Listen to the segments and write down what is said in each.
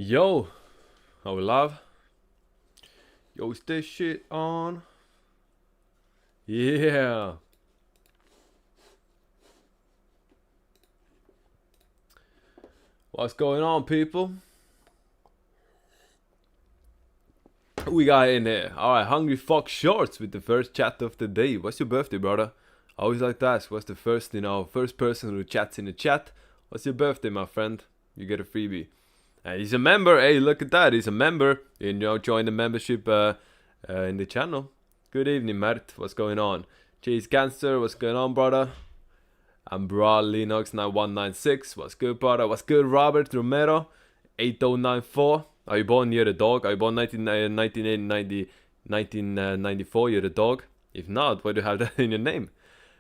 Yo, how we love? Yo, is this shit on? Yeah. What's going on, people? Who we got in there? Alright, Hungry Fox Shorts with the first chat of the day. What's your birthday, brother? I always like to ask, what's the first person who chats in the chat? What's your birthday, my friend? You get a freebie. He's a member. Hey, look at that. He's a member. Join the membership in the channel. Good evening, Mert. What's going on? Chase Gangster, what's going on, brother? I'm Bra Linux 9196. What's good, brother? What's good, Robert Romero 8094? Are you born near the dog? Are you born 1994? You're the dog. If not, why do you have that in your name?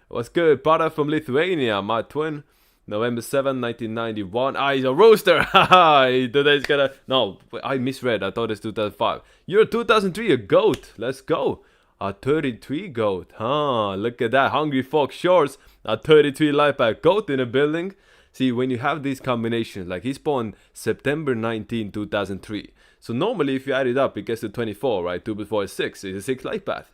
What's good, brother from Lithuania? My twin. November 7, 1991. He's a rooster. Haha, today's gonna... No, I misread. I thought it's 2005. You're a 2003, a goat. Let's go. A 33 goat. Look at that. Hungry Fox Shorts. A 33 life back goat in a building. See, when you have these combinations, like he's born September 19, 2003. So normally if you add it up, it gets to 24, right? 2 plus 4 is 6. It's a 6 life path.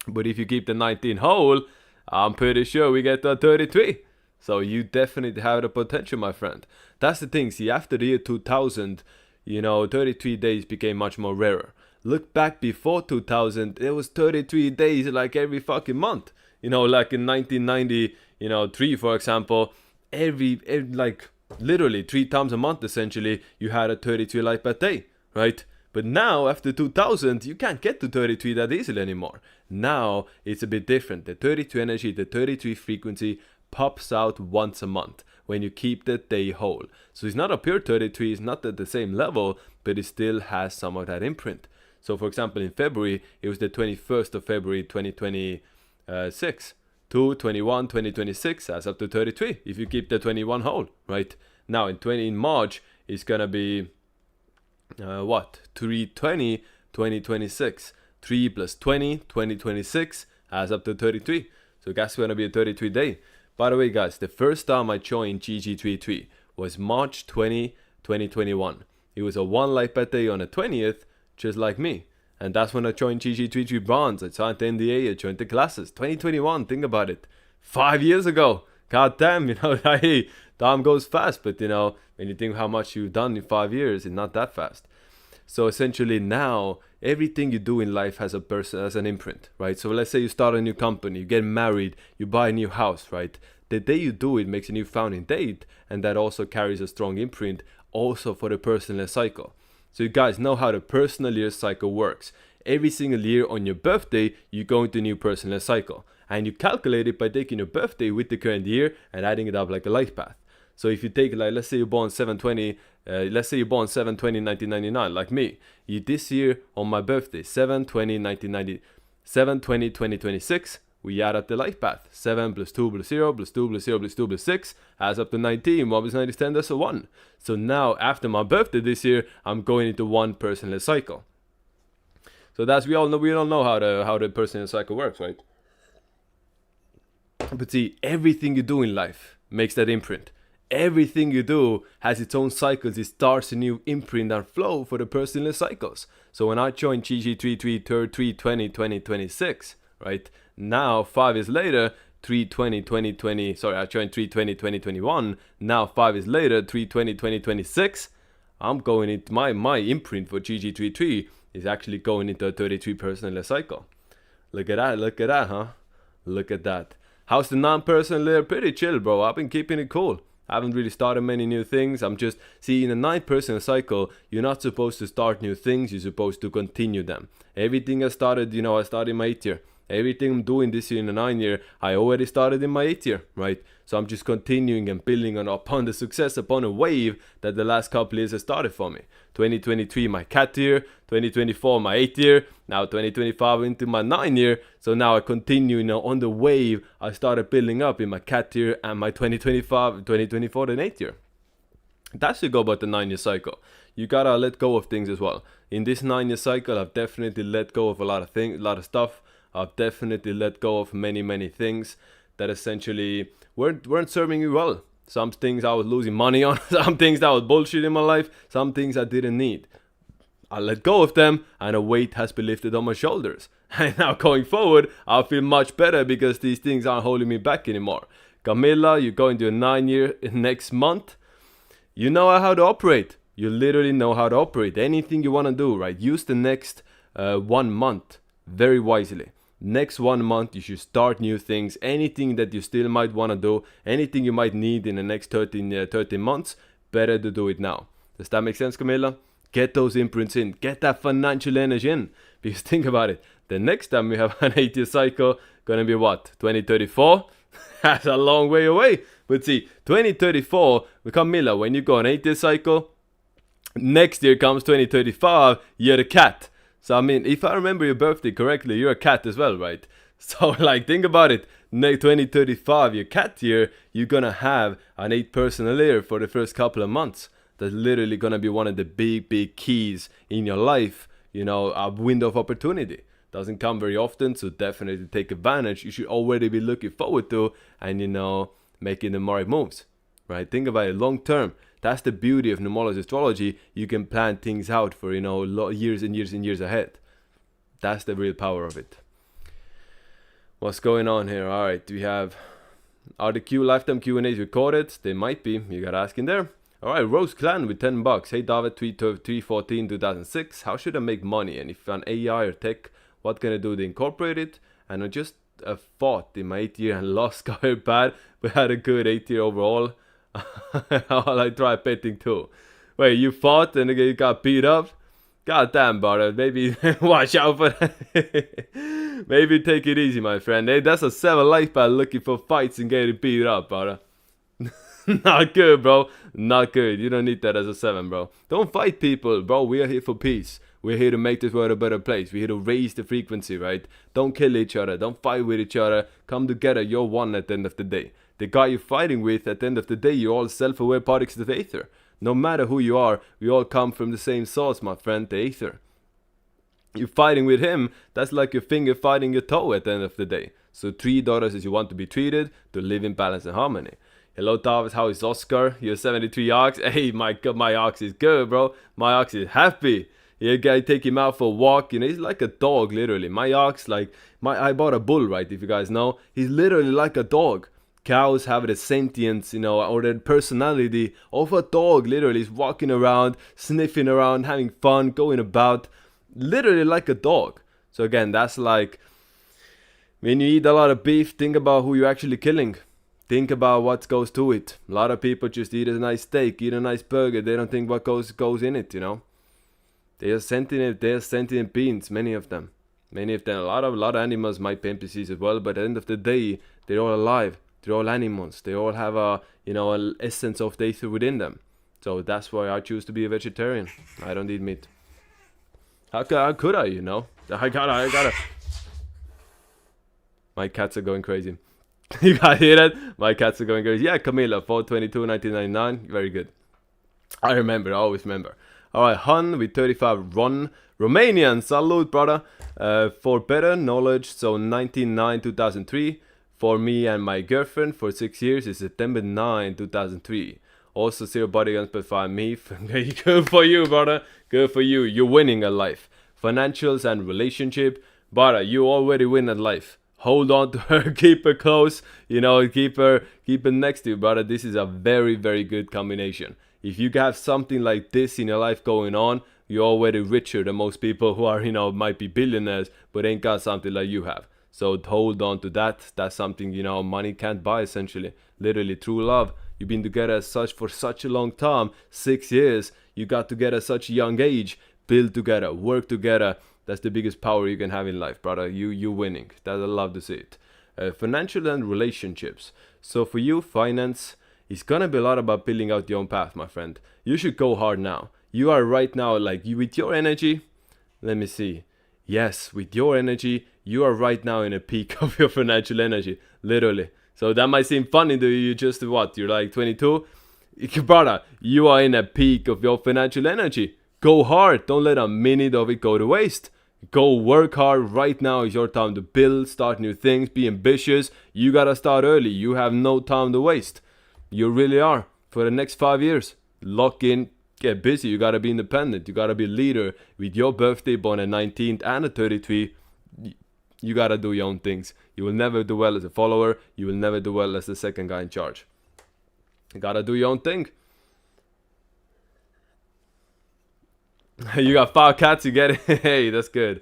But if you keep the 19 whole, I'm pretty sure we get to a 33. So you definitely have the potential, my friend. That's the thing. See, after the year 2000, 33 days became much more rarer. Look back before 2000, it was 33 days like every fucking month. Like in 1993, for example, every like literally 3 times a month, essentially, you had a 33 life per day, right? But now, after 2000, you can't get to 33 that easily anymore. Now, it's a bit different. The 33 energy, the 33 frequency pops out once a month when you keep the day whole. So it's not a pure 33, it's not at the same level, but it still has some of that imprint. So for example, in February, it was the 21st of February 2026. 21, 2026 adds up to 33 if you keep the 21 whole, right? Now in March, it's gonna be 320, 2026. 3 plus 20, 2026 adds up to 33. So that's gonna be a 33 day. By the way, guys, the first time I joined GG33 was March 20, 2021. It was a 1 life per day on the 20th, just like me. And that's when I joined GG33 Bronze. I signed the NDA, I joined the classes. 2021, think about it. 5 years ago. God damn, hey, time goes fast. But, when you think how much you've done in 5 years, it's not that fast. So essentially now, everything you do in life has an imprint, right? So let's say you start a new company, you get married, you buy a new house, right? The day you do it makes a new founding date, and that also carries a strong imprint also for the personal cycle. So you guys know how the personal year cycle works. Every single year on your birthday, you go into a new personal cycle. And you calculate it by taking your birthday with the current year and adding it up like a life path. So if you take, like, let's say you're born 7/20, 1999, like me. This year on my birthday, 7/20/2026, we add up the life path. 7 plus 2 plus 0 plus 2 plus 0 plus 2 plus 6 adds up to 19. 1 plus 9 is 10, that's a 1. So now, after my birthday this year, I'm going into one personal cycle. So we all know how the personal cycle works, right? But see, everything you do in life makes that imprint. Everything you do has its own cycles. It starts a new imprint and flow for the personal cycles. So when I joined GG33 3/20/2026, right? Now 5 years later, 3/20/2020. Sorry, I joined 3/20/2021. Now 5 years later, 3/20/2026. I'm going into my imprint for GG33 is actually going into a 33 personal cycle. Look at that, huh? Look at that. How's the non-personal layer? Pretty chill, bro. I've been keeping it cool. I haven't really started many new things. In a 9 personal cycle, you're not supposed to start new things. You're supposed to continue them. Everything I started, I started in my 8th year. Everything I'm doing this year in the 9 year, I already started in my 8th year, right? So I'm just continuing and building upon the success, upon a wave that the last couple years has started for me. 2023, my cat year. 2024, my 8th year. Now 2025 into my 9 year. So now I continue, on the wave I started building up in my cat year and my 2024 and 8th year. That's to go about the 9 year cycle. You gotta let go of things as well. In this 9 year cycle, I've definitely let go of a lot of stuff. I've definitely let go of many things that essentially weren't serving me well. Some things I was losing money on, some things that was bullshit in my life, some things I didn't need. I let go of them, and a weight has been lifted on my shoulders. And now going forward, I feel much better because these things aren't holding me back anymore. Camilla, you're going to a 9-year next month. You know how to operate. You literally know how to operate. Anything you want to do, right? Use the next 1 month very wisely. Next 1 month, you should start new things. Anything that you still might want to do, anything you might need in the next 13 months, better to do it now. Does that make sense, Camilla? Get those imprints in. Get that financial energy in. Because think about it. The next time we have an 8-year cycle, gonna be what? 2034? That's a long way away. But see, 2034, with Camilla, when you go an 8-year cycle, next year comes 2035, you're a cat. So I mean, if I remember your birthday correctly, you're a cat as well, right? So like, think about it. 2035, your cat year, you're gonna have an 8 personal year for the first couple of months. That's literally gonna be one of the big keys in your life. You know, a window of opportunity. Doesn't come very often, so definitely take advantage. You should already be looking forward to, and you know, making the right moves, right? Think about it long term. That's the beauty of numerology astrology. You can plan things out for, you know, years and years and years ahead. That's the real power of it. What's going on here? All right, we have, are the lifetime Q&As recorded? They might be. You got to ask in there. All right, Rose Clan with $10. Hey David, 314 2006. How should I make money? And if an AI or tech, what can I do to incorporate it? And I just fought in my 8th year and lost, got very bad, but had a good 8th year overall. I tried betting too. Wait, you fought and you got beat up? God damn, brother. Maybe watch out for that. Maybe take it easy, my friend. Hey, that's a 7 life pad looking for fights and getting beat up, brother. Not good, bro. Not good. You don't need that as a 7, bro. Don't fight people, bro. We are here for peace. We're here to make this world a better place. We're here to raise the frequency, right? Don't kill each other. Don't fight with each other. Come together. You're one at the end of the day. The guy you're fighting with, at the end of the day, you're all self-aware particles of the Aether. No matter who you are, we all come from the same source, my friend, the Aether. You're fighting with him, that's like your finger fighting your toe at the end of the day. So treat others as you want to be treated, to live in balance and harmony. Hello, David, how is Oscar? You're 73 ox. Hey, my God, my ox is good, bro. My ox is happy. Yeah, guy, take him out for a walk. You know, he's like a dog, literally. My ox, like, I bought a bull, right, if you guys know. He's literally like a dog. Cows have the sentience, you know, or the personality of a dog, literally. He's walking around, sniffing around, having fun, going about, literally like a dog. So again, that's like, when you eat a lot of beef, think about who you're actually killing. Think about what goes to it. A lot of people just eat a nice steak, eat a nice burger. They don't think what goes in it, you know. They are sentient beings, many of them. Many of them, a lot of animals might be NPCs as well, but at the end of the day, they're all alive. They're all animals. They all have a, you know, an essence of the Aether within them. So that's why I choose to be a vegetarian. I don't eat meat. How could I, you know? I gotta. My cats are going crazy. You guys hear that? My cats are going crazy. Yeah, Camilla, 4/22, 1999. Very good. I remember. I always remember. All right, Hun with 35. Ron, Romanian. Salute, brother. For better knowledge, so 1999, 2003. For me and my girlfriend for 6 years is September 9, 2003. Also, 0 bodyguns but 5 me. Good for you, brother. Good for you. You're winning at life. Financials and relationship. Brother, you already win at life. Hold on to her. Keep her close. You know, keep her next to you, brother. This is a very, very good combination. If you have something like this in your life going on, you're already richer than most people who are, you know, might be billionaires, but ain't got something like you have. So hold on to that. That's something, you know, money can't buy, essentially. Literally, true love. You've been together as such for such a long time. 6 years. You got together at such a young age. Build together. Work together. That's the biggest power you can have in life, brother. You winning. That I love to see it. Financial and relationships. So for you, finance is gonna be a lot about building out your own path, my friend. You should go hard now. You are right now, like, you with your energy. Let me see. Yes, with your energy, you are right now in a peak of your financial energy, literally. So that might seem funny to you, just what, you're like 22? Brother, you are in a peak of your financial energy. Go hard, don't let a minute of it go to waste. Go work hard, right now is your time to build, start new things, be ambitious. You gotta start early, you have no time to waste. You really are. For the next 5 years. Lock in, get busy. You gotta be independent. You gotta be a leader. With your birthday, born on 19th and a 33, you gotta do your own things. You will never do well as a follower. You will never do well as the second guy in charge. You gotta do your own thing. You got 5 cats, you get it? Hey, that's good.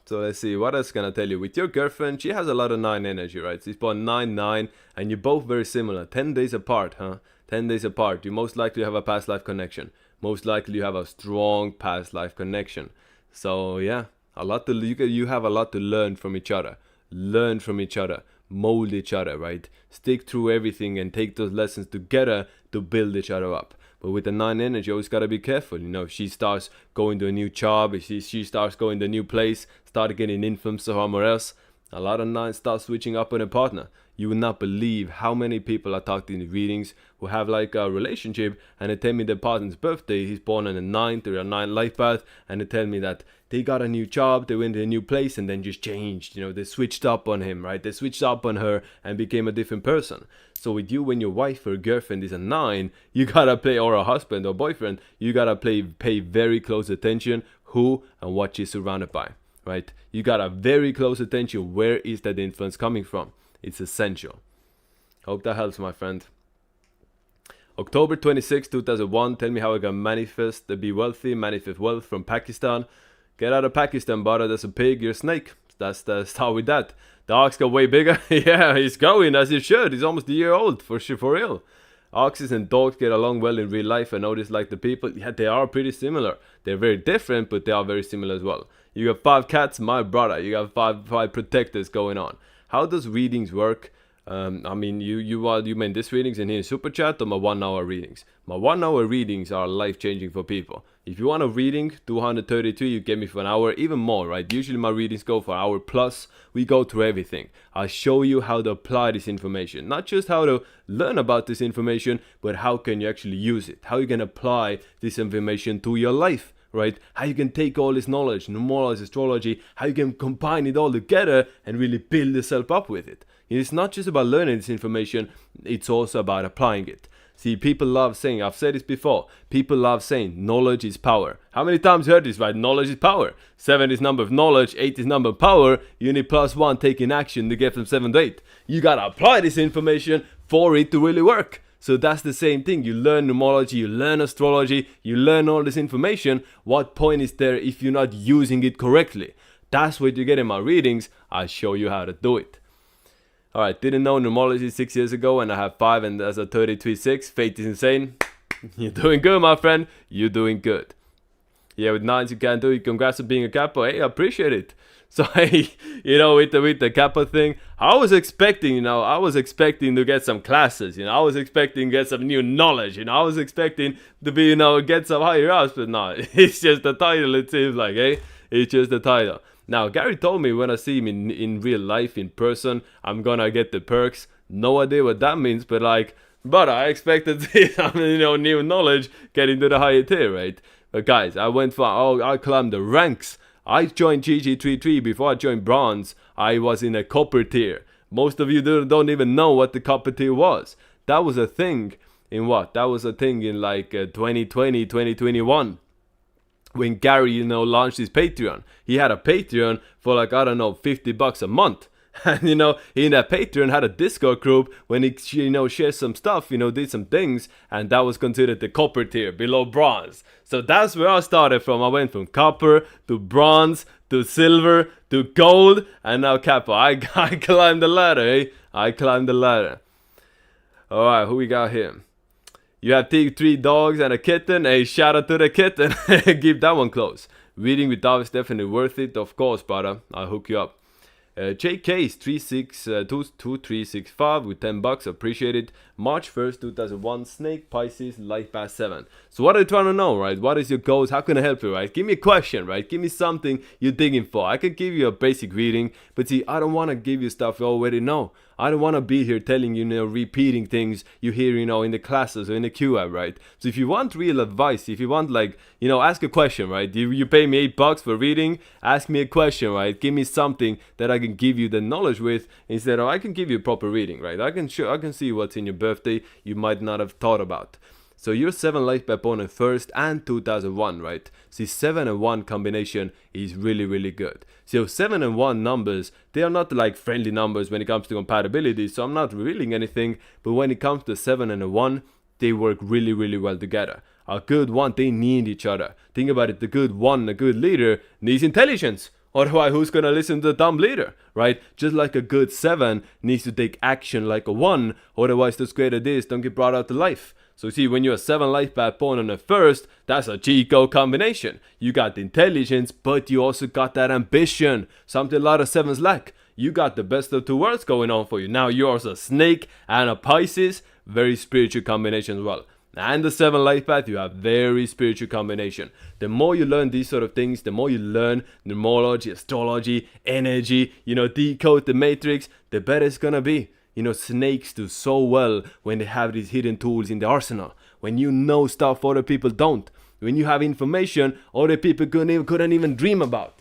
So let's see, what else can I tell you? With your girlfriend, she has a lot of 9 energy, right? She's born 9-9, and you're both very similar. 10 days apart, huh? 10 days apart. You most likely have a past life connection. Most likely you have a strong past life connection. So yeah, you have a lot to learn from each other. Learn from each other. Mold each other, right? Stick through everything and take those lessons together to build each other up. But with the 9 energy, you always gotta be careful. You know, if she starts going to a new job, if she starts going to a new place, start getting influence somewhere else, a lot of 9 start switching up on a partner. You will not believe how many people I talked in the readings who have like a relationship and they tell me their partner's birthday, he's born on the 9th or a 9 life path, and they tell me that they got a new job, they went to a new place and then just changed. You know, they switched up on him, right? They switched up on her and became a different person. So with you, when your wife or girlfriend is a 9, you gotta play, or a husband or boyfriend, you gotta pay very close attention who and what she's surrounded by, right? You gotta very close attention, where is that influence coming from? It's essential. Hope that helps, my friend. October 26, 2001. Tell me how I can manifest to be wealthy, manifest wealth from Pakistan. Get out of Pakistan, brother. There's a pig, you're a snake. That's the start with that. The ox got way bigger. Yeah, he's going as he should. He's almost a year old, for sure, for real. Oxes and dogs get along well in real life. I notice like the people, yeah, they are pretty similar. They're very different, but they are very similar as well. You got 5 cats, my brother. You got five protectors going on. How does readings work? I mean, you mean this readings in here in Super Chat or my 1 hour readings? My 1 hour readings are life changing for people. If you want a reading, 232, you get me for an hour, even more, right? Usually my readings go for an hour plus. We go through everything. I show you how to apply this information. Not just how to learn about this information, but how can you actually use it? How you can apply this information to your life, right? How you can take all this knowledge, numerology, astrology, how you can combine it all together and really build yourself up with it. It's not just about learning this information, it's also about applying it. See, people love saying, I've said this before, people love saying knowledge is power. How many times you heard this, right? Knowledge is power. 7 is number of knowledge, 8 is number of power. You need +1 taking action to get from 7 to 8. You gotta apply this information for it to really work. So that's the same thing. You learn numerology, you learn astrology, you learn all this information. What point is there if you're not using it correctly? That's what you get in my readings. I show you how to do it. Alright, didn't know numerology 6 years ago and I have 5 and as a 33-6. Fate is insane. You're doing good, my friend. You're doing good. Yeah, with 9s you can do it. Congrats on being a Capo. Hey, I appreciate it. So, hey, you know, with the Capo thing, I was expecting to get some classes, I was expecting to get some new knowledge, I was expecting to be, get some higher ups, but no, it's just the title, it seems like, eh? It's just the title. Now, Gary told me when I see him in real life, in person, I'm gonna get the perks. No idea what that means, but but I expected new knowledge getting to the higher tier, right? But guys, I climbed the ranks. I joined GG33 before I joined bronze. I was in a copper tier. Most of you don't even know what the copper tier was. That was a thing in what? That was a thing in 2020, 2021. When Gary, launched his Patreon. He had a Patreon for $50 a month. And, he in that Patreon had a Discord group when he, shared some stuff, did some things. And that was considered the copper tier, below bronze. So that's where I started from. I went from copper to bronze to silver to gold. And now Capo. I climbed the ladder, eh? I climbed the ladder. Alright, who we got here? You have 3 dogs and a kitten. Hey, shout out to the kitten. Keep that one close. Reading with Dove is definitely worth it. Of course, brother. I'll hook you up. JK's 2365 with $10. Appreciate it. March 1st, 2001. Snake, Pisces, Life Path 7. So what are you trying to know, right? What is your goals? How can I help you, right? Give me a question, right? Give me something you're digging for. I can give you a basic reading, but see, I don't want to give you stuff you already know. I don't want to be here telling you, repeating things you hear, in the classes or in the QA, right? So if you want real advice, if you want, like, ask a question, right? You pay me $8 for reading, ask me a question, right? Give me something that I can give you the knowledge with, instead of I can give you proper reading, right? I can see what's in your birthday you might not have thought about. So you're 7 life path born in 1st and 2001, right? See, 7 and 1 combination is really, really good. So 7 and 1 numbers, they are not like friendly numbers when it comes to compatibility, so I'm not revealing anything, but when it comes to 7 and a 1, they work really, really well together. A good 1, they need each other. Think about it, the good 1, a good leader, needs intelligence. Otherwise, who's gonna listen to the dumb leader, right? Just like a good 7 needs to take action like a 1, otherwise those great ideas don't get brought out to life. So see, when you're a 7 life path born on the 1st, that's a Chico combination. You got the intelligence, but you also got that ambition. Something a lot of 7s lack. You got the best of 2 worlds going on for you. Now you're also a snake and a Pisces. Very spiritual combination as well. And the 7 life path, you have very spiritual combination. The more you learn these sort of things, the more you learn numerology, astrology, energy, decode the matrix, the better it's gonna be. Snakes do so well when they have these hidden tools in the arsenal. When you know stuff other people don't. When you have information other people couldn't even dream about.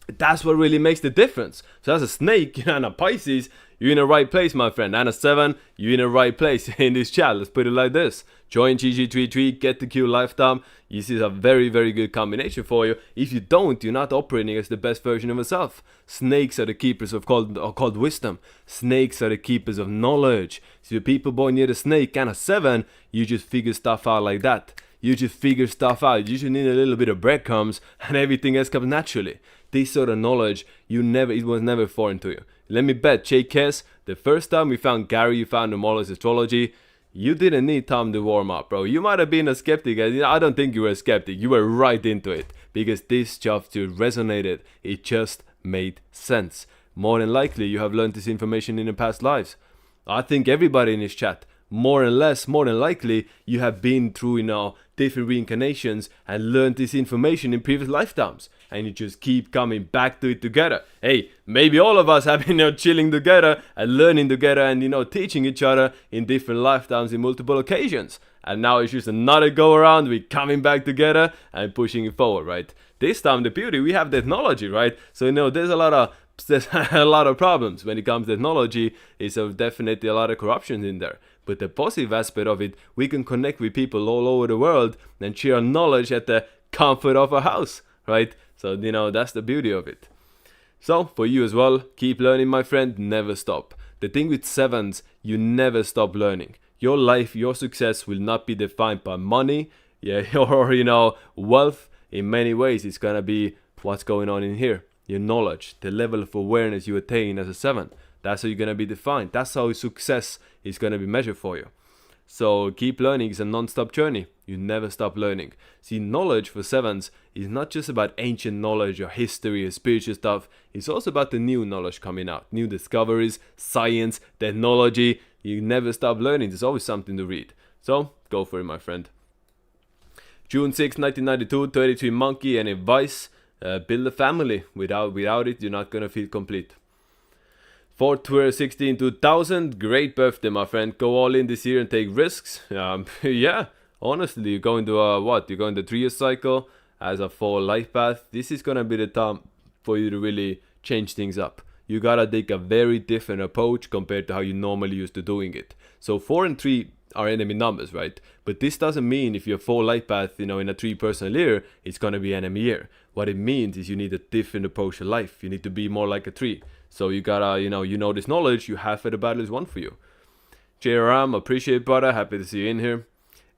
That's what really makes the difference. So as a snake and a Pisces, you're in the right place, my friend. And a 7, you're in the right place in this chat. Let's put it like this. Join GG33, get the Q lifetime. This is a very, very good combination for you. If you don't, you're not operating as the best version of yourself. Snakes are the keepers of called wisdom. Snakes are the keepers of knowledge. So the people born near the snake and a 7, you just figure stuff out like that. You just figure stuff out. You just need a little bit of breadcrumbs and everything else comes naturally. This sort of knowledge, it was never foreign to you. Let me bet, Jake Hess, the first time we found Gary, you found numerology astrology, you didn't need time to warm up, bro. You might have been a skeptic. I don't think you were a skeptic. You were right into it because this stuff just resonated. It just made sense. More than likely, you have learned this information in the past lives. I think everybody in this chat, more than likely, you have been through, different reincarnations and learned this information in previous lifetimes. And you just keep coming back to it together. Hey, maybe all of us have been chilling together and learning together and teaching each other in different lifetimes in multiple occasions. And now it's just another go around. We're coming back together and pushing it forward, right? This time the beauty, we have technology, right? So there's a lot of problems when it comes to technology. It's definitely a lot of corruption in there. But the positive aspect of it, we can connect with people all over the world and share knowledge at the comfort of our house, right? So, that's the beauty of it. So, for you as well, keep learning, my friend, never stop. The thing with 7s, you never stop learning. Your life, your success will not be defined by money, or, wealth. In many ways, it's gonna be what's going on in here. Your knowledge, the level of awareness you attain as a 7. That's how you're gonna be defined. That's how success is gonna be measured for you. So keep learning. It's a non-stop journey. You never stop learning. See, knowledge for 7s is not just about ancient knowledge or history or spiritual stuff. It's also about the new knowledge coming out. New discoveries, science, technology. You never stop learning. There's always something to read. So go for it, my friend. June 6, 1992, 33 Monkey and advice. Build a family. Without it, you're not going to feel complete. 4th 16 2000, great birthday, my friend. Go all in this year and take risks. Yeah, honestly, you're going to You're going to 3-year cycle as a 4 life path. This is gonna be the time for you to really change things up. You gotta take a very different approach compared to how you normally used to doing it. So 4 and 3 are enemy numbers, right? But this doesn't mean if you're 4 life path, in a 3 personal year, it's gonna be enemy year. What it means is you need a different approach to life. You need to be more like a 3. So you gotta, this knowledge, you have for the battle is one for you. JRM, appreciate, brother. Happy to see you in here.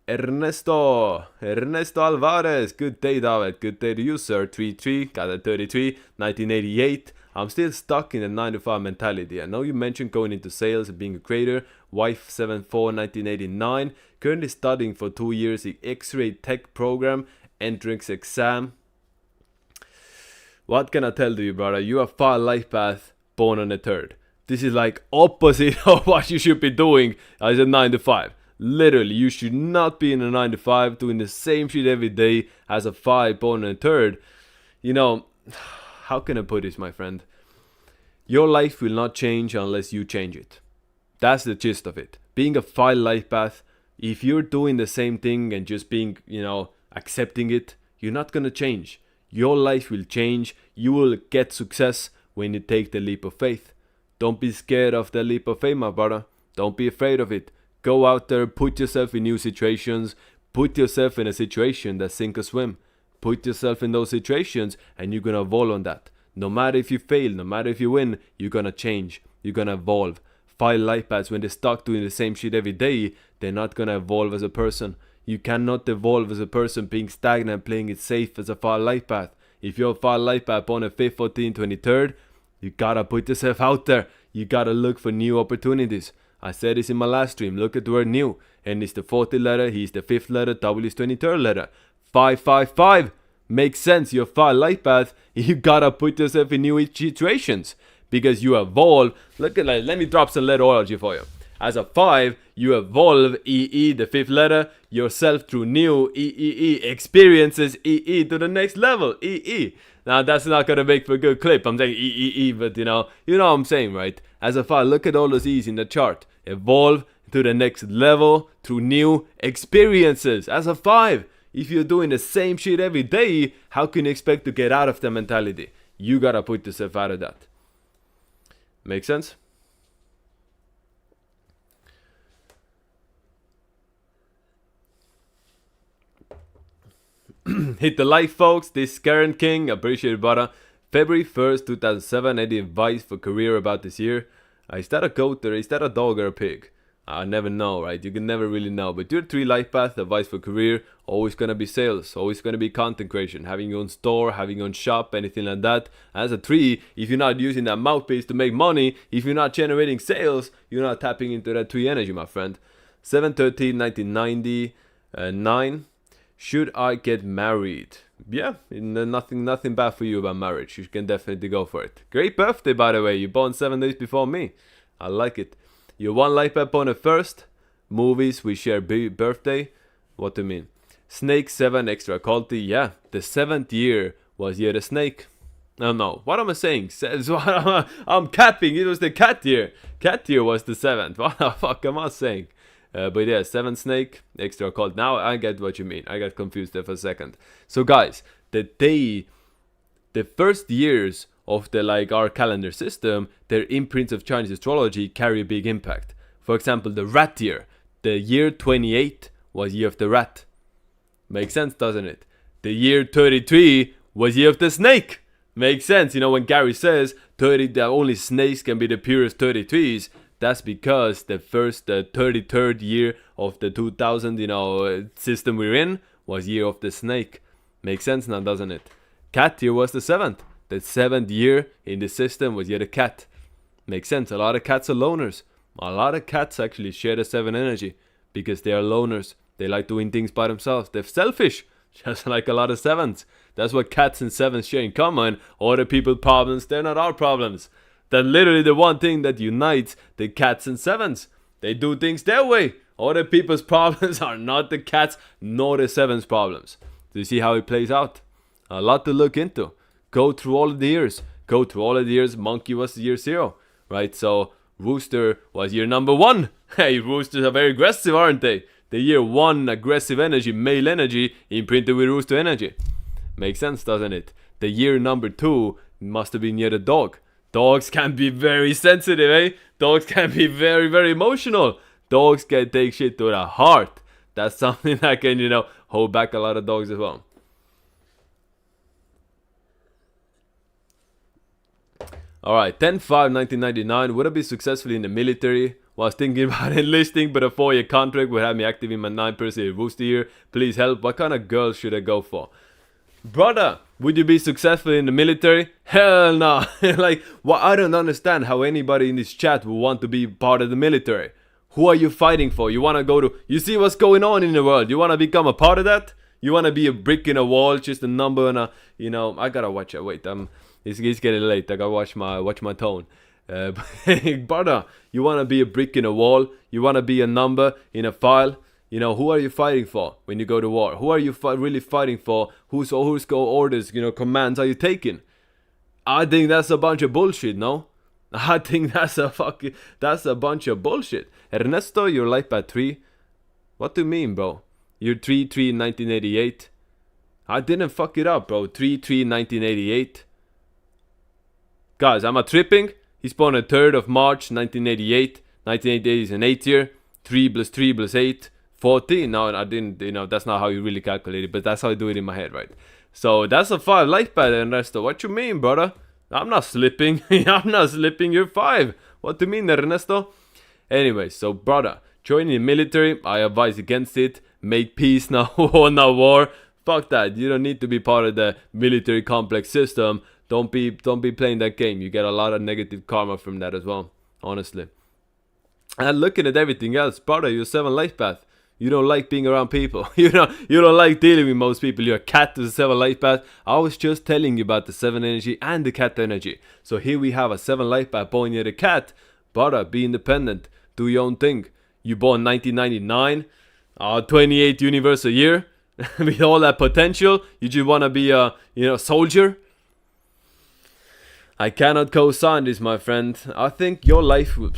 Ernesto Alvarez. Good day, David. Good day to you, sir. 3-3, got a 33, 1988. I'm still stuck in the 9-to-5 mentality. I know you mentioned going into sales and being a creator. Wife 7-4, 1989. Currently studying for 2 years the X-ray tech program, entrance exam. What can I tell you, brother? You are 5 life path, born on the 3rd. This is like opposite of what you should be doing as a 9-to-5. Literally, you should not be in a 9-to-5 doing the same shit every day as a 5 born on the 3rd. How can I put this, my friend? Your life will not change unless you change it. That's the gist of it. Being a file life path, if you're doing the same thing and just being, accepting it, you're not gonna change. Your life will change. You will get success when you take the leap of faith. Don't be scared of the leap of faith, my brother. Don't be afraid of it. Go out there, put yourself in new situations. Put yourself in a situation that sink or swim. Put yourself in those situations and you're gonna evolve on that. No matter if you fail, no matter if you win, you're gonna change. You're gonna evolve. File life paths, when they're stuck doing the same shit every day, they're not gonna evolve as a person. You cannot evolve as a person being stagnant, playing it safe as a file life path. If you're a file life path on a 5th, 14th, 23rd, you gotta put yourself out there. You gotta look for new opportunities. I said this in my last stream. Look at the word new. And it's the 40th letter, he's the 5th letter, W is 23rd letter. 555 makes sense. You're a file life path. You gotta put yourself in new situations. Because you evolve. Look at that. Let me drop some letterology for you. As a 5, you evolve EE, the 5th letter, yourself through new EEE experiences EE to the next level EE. Now that's not gonna make for a good clip. I'm saying EEE, but you know what I'm saying, right? As a 5, look at all those E's in the chart. Evolve to the next level through new experiences. As a 5, if you're doing the same shit every day, how can you expect to get out of the mentality? You gotta put yourself out of that. Make sense? Hit the like, folks. This is Karen King. Appreciate it, brother. February 1st, 2007. Any advice for career about this year? Is that a goat or is that a dog or a pig? I never know, right? You can never really know. But your 3 life path, advice for career, always gonna be sales, always gonna be content creation, having your own store, having your own shop, anything like that. As a 3, if you're not using that mouthpiece to make money, if you're not generating sales, you're not tapping into that 3 energy, my friend. 7/13/1990, 9. Should I get married? Yeah, nothing bad for you about marriage. You can definitely go for it. Great birthday, by the way. You're born 7 days before me. I like it. You're 1 life path on the 1st. Movies, we share birthday. What do you mean? Snake 7, extra culty. Yeah, the 7th year was year the snake. No. What am I saying? I'm capping. It was the cat year. Cat year was the 7th. What the fuck am I saying? But yeah, 7 snake, extra cult. Now I get what you mean. I got confused there for a second. So guys, the first years of our calendar system, their imprints of Chinese astrology carry a big impact. For example, the rat year. The year 28 was year of the rat. Makes sense, doesn't it? The year 33 was year of the snake. Makes sense. When Gary says that only snakes can be the purest 33s, that's because the 33rd year of the 2000, system we're in was year of the snake. Makes sense now, doesn't it? Cat year was the 7th. The 7th year in the system was year the cat. Makes sense. A lot of cats are loners. A lot of cats actually share the 7 energy because they are loners. They like doing things by themselves. They're selfish, just like a lot of 7s. That's what cats and 7s share in common. Other people's problems, they're not our problems. That's literally the one thing that unites the cats and 7s. They do things their way. Other people's problems are not the cats nor the 7s' problems. Do you see how it plays out? A lot to look into. Go through all of the years. Monkey was year 0, right? So Rooster was year number 1. Hey, Roosters are very aggressive, aren't they? The year 1 aggressive energy, male energy, imprinted with Rooster energy. Makes sense, doesn't it? The year number 2 must have been year the dog. Dogs can be very sensitive, eh? Dogs can be very, very emotional. Dogs can take shit to the heart. That's something that can, hold back a lot of dogs as well. Alright, 10/5/1999. Would I be successfully in the military? Was thinking about enlisting, but a 4-year contract would have me active in my 9% rooster year. Please help. What kind of girl should I go for? Brother, would you be successful in the military? Hell no. I don't understand how anybody in this chat would want to be part of the military. Who are you fighting for? You want to go to... You see what's going on in the world. You want to become a part of that? You want to be a brick in a wall, just a number and a... I gotta watch it. Wait, it's getting late. I gotta watch my tone. Brother, you want to be a brick in a wall? You want to be a number in a file? Who are you fighting for when you go to war? Who are you really fighting for? Whose orders, commands are you taking? I think that's a bunch of bullshit, no? I think that's a bunch of bullshit. Ernesto, your life path 3. What do you mean, bro? You're 3-3 in 1988. I didn't fuck it up, bro. 3-3 in 1988. Guys, am I tripping? He's born on 3rd of March 1988. 1988 is an 8 year. 3 plus 3 plus 8. 14. No, I didn't, that's not how you really calculate it, but that's how I do it in my head, right? So that's a 5 life path, Ernesto. What you mean, brother? I'm not slipping. I'm not slipping. You're 5. What do you mean, Ernesto? Anyway, so brother, joining the military, I advise against it. Make peace, not war, not war. Fuck that. You don't need to be part of the military complex system. Don't be playing that game. You get a lot of negative karma from that as well, honestly. And looking at everything else, brother, you're 7 life path. You don't like being around people. You don't like dealing with most people. You're a cat to the 7 life path. I was just telling you about the 7 energy and the cat energy. So here we have a 7 life path pointing at a cat. Brother, be independent. Do your own thing. You born 1999. 28 universal year. With all that potential. You just want to be a soldier. I cannot co-sign this, my friend. I think your life will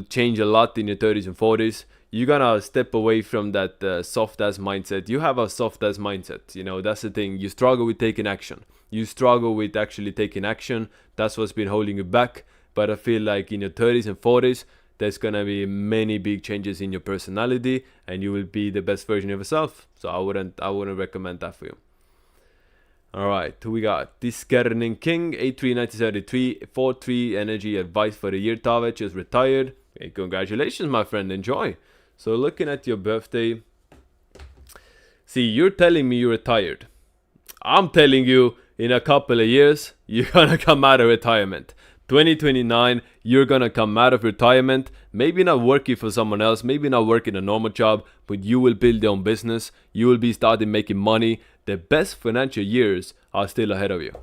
change a lot in your 30s and 40s. You're gonna step away from that soft-ass mindset. You have a soft-ass mindset. That's the thing. You struggle with taking action. You struggle with actually taking action. That's what's been holding you back. But I feel like in your 30s and 40s, there's gonna be many big changes in your personality, and you will be the best version of yourself. So I wouldn't recommend that for you. Alright, who we got? Discerning King, 8-3, 1973, 4-3 energy advice for the year. Tave just retired. Hey, congratulations, my friend. Enjoy. So looking at your birthday, see, you're telling me you're retired. I'm telling you, in a couple of years, you're gonna come out of retirement. 2029, you're gonna come out of retirement, maybe not working for someone else, maybe not working a normal job, but you will build your own business. You will be starting making money. The best financial years are still ahead of you.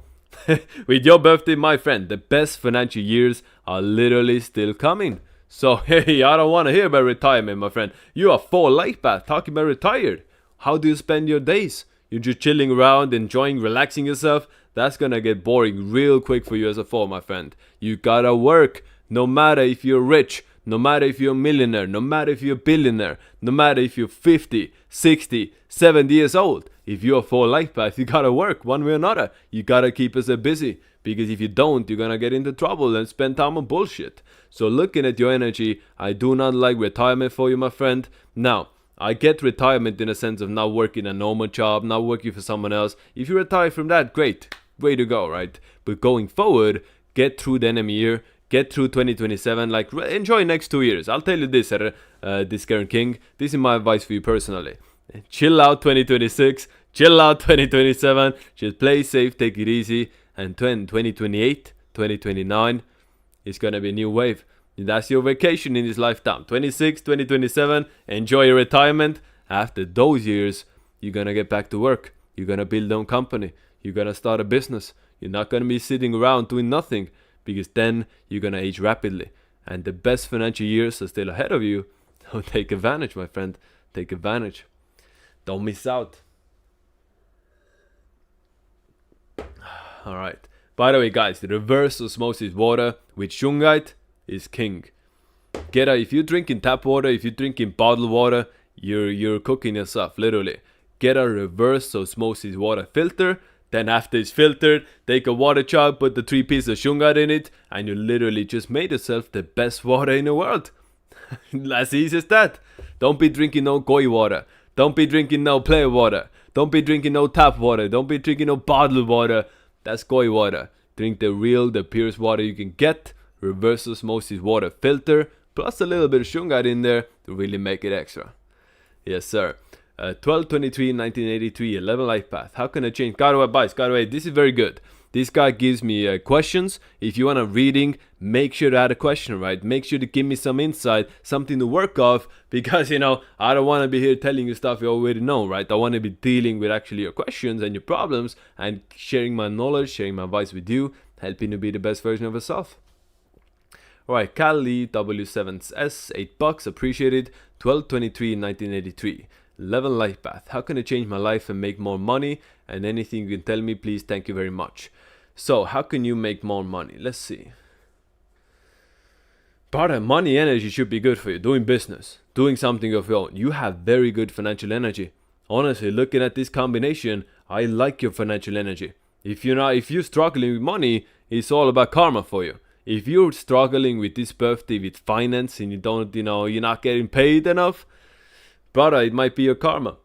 With your birthday, my friend, the best financial years are literally still coming. So, hey, I don't want to hear about retirement, my friend. You are 4 life path talking about retired. How do you spend your days? You're just chilling around, enjoying, relaxing yourself. That's gonna get boring real quick for you as a 4, my friend. You gotta work, no matter if you're rich, no matter if you're a millionaire, no matter if you're a billionaire, no matter if you're 50, 60, 70 years old. If you're 4 life path, you gotta work one way or another. You gotta keep yourself busy. Because if you don't, you're gonna get into trouble and spend time on bullshit. So looking at your energy, I do not like retirement for you, my friend. Now, I get retirement in a sense of not working a normal job, not working for someone else. If you retire from that, great. Way to go, right? But going forward, get through the enemy year, get through 2027, enjoy next 2 years. I'll tell you this, this current king, this is my advice for you personally. Chill out 2026, chill out 2027, just play safe, take it easy, and 2028, 2029, it's gonna be a new wave. That's your vacation in this lifetime. 26, 2027, enjoy your retirement. After those years, you're gonna get back to work. You're gonna build your own company. You're gonna start a business. You're not gonna be sitting around doing nothing, because then you're gonna age rapidly. And the best financial years are still ahead of you. So take advantage, my friend. Take advantage. Don't miss out. Alright. By the way, guys, the reverse osmosis water with shungite is king. If you're drinking tap water, if you're drinking bottled water, you're cooking yourself, literally. Get a reverse osmosis water filter. Then after it's filtered, take a water jug, put the 3 pieces of shungite in it, and you literally just made yourself the best water in the world. As easy as that. Don't be drinking no koi water. Don't be drinking no plain water. Don't be drinking no tap water. Don't be drinking no bottled water. That's koi water. Drink the purest water you can get. Reverse osmosis water filter, plus a little bit of shungite in there to really make it extra. Yes, sir. 12-23, 1983, 11 life path. How can I change? Got advice. This is very good. This guy gives me questions. If you want a reading, make sure to add a question, right? Make sure to give me some insight, something to work off, because, I don't want to be here telling you stuff you already know, right? I want to be dealing with actually your questions and your problems and sharing my knowledge, sharing my advice with you, helping you be the best version of yourself. Alright, Cali W7S, $8, appreciated. 12-23, 1983. 11 life path. How can I change my life and make more money? And anything you can tell me, please. Thank you very much. So how can you make more money? Let's see. Brother, money energy should be good for you. Doing business, doing something of your own. You have very good financial energy. Honestly, looking at this combination, I like your financial energy. If you're struggling with money, it's all about karma for you. If you're struggling with this birthday with finance and you're not getting paid enough, brother, it might be your karma.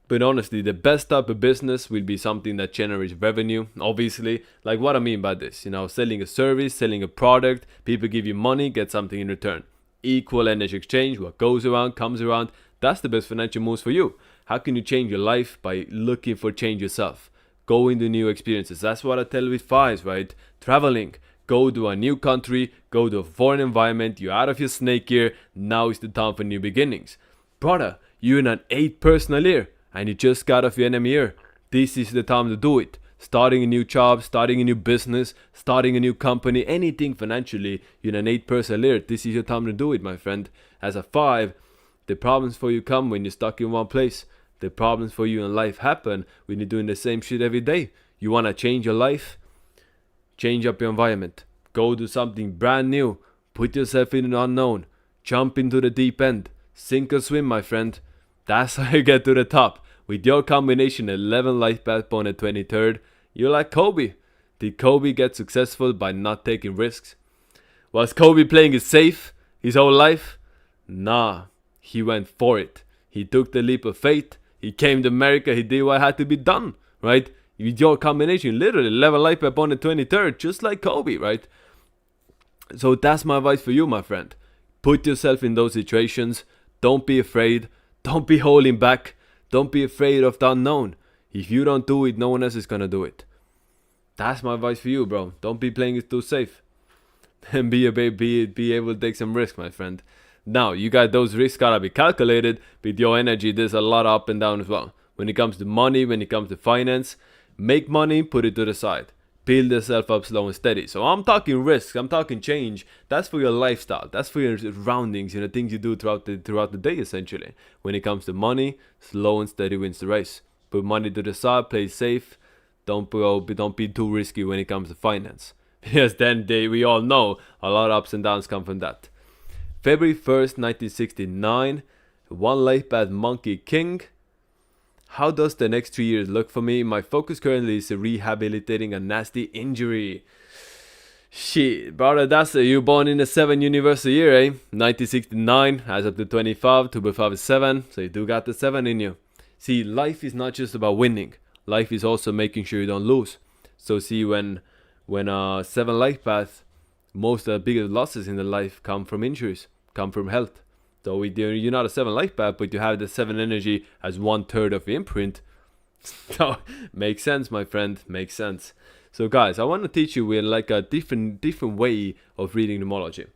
But honestly, the best type of business will be something that generates revenue, obviously. Like what I mean by this, selling a service, selling a product, people give you money, get something in return. Equal energy exchange, what goes around, comes around. That's the best financial moves for you. How can you change your life? By looking for change yourself. Go into new experiences. That's what I tell with fives, right? Traveling. Go to a new country, go to a foreign environment, you're out of your snake year, now is the time for new beginnings. Brother, you're in an 8 personal year. And you just got off your enemy year. This is the time to do it. Starting a new job, starting a new business, starting a new company, anything financially, you're in an 8 personal year. This is your time to do it, my friend. As a 5, the problems for you come when you're stuck in one place. The problems for you in life happen when you're doing the same shit every day. You want to change your life? Change up your environment. Go do something brand new. Put yourself in the unknown. Jump into the deep end. Sink or swim, my friend. That's how you get to the top. With your combination 11 life path on the 23rd, you're like Kobe. Did Kobe get successful by not taking risks? Was Kobe playing it safe his whole life? Nah, he went for it. He took the leap of faith. He came to America. He did what had to be done, right? With your combination, literally 11 life path on the 23rd, just like Kobe, right? So that's my advice for you, my friend. Put yourself in those situations. Don't be afraid. Don't be holding back. Don't be afraid of the unknown. If you don't do it, no one else is gonna do it. That's my advice for you, bro. Don't be playing it too safe. And be able to take some risk, my friend. Now, you got those risks gotta be calculated. With your energy, there's a lot of up and down as well. When it comes to money, when it comes to finance, make money, put it to the side. Build yourself up slow and steady. So I'm talking risks, I'm talking change. That's for your lifestyle. That's for your surroundings, things you do throughout the day, essentially. When it comes to money, slow and steady wins the race. Put money to the side, play safe. Don't be too risky when it comes to finance. Because then we all know a lot of ups and downs come from that. February 1st, 1969. One life path Monkey King. How does the next 3 years look for me? My focus currently is rehabilitating a nasty injury. Shit, brother, you born in the 7 universal year, eh? 1969, as of the 25, 2 by 5 is 7, so you do got the 7 in you. See, life is not just about winning. Life is also making sure you don't lose. So see, when 7 life path, most of the biggest losses in the life come from injuries, come from health. So you're not a 7 life path, but you have the 7 energy as 1/3 of your imprint. So makes sense, my friend. Makes sense. So guys, I want to teach you like a different way of reading numerology.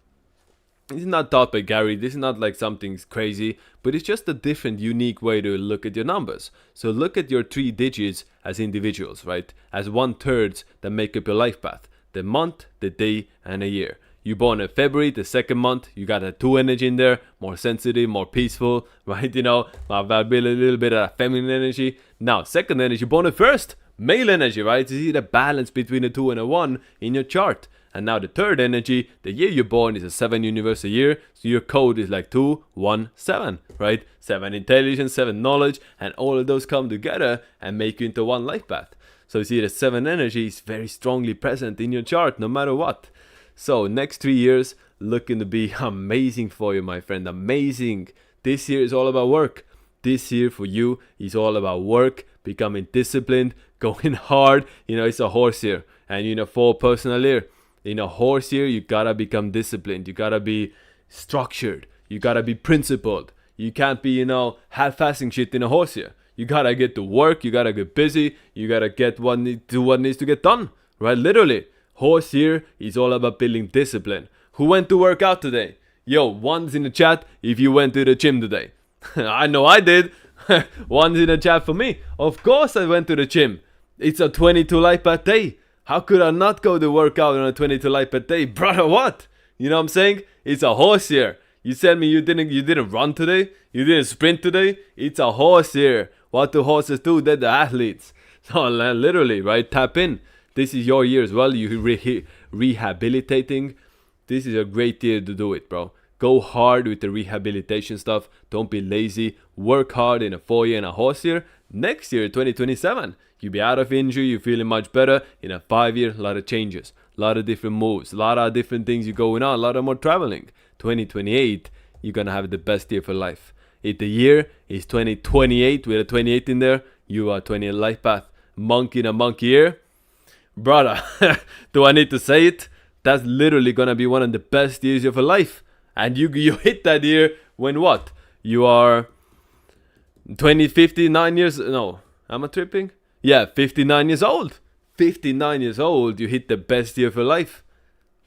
This is not taught by Gary. This is not like something crazy, but it's just a different, unique way to look at your numbers. So look at your 3 digits as individuals, right? As 1/3 that make up your life path: the month, the day, and a year. You born in February, the 2nd month, you got a 2 energy in there, more sensitive, more peaceful, right? A little bit of feminine energy. Now, 2nd energy, born in 1st, male energy, right? You see the balance between a 2 and a 1 in your chart. And now the 3rd energy, the year you're born is a 7 universal year, so your code is like 217, right? 7 intelligence, 7 knowledge, and all of those come together and make you into 1 life path. So you see the 7 energy is very strongly present in your chart, no matter what. So next 3 years looking to be amazing for you, my friend. Amazing. This year is all about work. This year for you is all about work, becoming disciplined, going hard. It's a horse year, and 4 personal year. In a horse year, you gotta become disciplined. You gotta be structured. You gotta be principled. You can't be, half-assing shit in a horse year. You gotta get to work. You gotta get busy. You gotta do what needs to get done, right? Literally. Horse year is all about building discipline. Who went to work out today? Yo, one's in the chat if you went to the gym today. I know I did. One's in the chat for me. Of course I went to the gym. It's a 22 life path day. How could I not go to work out on a 22 life path day? Brother, what? You know what I'm saying? It's a horse year. You said me you didn't run today? You didn't sprint today? It's a horse year. What do horses do? They're the athletes. So literally, right? Tap in. This is your year as well. You rehabilitating. This is a great year to do it, bro. Go hard with the rehabilitation stuff. Don't be lazy. Work hard in a 4 year and a horse year. Next year, 2027, you'll be out of injury. You're feeling much better. In a 5 year, a lot of changes. A lot of different moves. A lot of different things you going on. A lot of more traveling. 2028, you're going to have the best year for life. If the year is 2028 with a 28 in there, you are 20 life path. Monkey in a monkey year. Brother, do I need to say it? That's literally going to be one of the best years of your life. And you hit that year when what? You are 59 years... No, am I tripping? Yeah, 59 years old. 59 years old, you hit the best year of your life.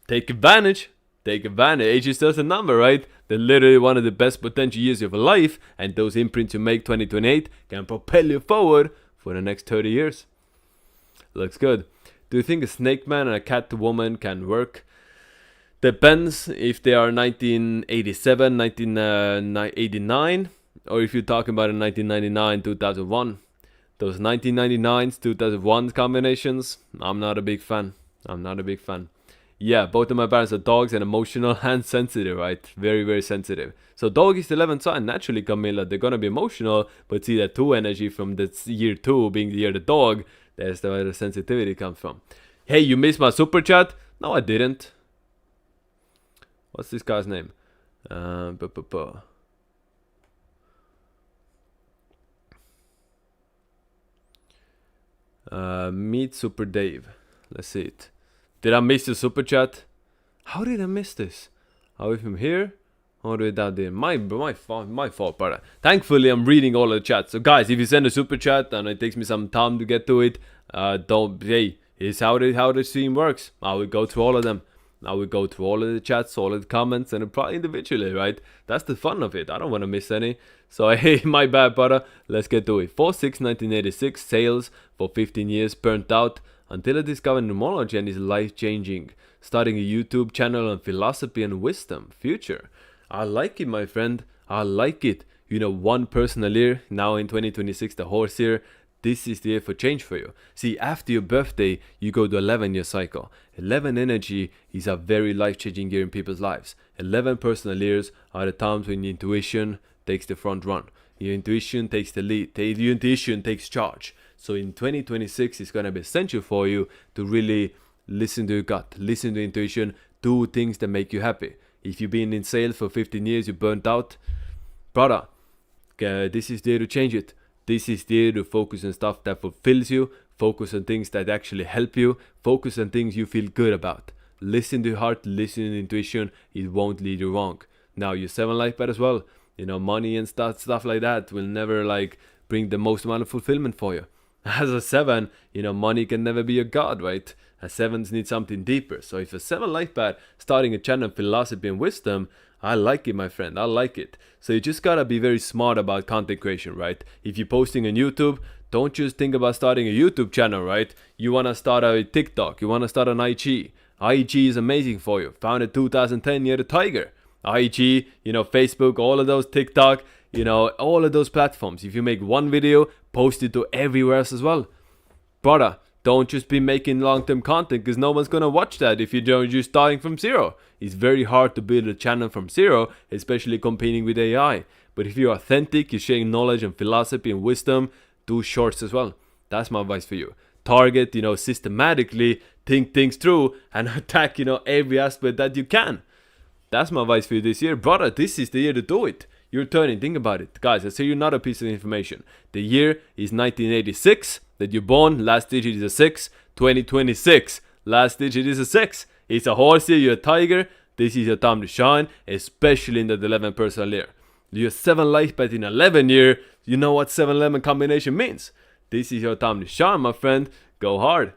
Take advantage. Take advantage. Age is just a number, right? They're literally one of the best potential years of your life. And those imprints you make 2028 can propel you forward for the next 30 years. Looks good. Do you think a snake man and a cat woman can work? Depends if they are 1987, 1989, or if you're talking about in 1999, 2001. Those 1999s, 2001 combinations, I'm not a big fan. Yeah, both of my parents are dogs and emotional and sensitive, right? Very, very sensitive. So dog is the 11th sign. Naturally, Camilla, they're going to be emotional, but see that 2 energy from the year 2 being the year of the dog, that's where the sensitivity comes from. Hey, you missed my super chat? No, I didn't. What's this guy's name? Meet Super Dave. Let's see it. Did I miss the super chat? How did I miss this? Are we from here? All the way down there. My fault, brother. Thankfully, I'm reading all of the chats. So, guys, if you send a super chat and it takes me some time to get to it, it's how the stream works. I will go through all of them. I will go through all of the chats, all of the comments, and probably individually, right? That's the fun of it. I don't want to miss any. So, hey, my bad, brother. Let's get to it. 4/6/1986, sales for 15 years, burnt out until I discovered numerology and is life-changing. Starting a YouTube channel on philosophy and wisdom. Future. I like it, my friend. I like it. You know, one personal year, now in 2026, the horse year. This is the year for change for you. See, after your birthday, you go to 11-year cycle. 11 energy is a very life-changing year in people's lives. 11 personal years are the times when your intuition takes the front run. Your intuition takes the lead. Your intuition takes charge. So in 2026, it's going to be essential for you to really listen to your gut, listen to intuition, do things that make you happy. If you've been in sales for 15 years, you're burnt out, brother, this is the year to change it. This is the year to focus on stuff that fulfills you, focus on things that actually help you, focus on things you feel good about. Listen to your heart, listen to intuition, it won't lead you wrong. Now, your 7 life path as well, you know, money and stuff like that will never bring the most amount of fulfillment for you. As a 7, you know, money can never be a god, right? A 7s need something deeper. So if a 7 life path, starting a channel of philosophy and wisdom, I like it, my friend. I like it. So you just gotta be very smart about content creation, right? If you're posting on YouTube, don't just think about starting a YouTube channel, right? You wanna start a TikTok. You wanna start an IG. IG is amazing for you. Founded 2010, you're the tiger. IG, you know, Facebook, all of those, TikTok, you know, all of those platforms. If you make one video, post it to everywhere else as well. Brother, don't just be making long-term content because no one's going to watch that if you're starting from zero. It's very hard to build a channel from zero, especially competing with AI. But if you're authentic, you're sharing knowledge and philosophy and wisdom, do shorts as well. That's my advice for you. Target, you know, systematically, think things through and attack, you know, every aspect that you can. That's my advice for you this year. Brother, this is the year to do it. You're turning, think about it. Guys, I say you're not a piece of information. The year is 1986 that you're born. Last digit is a 6. 2026. Last digit is a 6. It's a horse year, you're a tiger. This is your time to shine, especially in the 11 personal year. You're 7 life path in 11 year. You know what 7-11 combination means. This is your time to shine, my friend. Go hard.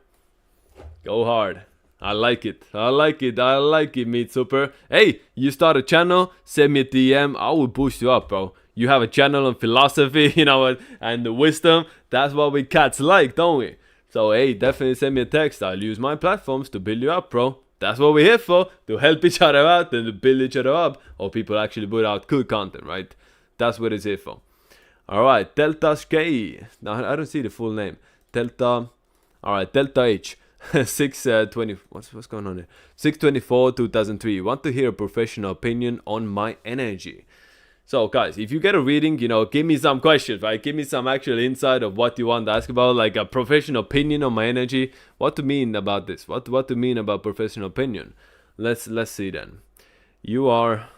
Go hard. I like it. I like it, Meet Super. Hey, you start a channel, send me a DM. I will boost you up, bro. You have a channel on philosophy, you know, and the wisdom. That's what we cats like, don't we? So, hey, definitely send me a text. I'll use my platforms to build you up, bro. That's what we're here for. To help each other out and to build each other up. Or people actually put out cool content, right? That's what it's here for. Alright, Delta K. Now, I don't see the full name. Delta. Alright, Delta H. 620. What's going on here? 624 2003. Want to hear a professional opinion on my energy? So guys, if you get a reading, give me some questions, right? Give me some actual insight of what you want to ask about, like a professional opinion on my energy. What to mean about this? What to mean about professional opinion? Let's see then. You are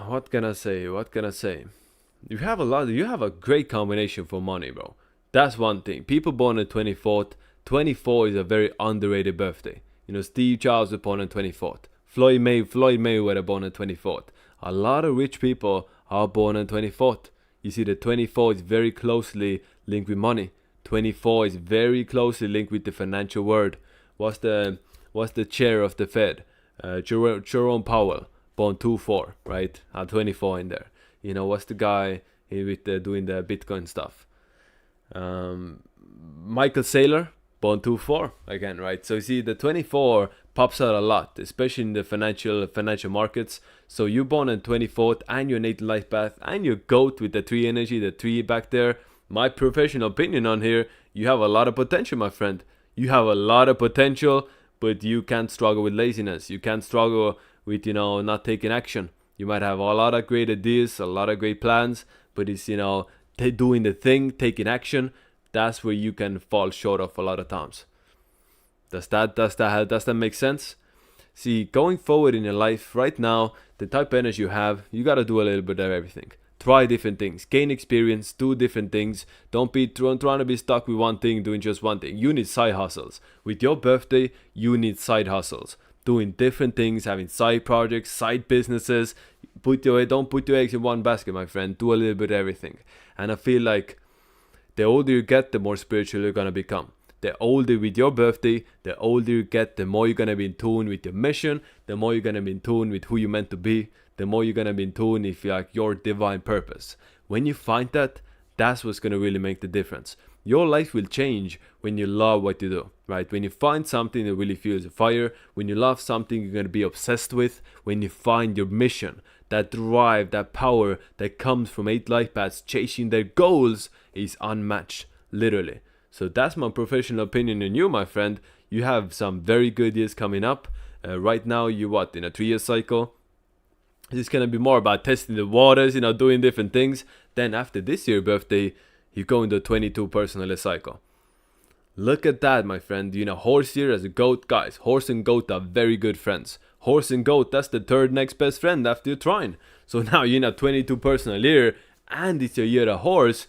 What can I say? What can I say? You have a great combination for money, bro. That's one thing. People born on 24th. 24 is a very underrated birthday. Steve Jobs was born on 24th. Floyd Mayweather born on 24th. A lot of rich people are born on 24th. You see, the 24 is very closely linked with money. 24 is very closely linked with the financial world. What's the chair of the Fed? Jerome Powell, born 24, right? 24 in there. What's the guy with doing the Bitcoin stuff? Michael Saylor, born 24 again, right? So you see, the 24 pops out a lot, especially in the financial markets. So you're born on 24th, and your natal life path, and your GOAT with the 3 energy, the 3 back there. My professional opinion on here: you have a lot of potential, my friend. You have a lot of potential, but you can't struggle with laziness. You can't struggle with not taking action. You might have a lot of great ideas, a lot of great plans, but it's doing the thing, taking action. That's where you can fall short of a lot of times. Does that make sense? See, going forward in your life right now, the type of energy you have, you gotta do a little bit of everything. Try different things, gain experience, do different things. Don't be trying to be stuck with one thing, doing just one thing. You need side hustles. With your birthday, you need side hustles. Doing different things, having side projects, side businesses. Don't put your eggs in one basket, my friend. Do a little bit of everything. And I feel like the older you get, the more spiritual you're gonna become. The older with your birthday, the older you get, the more you're gonna be in tune with your mission, the more you're gonna be in tune with who you're meant to be, the more you're gonna be in tune with your divine purpose. When you find that, that's what's gonna really make the difference. Your life will change when you love what you do, right? When you find something that really fuels a fire, when you love something you're gonna be obsessed with, when you find your mission, that drive, that power that comes from 8 life paths chasing their goals is unmatched, literally. So that's my professional opinion on you, my friend. You have some very good years coming up. Right now, you in a 3-year cycle. It's gonna be more about testing the waters, doing different things. Then after this year's birthday, you go into a 22 personal cycle. Look at that, my friend. Horse here as a goat. Guys, horse and goat are very good friends. Horse and goat, that's the third next best friend after your trine. So now you're in a 22 personal year, and it's your year of horse.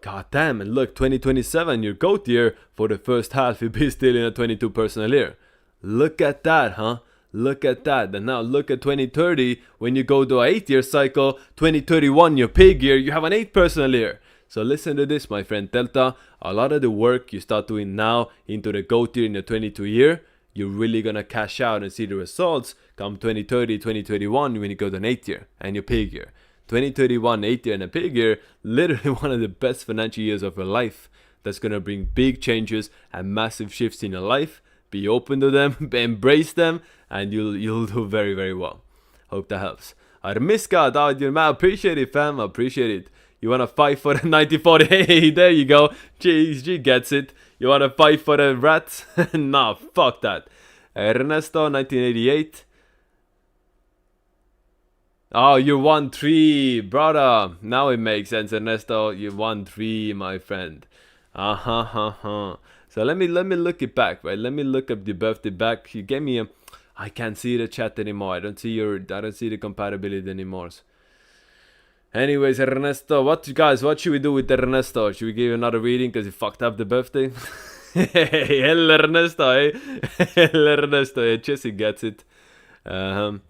God damn, and look, 2027, your GOAT year, for the first half, you'll be still in a 22 personal year. Look at that, huh? Look at that. And now look at 2030, when you go to an 8-year cycle, 2031, your pig year, you have an 8 personal year. So listen to this, my friend Delta. A lot of the work you start doing now into the GOAT year in the 22 year, you're really gonna cash out and see the results come 2030, 2031, when you go to an 8 year and your pig year. 2031, 8 year and a pig year, literally one of the best financial years of your life. That's gonna bring big changes and massive shifts in your life. Be open to them, embrace them, and you'll do very, very well. Hope that helps. Armiska, I appreciate it, fam. I appreciate it. You wanna fight for the 1940? Hey, there you go. G gets it. You wanna fight for the rats? Nah, fuck that. Ernesto, 1988. Oh, you won 3, brother. Now it makes sense, Ernesto. You won 3, my friend. So let me look it back, right? Let me look up the birthday back. You gave me a. I can't see the chat anymore. I don't see the compatibility anymore. Anyways, Ernesto, what should we do with Ernesto? Should we give you another reading because he fucked up the birthday? Hey, El Ernesto, eh? El Ernesto, eh? Jesse gets it. David,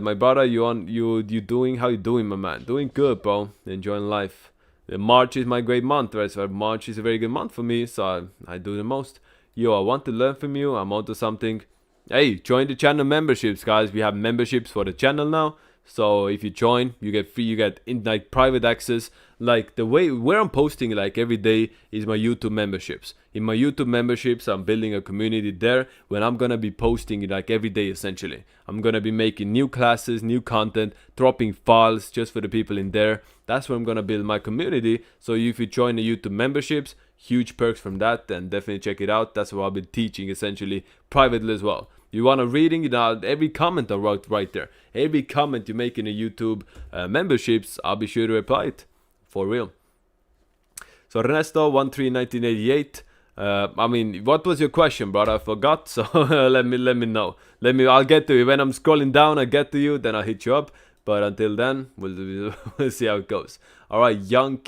my brother, how you doing, my man? Doing good, bro. Enjoying life. March is my great month, right? So March is a very good month for me, so I do the most. I want to learn from you. I'm onto something. Hey, join the channel memberships, guys. We have memberships for the channel now. So if you join, you get free, you get in like private access. Like the way where I'm posting like every day is my YouTube memberships. In my YouTube memberships, I'm building a community there when I'm gonna be posting like every day essentially. I'm gonna be making new classes, new content, dropping files just for the people in there. That's where I'm gonna build my community. So if you join the YouTube memberships, huge perks from that, then definitely check it out. That's what I'll be teaching essentially privately as well. You want a reading, you know, every comment I wrote right there. Every comment you make in the YouTube memberships, I'll be sure to reply it. For real. So Ernesto 131988. I mean, what was your question, brother? I forgot. So let me know. I'll get to you when I'm scrolling down. I get to you, then I'll hit you up. But until then, we'll see how it goes. All right, young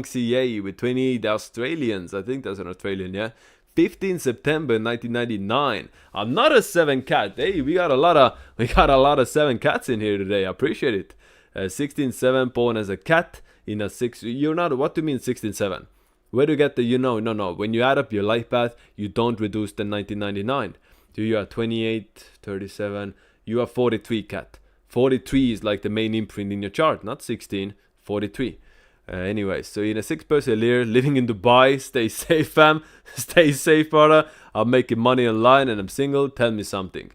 CA with 28 Australians. I think that's an Australian, yeah. 15 September 1999. I'm not a 7 cat. Hey, we got a lot of 7 cats in here today. I appreciate it. 16-7 born as a cat in a 6. You're not. What do you mean 16-7? Where do you get the No. When you add up your life path, you don't reduce the 1999. So you are 28, 37. You are 43 cat. 43 is like the main imprint in your chart, not 16. 43. Anyways, so in a 6% year, living in Dubai, stay safe fam, stay safe brother, I'm making money online and I'm single, tell me something.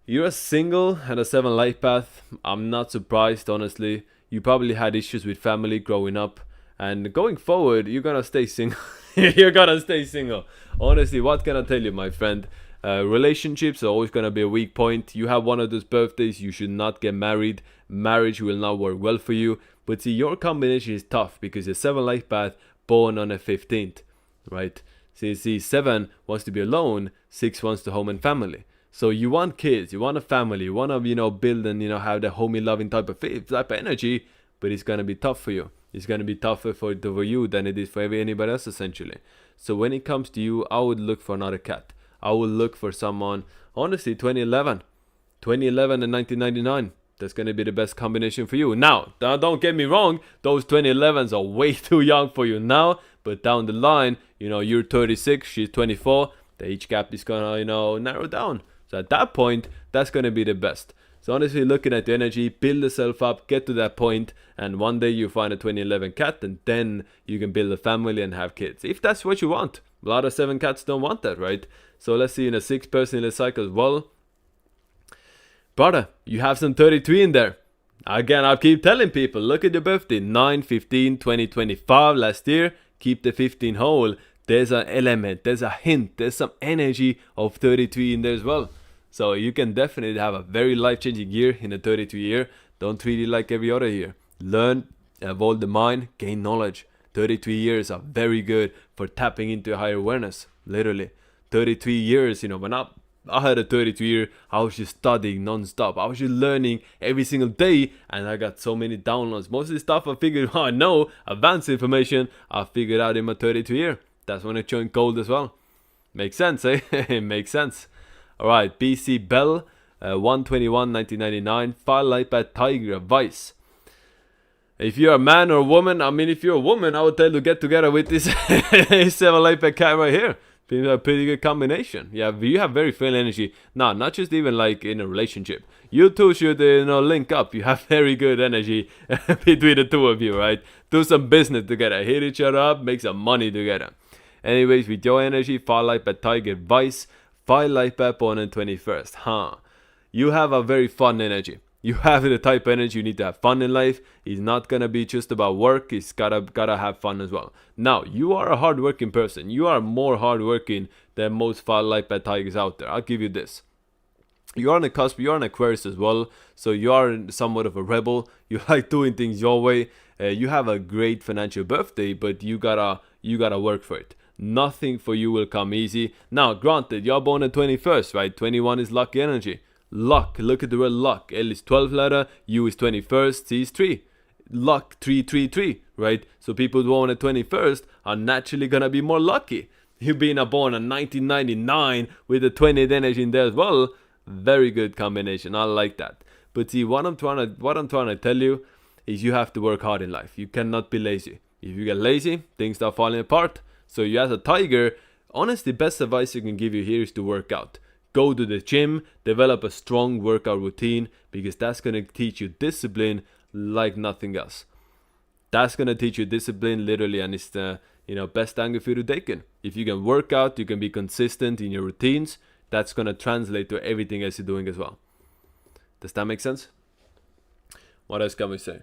You're single and a 7 life path, I'm not surprised honestly, you probably had issues with family growing up, and going forward, you're gonna stay single, you're gonna stay single. Honestly, what can I tell you my friend, relationships are always gonna be a weak point. You have one of those birthdays, you should not get married, marriage will not work well for you. But see, your combination is tough because you're 7 life path born on a 15th, right? See, 7 wants to be alone, 6 wants to home and family. So you want kids, you want a family, you want to, build and, have the homey loving type of energy, but it's going to be tough for you. It's going to be tougher for you than it is for anybody else essentially. So when it comes to you, I would look for another cat. I would look for someone, honestly, 2011 and 1999. That's going to be the best combination for you. Now, don't get me wrong. Those 2011s are way too young for you now. But down the line, you're 36, she's 24. The age gap is going to, narrow down. So at that point, that's going to be the best. So honestly, looking at the energy, build yourself up, get to that point. And one day you find a 2011 cat. And then you can build a family and have kids. If that's what you want. A lot of 7 cats don't want that, right? So let's see in a 6% in the cycle as well. Brother, you have some 33 in there. Again, I'll keep telling people, look at your birthday, 9, 15, 20, 25 last year. Keep the 15 whole. There's an element, there's a hint, there's some energy of 33 in there as well. So you can definitely have a very life-changing year in a 33 year. Don't treat it like every other year. Learn, evolve the mind, gain knowledge. 33 years are very good for tapping into a higher awareness. Literally. 33 years, when I had a 32 year, I was just studying non-stop. I was just learning every single day, and I got so many downloads. Most of the stuff I figured I know, advanced information, I figured out in my 32 year. That's when I joined Gold as well. Makes sense, eh? It makes sense. Alright, BC Bell, 121, 1999, File Light by Tiger Advice. If you're a man or a woman, if you're a woman, I would tell you to get together with this 7 Light by cat right here. A pretty good combination. Yeah, you have very full energy. No, not just even like in a relationship. You two should link up. You have very good energy between the two of you, right? Do some business together. Hit each other up. Make some money together. Anyways, with your energy, Fire Light by Tiger Vice. Fire Light by born on 21st. You have a very fun energy. You have the type of energy you need to have fun in life. It's not gonna be just about work. It's gotta have fun as well. Now, you are a hardworking person. You are more hardworking than most Fire Light by Tigers out there. I'll give you this. You're on the cusp. You're an Aquarius as well. So you are somewhat of a rebel. You like doing things your way. You have a great financial birthday, but you gotta work for it. Nothing for you will come easy. Now, granted, you're born on 21st, right? 21 is lucky energy. Luck, look at the word luck. L is 12 letter, U is 21st, C is 3. Luck 333, right? So people born at 21st are naturally gonna be more lucky. You being born in 1999 with the 20th energy in there as well, very good combination. I like that. But see, what I'm trying to tell you is you have to work hard in life. You cannot be lazy. If you get lazy, things start falling apart. So you as a tiger, honestly, best advice I can give you here is to work out. Go to the gym, develop a strong workout routine, because that's going to teach you discipline like nothing else. That's going to teach you discipline literally, and it's the best angle for you to take in. If you can work out, you can be consistent in your routines, that's going to translate to everything else you're doing as well. Does that make sense? What else can we say?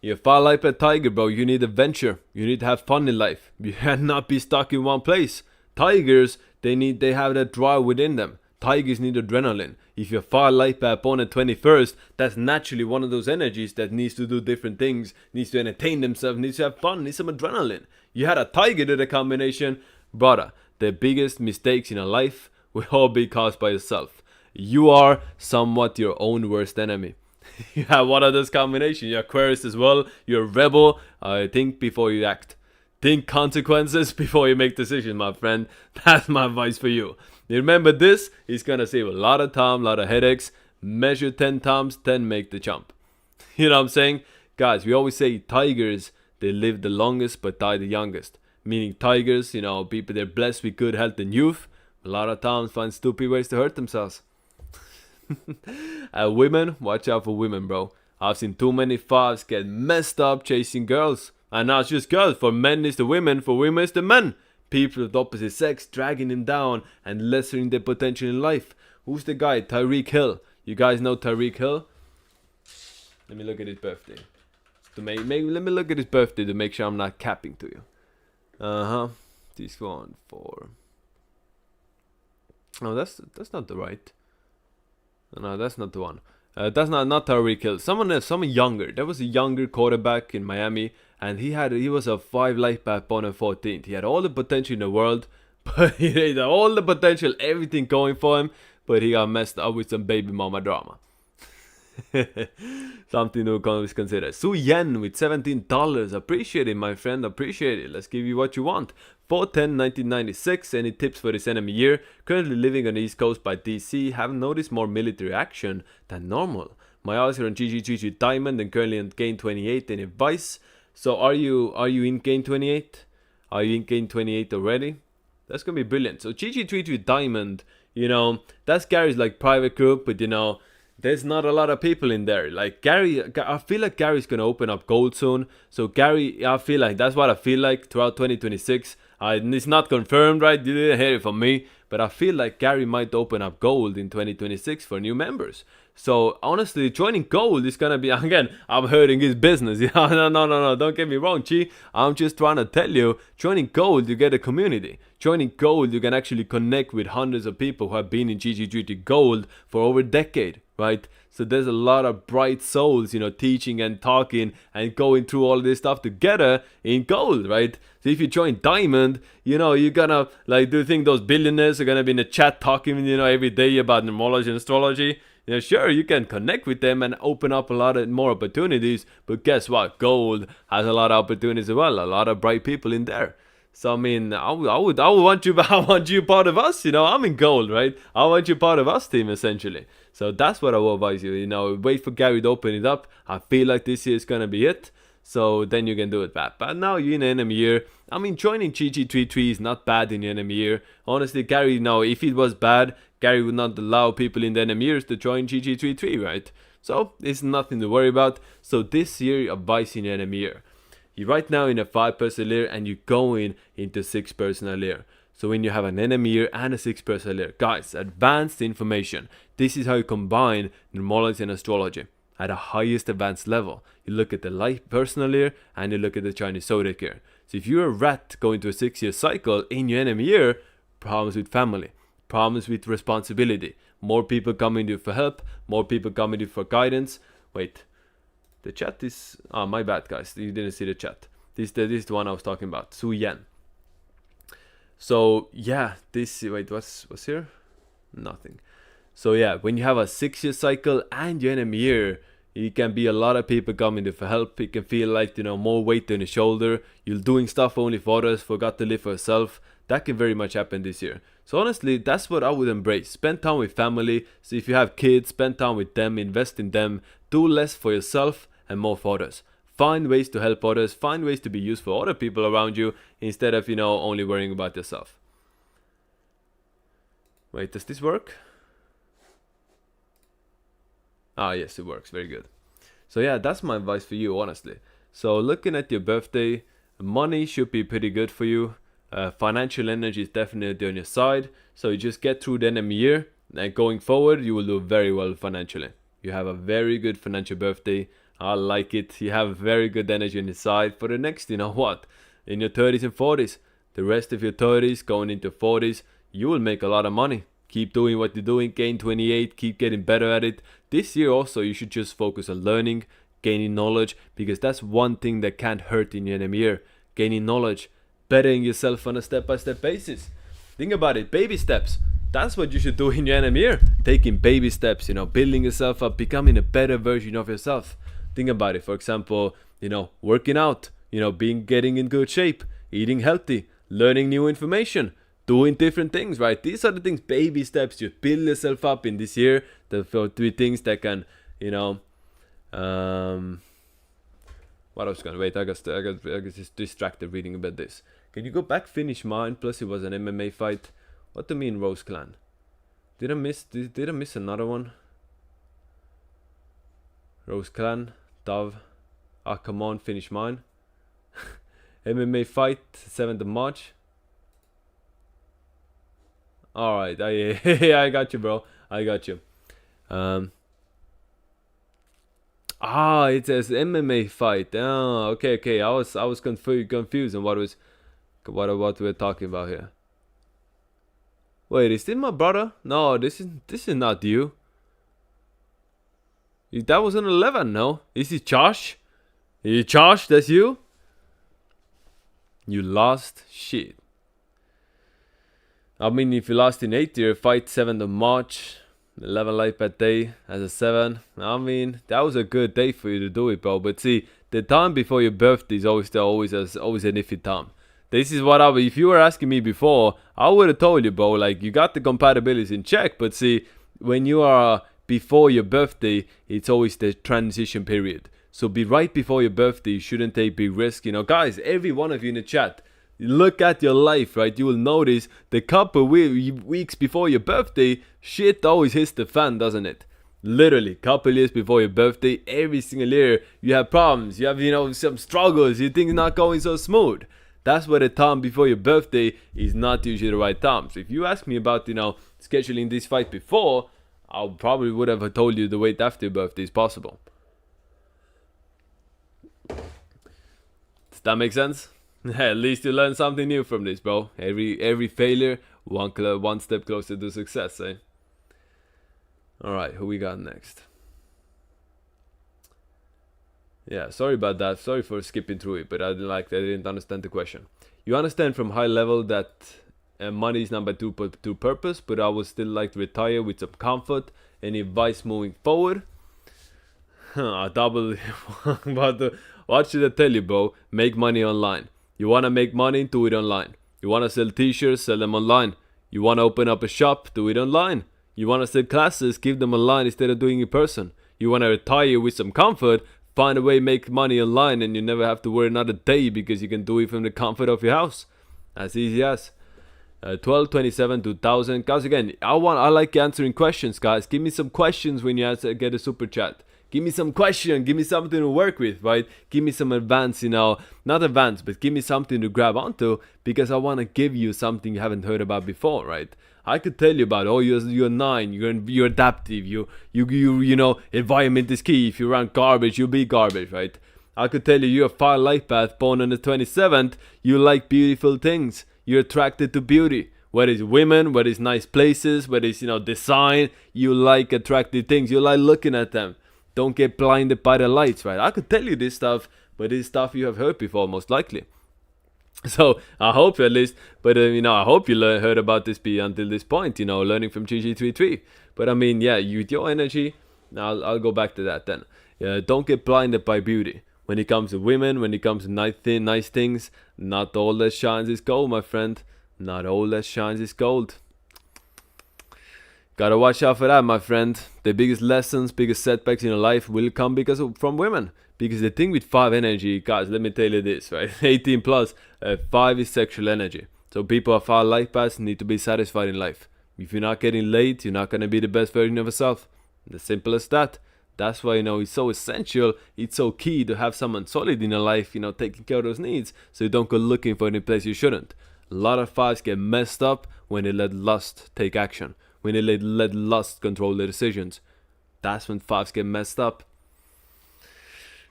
You fly like a tiger, bro. You need adventure. You need to have fun in life. You cannot be stuck in one place. Tigers, they have that drive within them. Tigers need adrenaline. If you fly like an opponent 21st, that's naturally one of those energies that needs to do different things, needs to entertain themselves, needs to have fun, needs some adrenaline. You had a tiger to the combination, brother. The biggest mistakes in your life will all be caused by yourself. You are somewhat your own worst enemy. You have one of those combinations. You're Aquarius as well. You're a rebel. Think before you act. Think consequences before you make decisions, my friend. That's my advice for you. Remember this, it's going to save a lot of time, a lot of headaches. Measure 10 times, 10 make the jump. You know what I'm saying? Guys, we always say tigers, they live the longest but die the youngest. Meaning tigers, people, they're blessed with good health and youth. A lot of times find stupid ways to hurt themselves. Women, watch out for women, bro. I've seen too many fathers get messed up chasing girls. And not just girls. For men it's the women, for women it's the men. People of the opposite sex dragging him down and lessening their potential in life. Who's the guy? Tyreek Hill. You guys know Tyreek Hill? Let me look at his birthday. Let me look at his birthday to make sure I'm not capping to you. This one for... Oh, that's not the right. No, that's not the one. That's not Tyreek Hill. Someone younger. There was a younger quarterback in Miami, and he was a 5 life back on a 14th. He had all the potential in the world, but he had all the potential, everything going for him, but he got messed up with some baby mama drama. Something to always consider. Su Yen with $17. Appreciate it, my friend. Appreciate it. Let's give you what you want. 4/10/1996. Any tips for this enemy year? Currently living on the East Coast by DC. Have noticed more military action than normal. My eyes are on GG33 Diamond and currently on Gain 28. Any advice? So are you in Gain 28? Are you in Gain 28 already? That's gonna be brilliant. So GG33 Diamond, that's Gary's private group, but there's not a lot of people in there. Gary, I feel like Gary's gonna open up gold soon. So Gary, I feel like that's what I feel like throughout 2026. It's not confirmed, right? You didn't hear it from me, but I feel like Gary might open up gold in 2026 for new members. So honestly, joining gold is gonna be, again, I'm hurting his business. No, don't get me wrong, Chi. I'm just trying to tell you, joining gold, you get a community. Joining gold, you can actually connect with hundreds of people who have been in GG33 Gold for over a decade, right? So there's a lot of bright souls, teaching and talking and going through all this stuff together in gold, right? So if you join Diamond, you're gonna, do you think those billionaires are gonna be in the chat talking, every day about numerology and astrology? Sure, you can connect with them and open up a lot of more opportunities, but guess what? Gold has a lot of opportunities as well, a lot of bright people in there. So I mean, I would want you, I want you part of us. I'm in gold, right? I want you part of us team essentially. So that's what I will advise you. Wait for Gary to open it up. I feel like this year is gonna be it. So then you can do it back. But now you're in enemy year. I mean, joining GG33 is not bad in the enemy year. Honestly, Gary, if it was bad, Gary would not allow people in the enemy years to join GG33, right? So it's nothing to worry about. So this year, advice in the enemy year. You're right now in a 5-person layer and you're going into 6-person layer. So when you have an enemy year and a 6-person layer, guys, advanced information. This is how you combine numerology and astrology at a highest advanced level. You look at the light personal layer and you look at the Chinese zodiac year. So if you're a rat going to a 6-year cycle in your enemy year, problems with family, problems with responsibility, more people coming to you for help, more people coming to you for guidance. Wait. The chat is... Oh, my bad, guys. You didn't see the chat. This is the one I was talking about. Su Yan. So, yeah. Wait, what's here? Nothing. So, yeah. When you have a 6-year cycle and your enemy year, it can be a lot of people coming to for help. It can feel like, more weight on your shoulder. You're doing stuff only for others. Forgot to live for yourself. That can very much happen this year. So honestly, that's what I would embrace. Spend time with family. So if you have kids, spend time with them. Invest in them. Do less for yourself and more for others. Find ways to help others. Find ways to be useful for other people around you instead of, only worrying about yourself. Wait, does this work? Ah, yes, it works. Very good. So yeah, that's my advice for you, honestly. So looking at your birthday, money should be pretty good for you. Financial energy is definitely on your side. So you just get through the end of the year, and going forward, you will do very well financially. You have a very good financial birthday. I like it. You have very good energy on your side for the next, you know what, in your 30s and 40s. The rest of your 30s going into 40s, you will make a lot of money. Keep doing what you're doing, gain 28, keep getting better at it. This year also, you should just focus on learning, gaining knowledge, because that's one thing that can't hurt in your end of year. Gaining knowledge, bettering yourself on a step-by-step basis. Think about it, baby steps. That's what you should do in your end of year. Taking baby steps, you know, building yourself up, becoming a better version of yourself. Think about it, for example, you know, working out, you know, getting in good shape, eating healthy, learning new information, doing different things, right? These are the things, baby steps. You build yourself up in this year. The 3 things that can, you know, what else can wait? I got just distracted reading about this. Can you go back? Finish mine. Plus, it was an MMA fight. What do you mean, Rose Clan? Did I miss another one? Rose Clan, Dove. Ah, come on, finish mine. MMA fight, 7th of March. Alright, I got you, bro. I got you. It says MMA fight. Oh, okay. I was confused on what we were talking about here. Wait, is this my brother? No, this is not you. That was an 11, no? Is it Josh? Josh, that's you? You lost? Shit. I mean, if you lost in 8 year, fight 7th of March, 11 life per day as a 7. I mean, that was a good day for you to do it, bro. But see, the time before your birthday is always an iffy time. This is what if you were asking me before, I would have told you, bro, like, you got the compatibilities in check. But see, when you are before your birthday, it's always the transition period. So be right before your birthday. You shouldn't take big risk. You know, guys, every one of you in the chat, look at your life, right? You will notice the couple weeks before your birthday, shit always hits the fan, doesn't it? Literally, couple years before your birthday, every single year, you have problems. You have, you know, some struggles. You think it's not going so smooth. That's why the time before your birthday is not usually the right time. So if you ask me about, you know, scheduling this fight before, I probably would have told you the wait after your birthday is possible. Does that make sense? At least you learn something new from this, bro. Every failure, one step closer to success, eh? Alright, who we got next? Yeah, sorry about that. Sorry for skipping through it, but I didn't understand the question. You understand from high level that money is number 2 to purpose, but I would still like to retire with some comfort. Any advice moving forward? What should I tell you, bro? Make money online. You want to make money? Do it online. You want to sell t-shirts? Sell them online. You want to open up a shop? Do it online. You want to sell classes? Give them online instead of doing it in person. You want to retire with some comfort? Find a way to make money online, and you never have to worry another day because you can do it from the comfort of your house. As easy as 12, 27, 2000. Guys, again, I like answering questions, guys. Give me some questions when you get a super chat. Give me some question. Give me something to work with, right? Give me some advance, you know, not advance, but give me something to grab onto, because I want to give you something you haven't heard about before, right? I could tell you about, you're 9, you're adaptive, you know, environment is key. If you're around garbage, you'll be garbage, right? I could tell you're a fire life path, born on the 27th, you like beautiful things, you're attracted to beauty. Whether it's women, whether it's nice places, whether it's, you know, design, you like attractive things, you like looking at them. Don't get blinded by the lights, right? I could tell you this stuff, but it's stuff you have heard before, most likely. So I hope at least, but you know, I hope you heard about this until this point, you know, learning from GG33. But I mean, yeah, with your energy, I'll go back to that then. Don't get blinded by beauty. When it comes to women, when it comes to nice things, not all that shines is gold, my friend. Not all that shines is gold. Gotta watch out for that, my friend. The biggest lessons, biggest setbacks in your life will come from women. Because the thing with 5 energy, guys, let me tell you this, right? 18 plus, 5 is sexual energy. So people of 5 life paths need to be satisfied in life. If you're not getting laid, you're not gonna be the best version of yourself. As simple as that. That's why, it's so essential, it's so key to have someone solid in your life, taking care of those needs, so you don't go looking for any place you shouldn't. A lot of fives get messed up when they let lust take action, when they let lust control their decisions. That's when fives get messed up.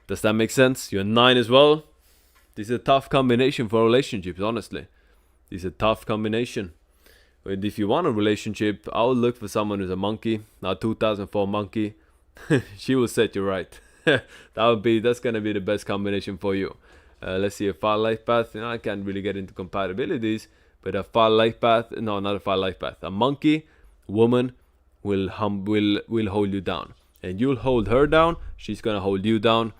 Does that make sense? You're a 9 as well. This is a tough combination for relationships, honestly. This is a tough combination. But if you want a relationship, I would look for someone who's a monkey, a 2004 monkey. She will set you right. That's gonna be the best combination for you. Let's see, a far life path. I can't really get into compatibilities, but a far life path. No, not a far life path. A monkey woman will hold you down, and you'll hold her down. She's gonna hold you down,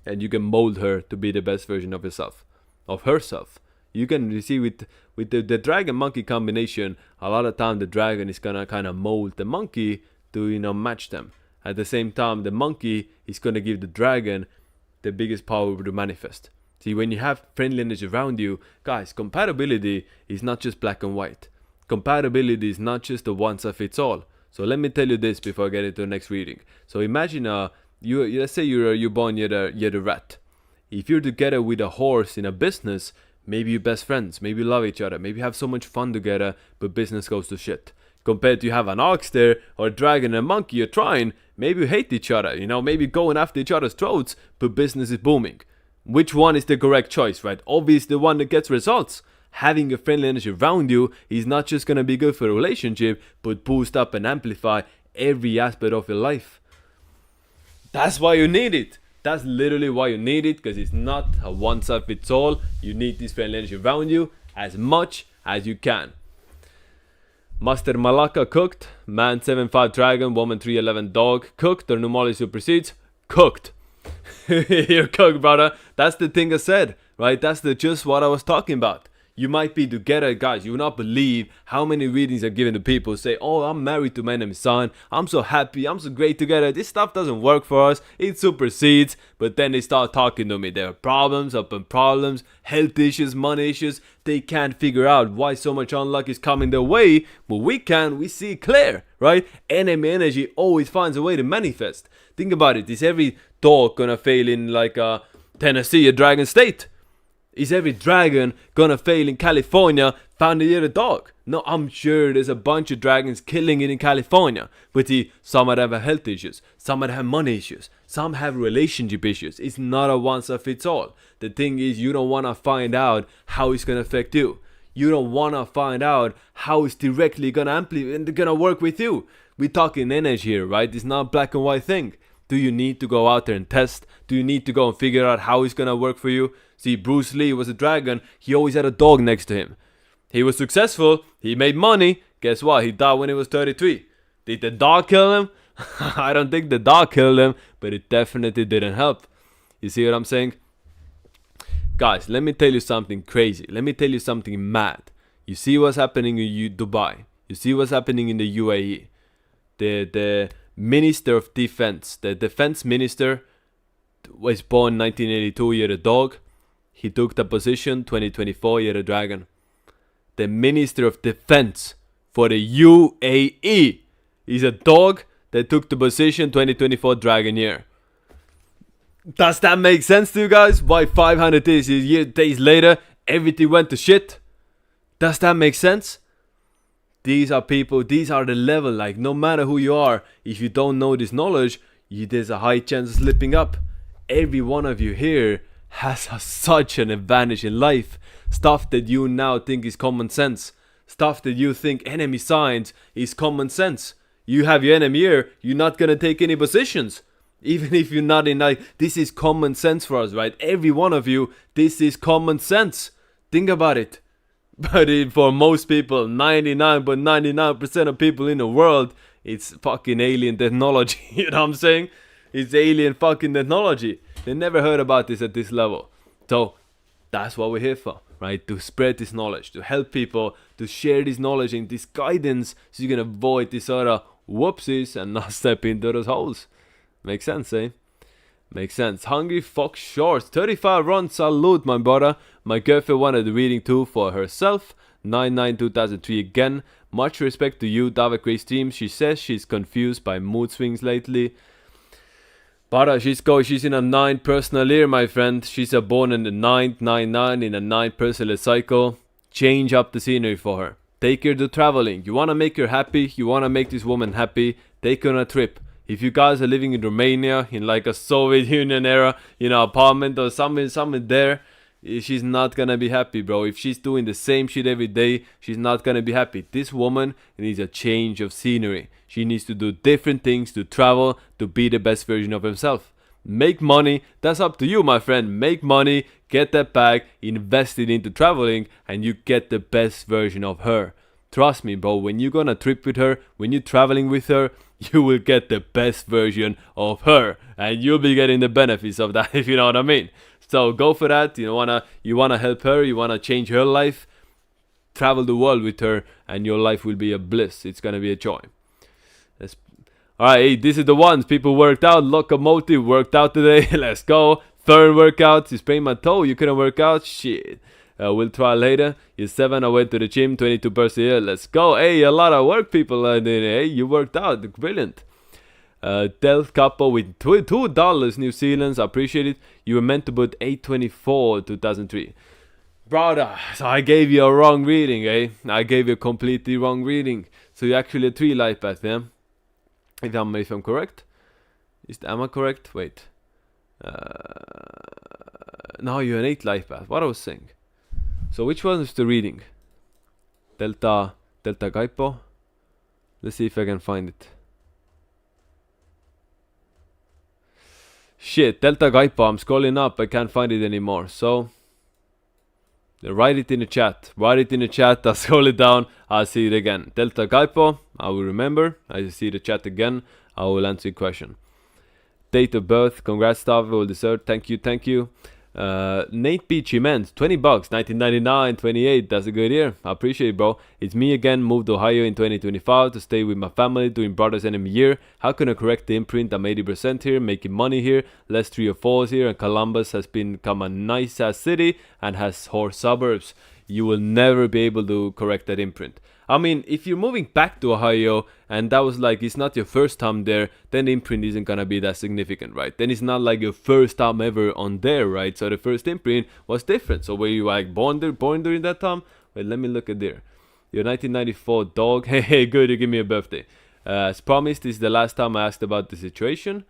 and you can mold her to be the best version of herself. You see with the dragon monkey combination, a lot of time the dragon is gonna kind of mold the monkey to match them. At the same time, the monkey is going to give the dragon the biggest power to manifest. See, when you have friendly energy around you, guys, compatibility is not just black and white. Compatibility is not just a one-size-fits-all. So let me tell you this before I get into the next reading. So imagine, let's say you're born, you're the rat. If you're together with a horse in a business, maybe you're best friends, maybe you love each other, maybe you have so much fun together, but business goes to shit. Compared to you have an ox there, or a dragon and a monkey you're trying, maybe you hate each other, maybe going after each other's throats, but business is booming. Which one is the correct choice, right? Obviously the one that gets results. Having a friendly energy around you is not just going to be good for a relationship, but boost up and amplify every aspect of your life. That's why you need it. That's literally why you need it, because it's not a one-size-fits-all. You need this friendly energy around you as much as you can. Master Malaka cooked, man 7-5 dragon, woman 3-11 dog, cooked, or normally supersedes, cooked. You're cooked, brother. That's the thing I said, right? That's just what I was talking about. You might be together, guys. You will not believe how many readings are given to people who say, oh, I'm married to my enemy's son. I'm so happy. I'm so great together. This stuff doesn't work for us. It supersedes. But then they start talking to me. There are problems upon problems, health issues, money issues. They can't figure out why so much unluck is coming their way. But we can. We see clear, right? Enemy energy always finds a way to manifest. Think about it. Is every dog gonna fail in like Tennessee, a dragon state? Is every dragon gonna fail in California, found the other dog? No, I'm sure there's a bunch of dragons killing it in California. But some of them have health issues, some of them have money issues, some have relationship issues. It's not a one-size-fits-all. The thing is, you don't wanna find out how it's gonna affect you. You don't wanna find out how it's directly gonna work with you. We're talking energy here, right? It's not a black and white thing. Do you need to go out there and test? Do you need to go and figure out how it's gonna work for you? See, Bruce Lee was a dragon. He always had a dog next to him. He was successful. He made money. Guess what? He died when he was 33. Did the dog kill him? I don't think the dog killed him, but it definitely didn't help. You see what I'm saying? Guys, let me tell you something crazy. Let me tell you something mad. You see what's happening in Dubai. You see what's happening in the UAE. The Minister of Defense, the defense minister, was born 1982, year a dog. He took the position 2024, year a dragon. The Minister of Defense for the UAE is a dog that took the position 2024 dragon year. Does that make sense to you guys? Why 500 days later everything went to shit? Does that make sense? These are people, these are the level, like no matter who you are, if you don't know this knowledge, there's a high chance of slipping up. Every one of you here has such an advantage in life. Stuff that you now think is common sense. Stuff that you think enemy signs is common sense. You have your enemy here, you're not gonna take any positions. Even if you're not in this is common sense for us, right? Every one of you, this is common sense. Think about it. But for most people, 99.99% of people in the world, it's fucking alien technology. You know what I'm saying? It's alien fucking technology. They never heard about this at this level. So that's what we're here for, right? To spread this knowledge, to help people, to share this knowledge and this guidance so you can avoid this sort of whoopsies and not step into those holes. Makes sense, eh? Makes sense. Hungry Fox Shorts. 35 runs. Salute, my brother. My girlfriend wanted the reading too for herself. 9/9/2003 again. Much respect to you, Dava Great Stream. She says she's confused by mood swings lately. But she's in a 9 personal year, my friend. She's born in the 9th, 9-9, in a 9 personal cycle. Change up the scenery for her. Take her to traveling. You want to make her happy. You want to make this woman happy. Take her on a trip. If you guys are living in Romania, in like a Soviet Union era, apartment or something there, she's not gonna be happy, bro. If she's doing the same shit every day, she's not gonna be happy. This woman needs a change of scenery. She needs to do different things, to travel, to be the best version of herself. Make money. That's up to you, my friend. Make money, get that bag, invest it into traveling, and you get the best version of her. Trust me, bro. When you're gonna trip with her, when you're traveling with her, you will get the best version of her, and you'll be getting the benefits of that, if you know what I mean. So go for that. You wanna help her, you wanna change her life, travel the world with her, and your life will be a bliss. It's gonna be a joy. Alright, hey, this is the ones. People worked out. Locomotive worked out today. Let's go. Third workout. You sprained my toe. You couldn't work out. Shit. We'll try later. You're 7. I went to the gym. 22% here. Let's go. Hey, a lot of work, people. Hey, you worked out. Brilliant. Del Capo with $2 New Zealand's. I appreciate it. You were meant to put 824 2003. Brother, so I gave you a wrong reading, eh? I gave you a completely wrong reading. So you're actually a 3 life path, yeah? If I'm correct. Am I correct? Wait. No, you're an 8 life path. What I was saying. So which one is the reading? Delta Capo. Let's see if I can find it. Shit, Delta Capo. I'm scrolling up. I can't find it anymore. So write it in the chat. Write it in the chat. I'll scroll it down. I'll see it again. Delta Capo. I will remember. I see the chat again. I will answer your question. Date of birth. Congrats, Stav. Well deserved. Thank you. Nate B. Chimens, $20, 1999, 28. That's a good year. I appreciate it, bro. It's me again. Moved to Ohio in 2025 to stay with my family, doing Brothers Enemy year. How can I correct the imprint? I'm 80% here, making money here, less 3 or 4s here, and Columbus has become a nice ass city and has horse suburbs. You will never be able to correct that imprint. I mean, if you're moving back to Ohio and that was like, it's not your first time there, then the imprint isn't gonna be that significant, right? Then it's not like your first time ever on there, right? So the first imprint was different. So were you like born during that time? Wait, let me look at there. Your 1994 dog. Hey, good, you give me a birthday. As promised, this is the last time I asked about the situation.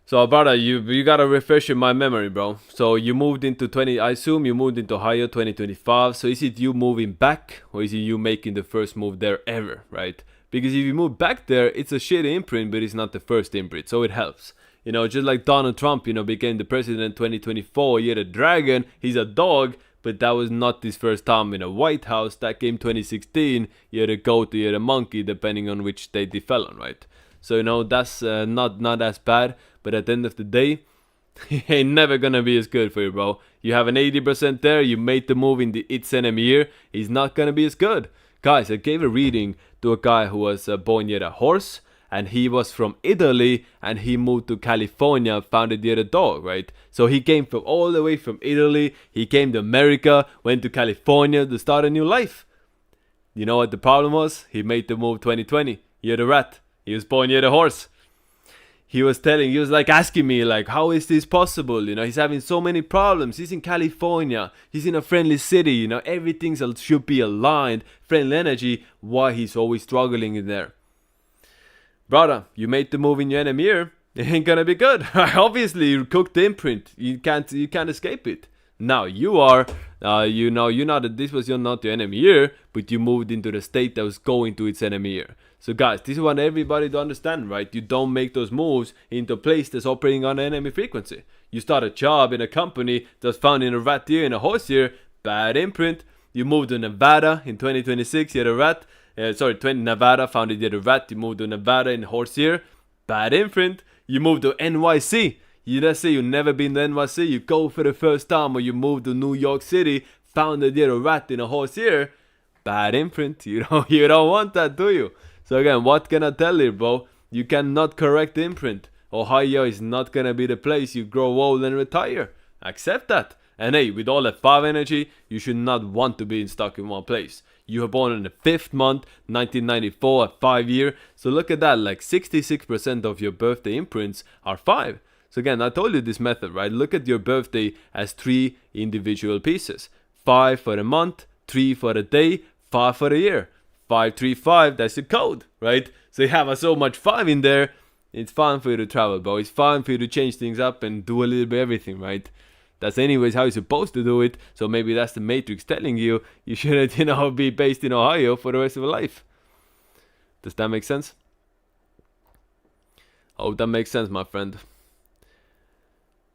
So, brother, you gotta refresh my memory, bro. So you moved into I assume you moved into Ohio 2025. So is it you moving back, or is it you making the first move there ever, right? Because if you move back there, it's a shitty imprint, but it's not the first imprint, so it helps. You know, just like Donald Trump, became the president in 2024. He had a dragon, he's a dog, but that was not his first time in a White House. That came 2016. He had a goat, he had a monkey, depending on which state he fell on, right? So, that's not as bad. But at the end of the day, he ain't never gonna be as good for you, bro. You have an 80% there, you made the move in the It's Enemy year, he's not gonna be as good. Guys, I gave a reading to a guy who was born yet a horse, and he was from Italy, and he moved to California, founded yet a dog, right? So he came from all the way from Italy, he came to America, went to California to start a new life. You know what the problem was? He made the move 2020, yet a rat. He was born yet a horse. He was like asking me, like, how is this possible? He's having so many problems. He's in California. He's in a friendly city. Everything should be aligned. Friendly energy. Why he's always struggling in there? Brother, you made the move in your enemy year. It ain't gonna be good. Obviously, you cooked the imprint. You can't escape it. Now you are, this was not your enemy year, but you moved into the state that was going to its enemy year. So guys, this is what everybody to understand, right? You don't make those moves into a place that's operating on an enemy frequency. You start a job in a company that's found in a rat year, in a horse year, bad imprint. You moved to Nevada in 2026, you had a rat. Nevada, founded you had a rat. You moved to Nevada in horse year, bad imprint. You moved to NYC. Let's say you've never been to NYC, you go for the first time, or you move to New York City, founded yet a rat in a horse year, bad imprint. You don't want that, do you? So again, what can I tell you, bro? You cannot correct the imprint. Ohio is not gonna be the place you grow old and retire. Accept that. And hey, with all that 5 energy, you should not want to be stuck in one place. You were born in the 5th month, 1994, at 5 year. So look at that, like 66% of your birthday imprints are 5. So again, I told you this method, right? Look at your birthday as 3 individual pieces. 5 for the month, 3 for the day, 5 for the year. 535, that's the code, right? So you have so much 5 in there. It's fun for you to travel, bro. It's fun for you to change things up and do a little bit of everything, right? That's anyways how you're supposed to do it. So maybe that's the Matrix telling you you shouldn't, be based in Ohio for the rest of your life. Does that make sense? Oh, that makes sense, my friend.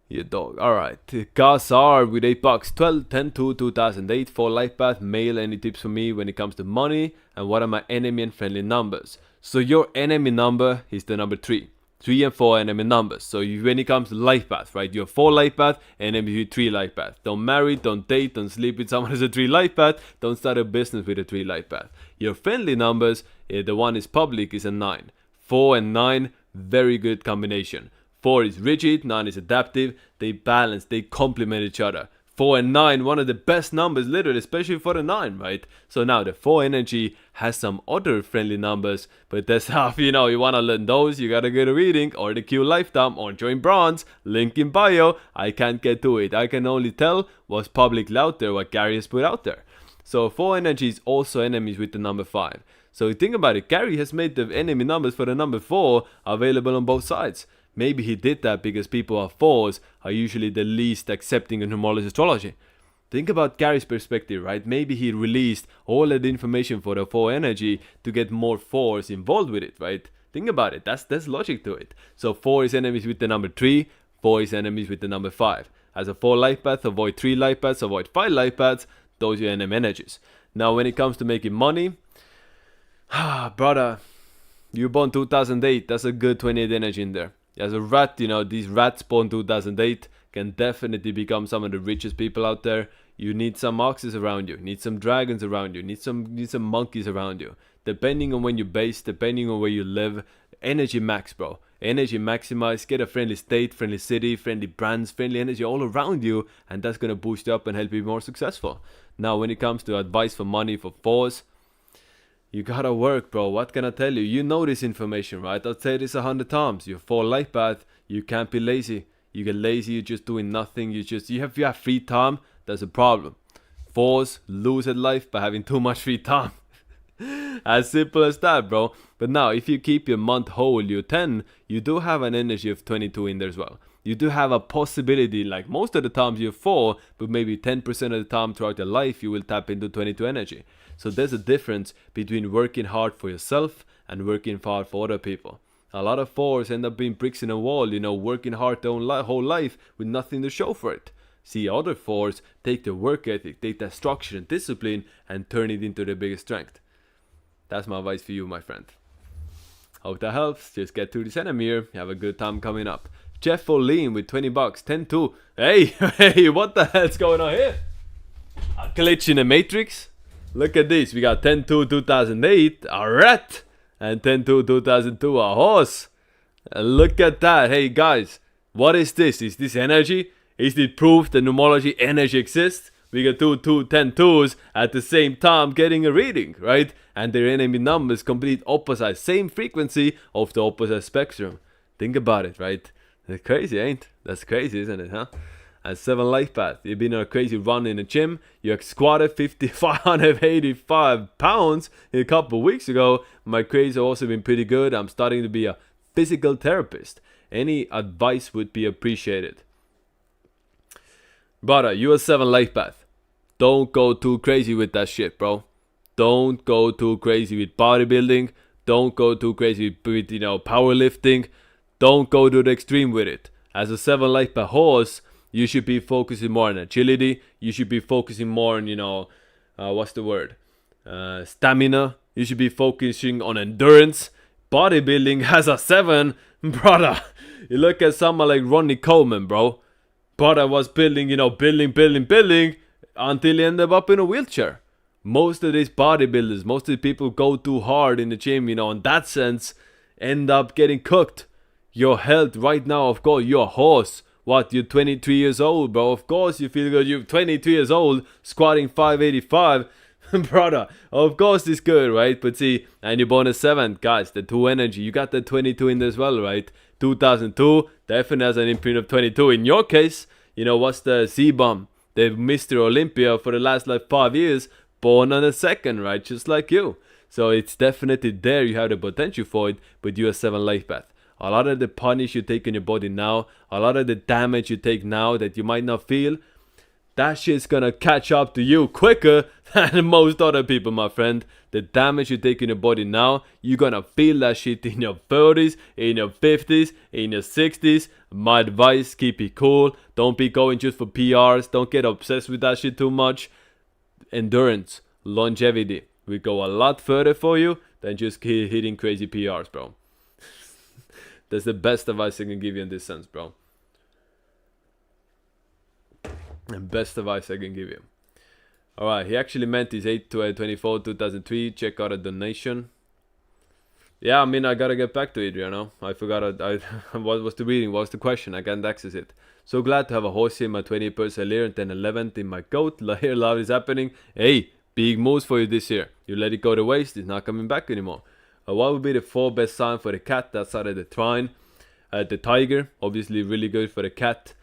Your dog. Alright. Gazar with $8. 12, 10 to 2008. 4 life path. Male. Any tips for me when it comes to money? And what are my enemy and friendly numbers? So your enemy number is the number 3. 3 and 4 enemy numbers. So when it comes to life path, right? You have 4 life path, enemy with 3 life path. Don't marry, don't date, don't sleep with someone who's a 3 life path. Don't start a business with a 3 life path. Your friendly numbers, the one is public, is a 9. 4 and 9, very good combination. 4 is rigid, 9 is adaptive. They balance, they complement each other. 4 and 9, one of the best numbers, literally, especially for the 9, right? So now the 4 energy has some other friendly numbers, but that's how, you want to learn those, you gotta get a reading, or the Q lifetime, or join bronze, link in bio. I can't get to it. I can only tell what's publicly out there, what Gary has put out there. So 4 energy is also enemies with the number 5. So think about it, Gary has made the enemy numbers for the number 4 available on both sides. Maybe he did that because people of 4s are usually the least accepting of numerology astrology. Think about Gary's perspective, right? Maybe he released all of the information for the 4 energy to get more 4s involved with it, right? Think about it. That's logic to it. So 4 is enemies with the number 3. 4 is enemies with the number 5. As a 4 life path, avoid 3 life paths, avoid 5 life paths. Those are your enemy energies. Now, when it comes to making money, brother, you were born 2008. That's a good 28 energy in there. As a rat, these rats born 2008 can definitely become some of the richest people out there. You need some oxes around you, need some dragons around you, need some monkeys around you. Depending on when you're based, depending on where you live, energy max, bro. Energy maximize, get a friendly state, friendly city, friendly brands, friendly energy all around you, and that's gonna boost you up and help you be more successful. Now, when it comes to advice for money for 4s, you gotta work, bro. What can I tell you? You know this information, right? I'll say this 100 times. Your 4 life path, you can't be lazy. You get lazy, you're just doing nothing. If you have free time, that's a problem. 4s lose at life by having too much free time. As simple as that, bro. But now, if you keep your month whole, your 10, you do have an energy of 22 in there as well. You do have a possibility, like most of the times you're 4, but maybe 10% of the time throughout your life, you will tap into 22 energy. So there's a difference between working hard for yourself and working hard for other people. A lot of 4s end up being bricks in a wall, working hard their whole life with nothing to show for it. See, other 4s take their work ethic, take their structure and discipline and turn it into their biggest strength. That's my advice for you, my friend. Hope that helps. Just get through this enemy here. Have a good time coming up. Jeff O'Lean with $20. 10-2. Hey, what the hell's going on here? A glitch in the Matrix? Look at this. We got 10-2 2008, a rat. And 10-2 2002, a horse. And look at that. Hey, guys. What is this? Is this energy? Is it proof that numerology energy exists? We got 2 10-2s at the same time getting a reading, right? And their enemy numbers complete opposite. Same frequency of the opposite spectrum. Think about it, right? That's crazy, ain't? That's crazy, isn't it, huh? And 7 life path. You've been on a crazy run in the gym. You squatted 585 pounds a couple of weeks ago. My grades have also been pretty good. I'm starting to be a physical therapist. Any advice would be appreciated. Brother, you a 7 life path. Don't go too crazy with that shit, bro. Don't go too crazy with bodybuilding. Don't go too crazy with powerlifting. Don't go to the extreme with it. As a 7 life path horse, you should be focusing more on agility. You should be focusing more on, stamina. You should be focusing on endurance. Bodybuilding has a 7, brother. You look at someone like Ronnie Coleman, bro. Brother was building until he ended up in a wheelchair. Most of these bodybuilders, most of the people go too hard in the gym, in that sense, end up getting cooked. Your health right now, of course, you're a horse. What, you're 23 years old, bro? Of course you feel good. You're 22 years old, squatting 585. Brother, of course it's good, right? But see, and you're born a 7th, guys, the 2 energy, you got the 22 in there as well, right? 2002 definitely has an imprint of 22. In your case, you know, what's the Z-Bomb? The Mr. Olympia for the last like 5 years, born on a 2nd, right? Just like you. So it's definitely there, you have the potential for it, but you're a 7 life path. A lot of the punish you take in your body now, a lot of the damage you take now that you might not feel, that shit's gonna catch up to you quicker than most other people, my friend. The damage you take in your body now, you're gonna feel that shit in your 30s, in your 50s, in your 60s. My advice, keep it cool. Don't be going just for PRs. Don't get obsessed with that shit too much. Endurance, longevity will go a lot further for you than just hitting crazy PRs, bro. That's the best advice I can give you in this sense, bro. And best advice I can give you. Alright, he actually meant his 8/24 2003. Check out a donation. Yeah, I mean, I gotta get back to it, you know. I forgot what was the reading, what was the question? I can't access it. So glad to have a horse in my 20th year and then 11th in my goat. Here, love is happening. Hey, big moves for you this year. You let it go to waste, it's not coming back anymore. What would be the 4 best sign for the cat? That's out of the trine. The tiger, obviously really good for the cat.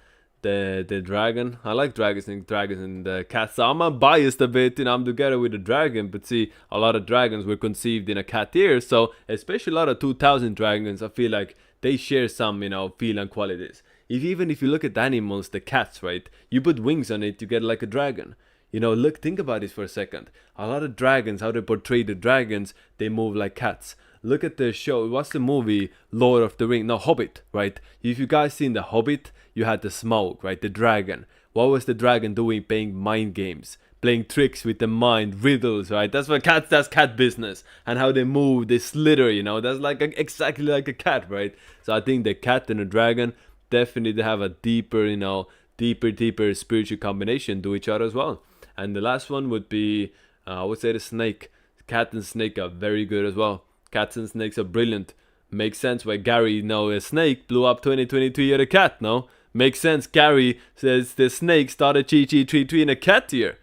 The dragon, I like dragons and the cats. So I'm biased a bit, you know, I'm together with the dragon, but see, a lot of dragons were conceived in a cat ear, so especially a lot of 2000 dragons, I feel like they share some, you know, feline qualities. Even if you look at the animals, the cats, right, you put wings on it, you get like a dragon. You know, look, think about this for a second. A lot of dragons, how they portray the dragons, they move like cats. Look at the show, what's the movie, Lord of the Rings, no, Hobbit, right? If you guys seen the Hobbit, you had the smoke, right, the dragon. What was the dragon doing? Playing mind games, playing tricks with the mind, riddles, right? That's what cats, that's cat business. And how they move, they slither, you know, that's like exactly like a cat, right? So I think the cat and the dragon definitely have a deeper, you know, deeper spiritual combination to each other as well. And the last one would be, I would say the snake. Cat and snake are very good as well. Cats and snakes are brilliant. Makes sense why Gary, you know, a snake blew up 2022 year a cat, no? Makes sense. Gary says the snake started GG33 in a cat year.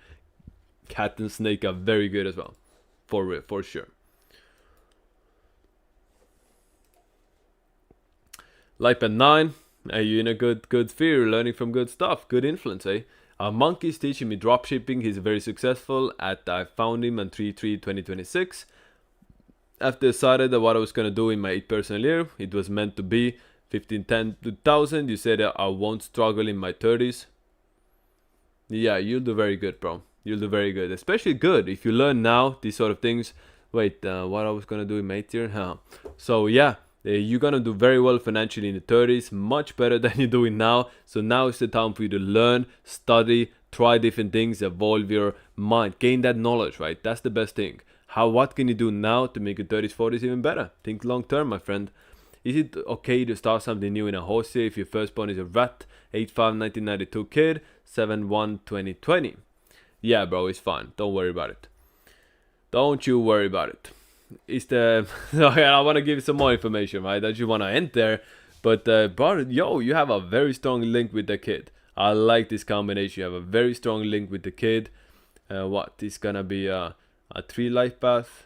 Cat and snake are very good as well. For sure. Life at 9. Are you in a good sphere, learning from good stuff, good influence, eh? A monkey's teaching me dropshipping. He's very successful. I found him on 3/3/2026. After decided that what I was gonna do in my 8 personal year, it was meant to be 1510 2000. You said I won't struggle in my 30s. Yeah, you'll do very good, bro. You'll do very good, especially good if you learn now these sort of things. Wait, what I was gonna do in my 8th year? Huh. So yeah, you're gonna do very well financially in the 30s, much better than you're doing now. So now is the time for you to learn, study, try different things, evolve your mind, gain that knowledge, right? That's the best thing. What can you do now to make your 30s, 40s even better? Think long term, my friend. Is it okay to start something new in a horse if your firstborn is a rat? 8/5/1992 kid, 7/1/2020. Yeah, bro, it's fine. Don't worry about it. Don't you worry about it. I want to give you some more information, right? I just want to end there. But, bro, you have a very strong link with the kid. I like this combination. You have a very strong link with the kid. What? It's gonna be a 3 life path.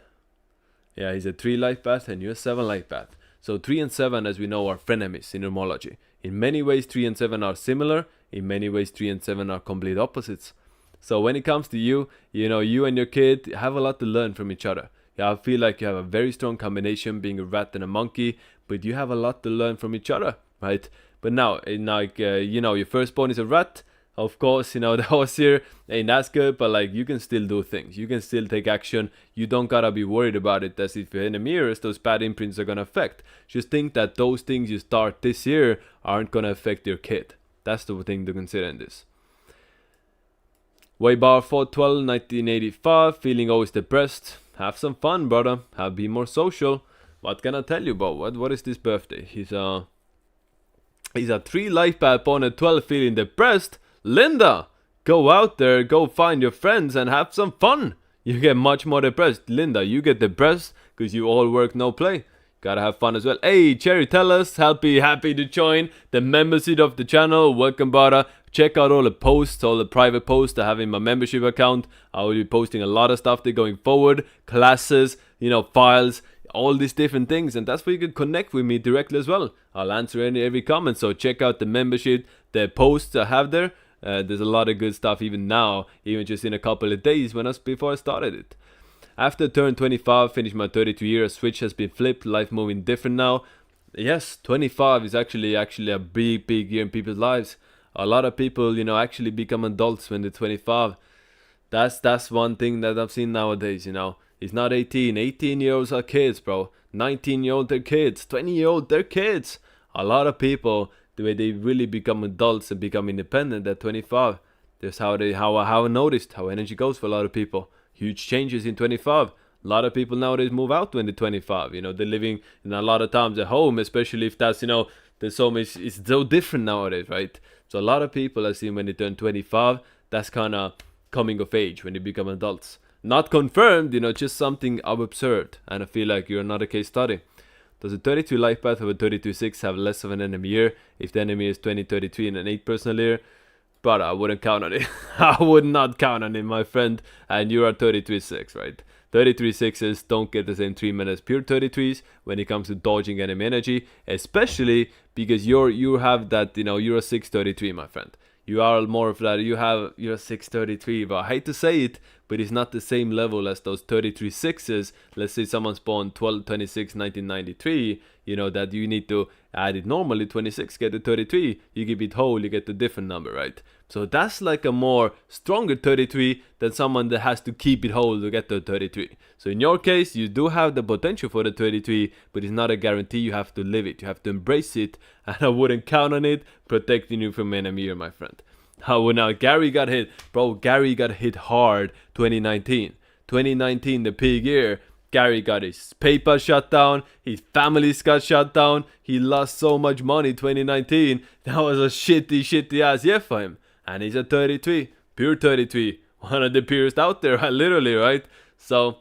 Yeah, he's a 3 life path and you're a 7 life path. So 3 and 7, as we know, are frenemies in numerology. In many ways, 3 and 7 are similar. In many ways, 3 and 7 are complete opposites. So when it comes to you, you know, you and your kid have a lot to learn from each other. Yeah, I feel like you have a very strong combination, being a rat and a monkey, but you have a lot to learn from each other, right? But now, like, you know, your firstborn is a rat. Of course, you know, the horse here ain't as good, but like, you can still do things. You can still take action. You don't gotta be worried about it as if you're in the mirrors, those bad imprints are gonna affect. Just think that those things you start this year aren't gonna affect your kid. That's the thing to consider in this. Waybar 412, 1985, feeling always depressed. Have some fun, brother. Be more social. What can I tell you about? What is this birthday? He's a 3 life path on a 12, feeling depressed. Linda, go out there, go find your friends and have some fun. You get much more depressed. Linda, you get depressed because you all work, no play. Gotta have fun as well. Hey, Cherry, tell us. Happy to join the membership of the channel. Welcome, brother. Check out all the posts, all the private posts I have in my membership account. I will be posting a lot of stuff there going forward. Classes, files, all these different things. And that's where you can connect with me directly as well. I'll answer every comment. So check out the membership, the posts I have there. There's a lot of good stuff even now, even just in a couple of days before I started it. After I turned 25, finished my 32 year, switch has been flipped, life moving different now. Yes, 25 is actually a big year in people's lives. A lot of people, actually become adults when they're 25. That's one thing that I've seen nowadays, It's not 18. 18-year-olds are kids, bro. 19-year-olds, they're kids. 20-year-olds, they're kids. A lot of people, the way they really become adults and become independent at 25. That's how I noticed how energy goes for a lot of people. Huge changes in 25. A lot of people nowadays move out when they're 25. They're living in a lot of times at home, especially if that's, there's so much, it's so different nowadays, right? So a lot of people I see when they turn 25, that's kind of coming of age when they become adults. Not confirmed, just something I've observed, and I feel like you're another case study. Does a 32 life path of a 32-6 have less of an enemy year if the enemy is 20-33 and an 8 personal year? But I wouldn't count on it. I would not count on it, my friend. And you are 33-6, right? 33-6s don't get the same treatment as pure 33s when it comes to dodging enemy energy, especially because you have that, you're a 6-33, my friend. You are more of that. You're a 6-33, but I hate to say it, but it's not the same level as those 33-6s. Let's say someone's born 12-26-1993, that you need to add it normally. 26 get to 33, you give it whole, you get a different number, right? So that's like a more stronger 33 than someone that has to keep it whole to get to 33. So in your case, you do have the potential for the 33, but it's not a guarantee. You have to live it, you have to embrace it, and I wouldn't count on it protecting you from enemy, my friend. How now Gary got hit, bro. Gary got hit hard 2019, the big year. Gary got his PayPal shut down, his families got shut down, he lost so much money 2019. That was a shitty ass year for him. And he's a 33, pure 33, one of the purest out there, literally, right? So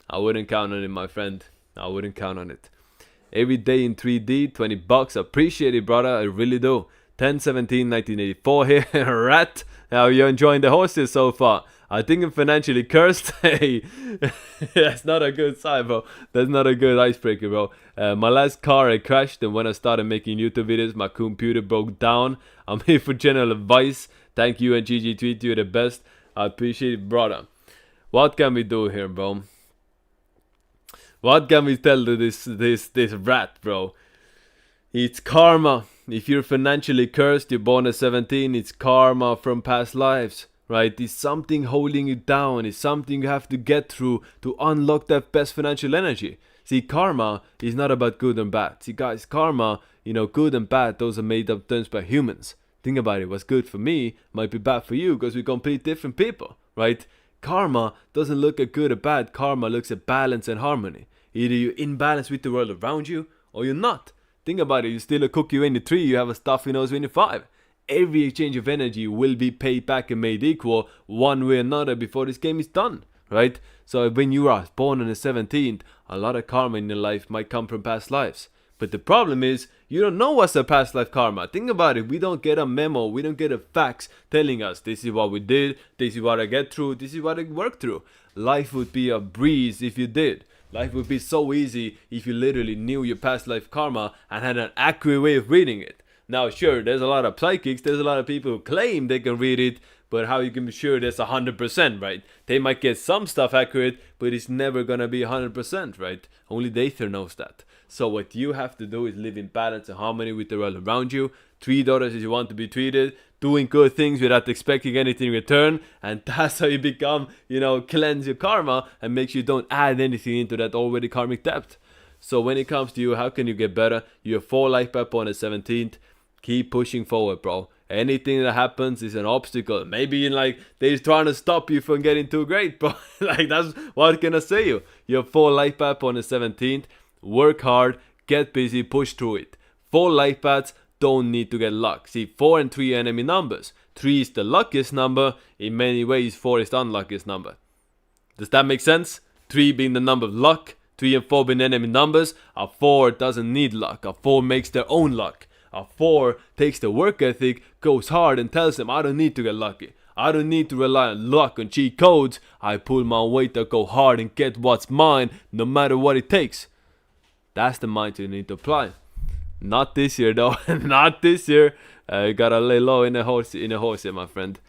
I wouldn't count on it, my friend. I wouldn't count on it. Every day in 3D, $20. Appreciate it, brother. I really do. 10/17/1984 here. Rat. How you enjoying the horses so far? I think I'm financially cursed. Hey, that's not a good sign, bro. That's not a good icebreaker, bro. My last car, I crashed, and when I started making YouTube videos, my computer broke down. I'm here for general advice. Thank you, and GG33, you're the best. I appreciate it, brother. What can we do here, bro? What can we tell to this rat, bro? It's karma. If you're financially cursed, you're born at 17, it's karma from past lives, right? It's something holding you down. It's something you have to get through to unlock that best financial energy. See, karma is not about good and bad. See, guys, karma, good and bad, those are made up terms by humans. Think about it. What's good for me might be bad for you because we're complete different people, right? Karma doesn't look at good or bad. Karma looks at balance and harmony. Either you're in balance with the world around you or you're not. Think about it. You steal a cookie when you're 3, you have a stuffy nose when you're 5. Every exchange of energy will be paid back and made equal one way or another before this game is done, right? So when you are born on the 17th, a lot of karma in your life might come from past lives. But the problem is, you don't know what's a past life karma. Think about it. We don't get a memo. We don't get a fax telling us this is what we did, this is what I get through, this is what I worked through. Life would be a breeze if you did. Life would be so easy if you literally knew your past life karma and had an accurate way of reading it. Now, sure, there's a lot of psychics, there's a lot of people who claim they can read it, but how you can be sure that's 100%, right? They might get some stuff accurate, but it's never gonna be 100%, right? Only the ether knows that. So what you have to do is live in balance and harmony with the world around you. Treat others as you want to be treated. Doing good things without expecting anything in return. And that's how you become, cleanse your karma and make sure you don't add anything into that already karmic debt. So when it comes to you, how can you get better? You have 4 life path on the 17th. Keep pushing forward, bro. Anything that happens is an obstacle. Maybe they're trying to stop you from getting too great, bro. That's what can I say you? You have 4 life path on the 17th. Work hard, get busy, push through it. 4 life paths don't need to get luck. See, 4 and 3 are enemy numbers. 3 is the luckiest number. In many ways, 4 is the unluckiest number. Does that make sense? 3 being the number of luck, 3 and 4 being enemy numbers. A 4 doesn't need luck. A 4 makes their own luck. A 4 takes the work ethic, goes hard and tells them, I don't need to get lucky. I don't need to rely on luck and cheat codes. I pull my weight to go hard and get what's mine, no matter what it takes. That's the mindset you need to apply. Not this year though. Not this year. You gotta lay low in a horse here, my friend.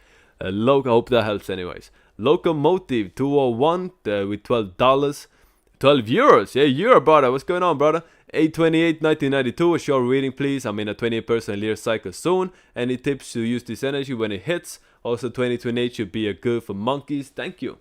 I hope that helps anyways. Locomotive 201 with $12. 12 euros. Yeah, euro, brother. What's going on, brother? 828 1992. A short reading, please. I'm in a 28% year cycle soon. Any tips to use this energy when it hits? Also, 2028 should be a good for monkeys. Thank you.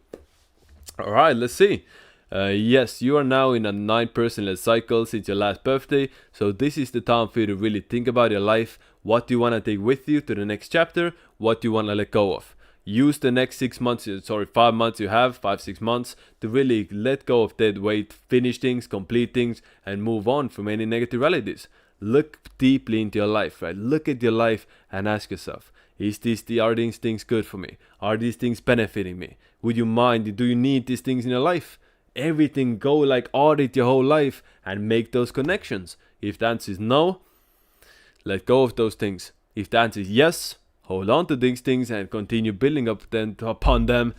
All right, let's see. Yes, you are now in a 9% cycle since your last birthday. So this is the time for you to really think about your life. What do you want to take with you to the next chapter? What do you want to let go of? Use the next 5 months you have, 5-6 months, to really let go of dead weight, finish things, complete things, and move on from any negative realities. Look deeply into your life, right? Look at your life and ask yourself, are these things good for me? Are these things benefiting me? Would you mind? Do you need these things in your life? Everything, go like audit your whole life and make those connections. If the answer is no, let go of those things. If the answer is yes, hold on to these things and continue building up upon them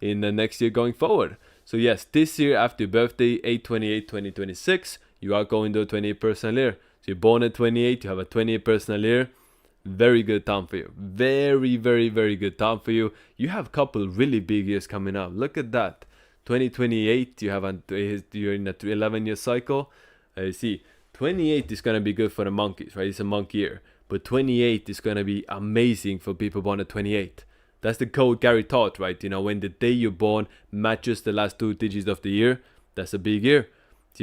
in the next year going forward. So yes, this year after your birthday, 8/28/2026, you are going to a 28% year. So you're born at 28, you have a 28% year. Very good time for you. Very, very, very good time for you. You have a couple really big years coming up. Look at that. 2028, you're in a 11-year cycle. See, 28 is going to be good for the monkeys, right? It's a monkey year. But 28 is going to be amazing for people born at 28. That's the code Gary taught, right? You know, when the day you're born matches the last 2 digits of the year, that's a big year.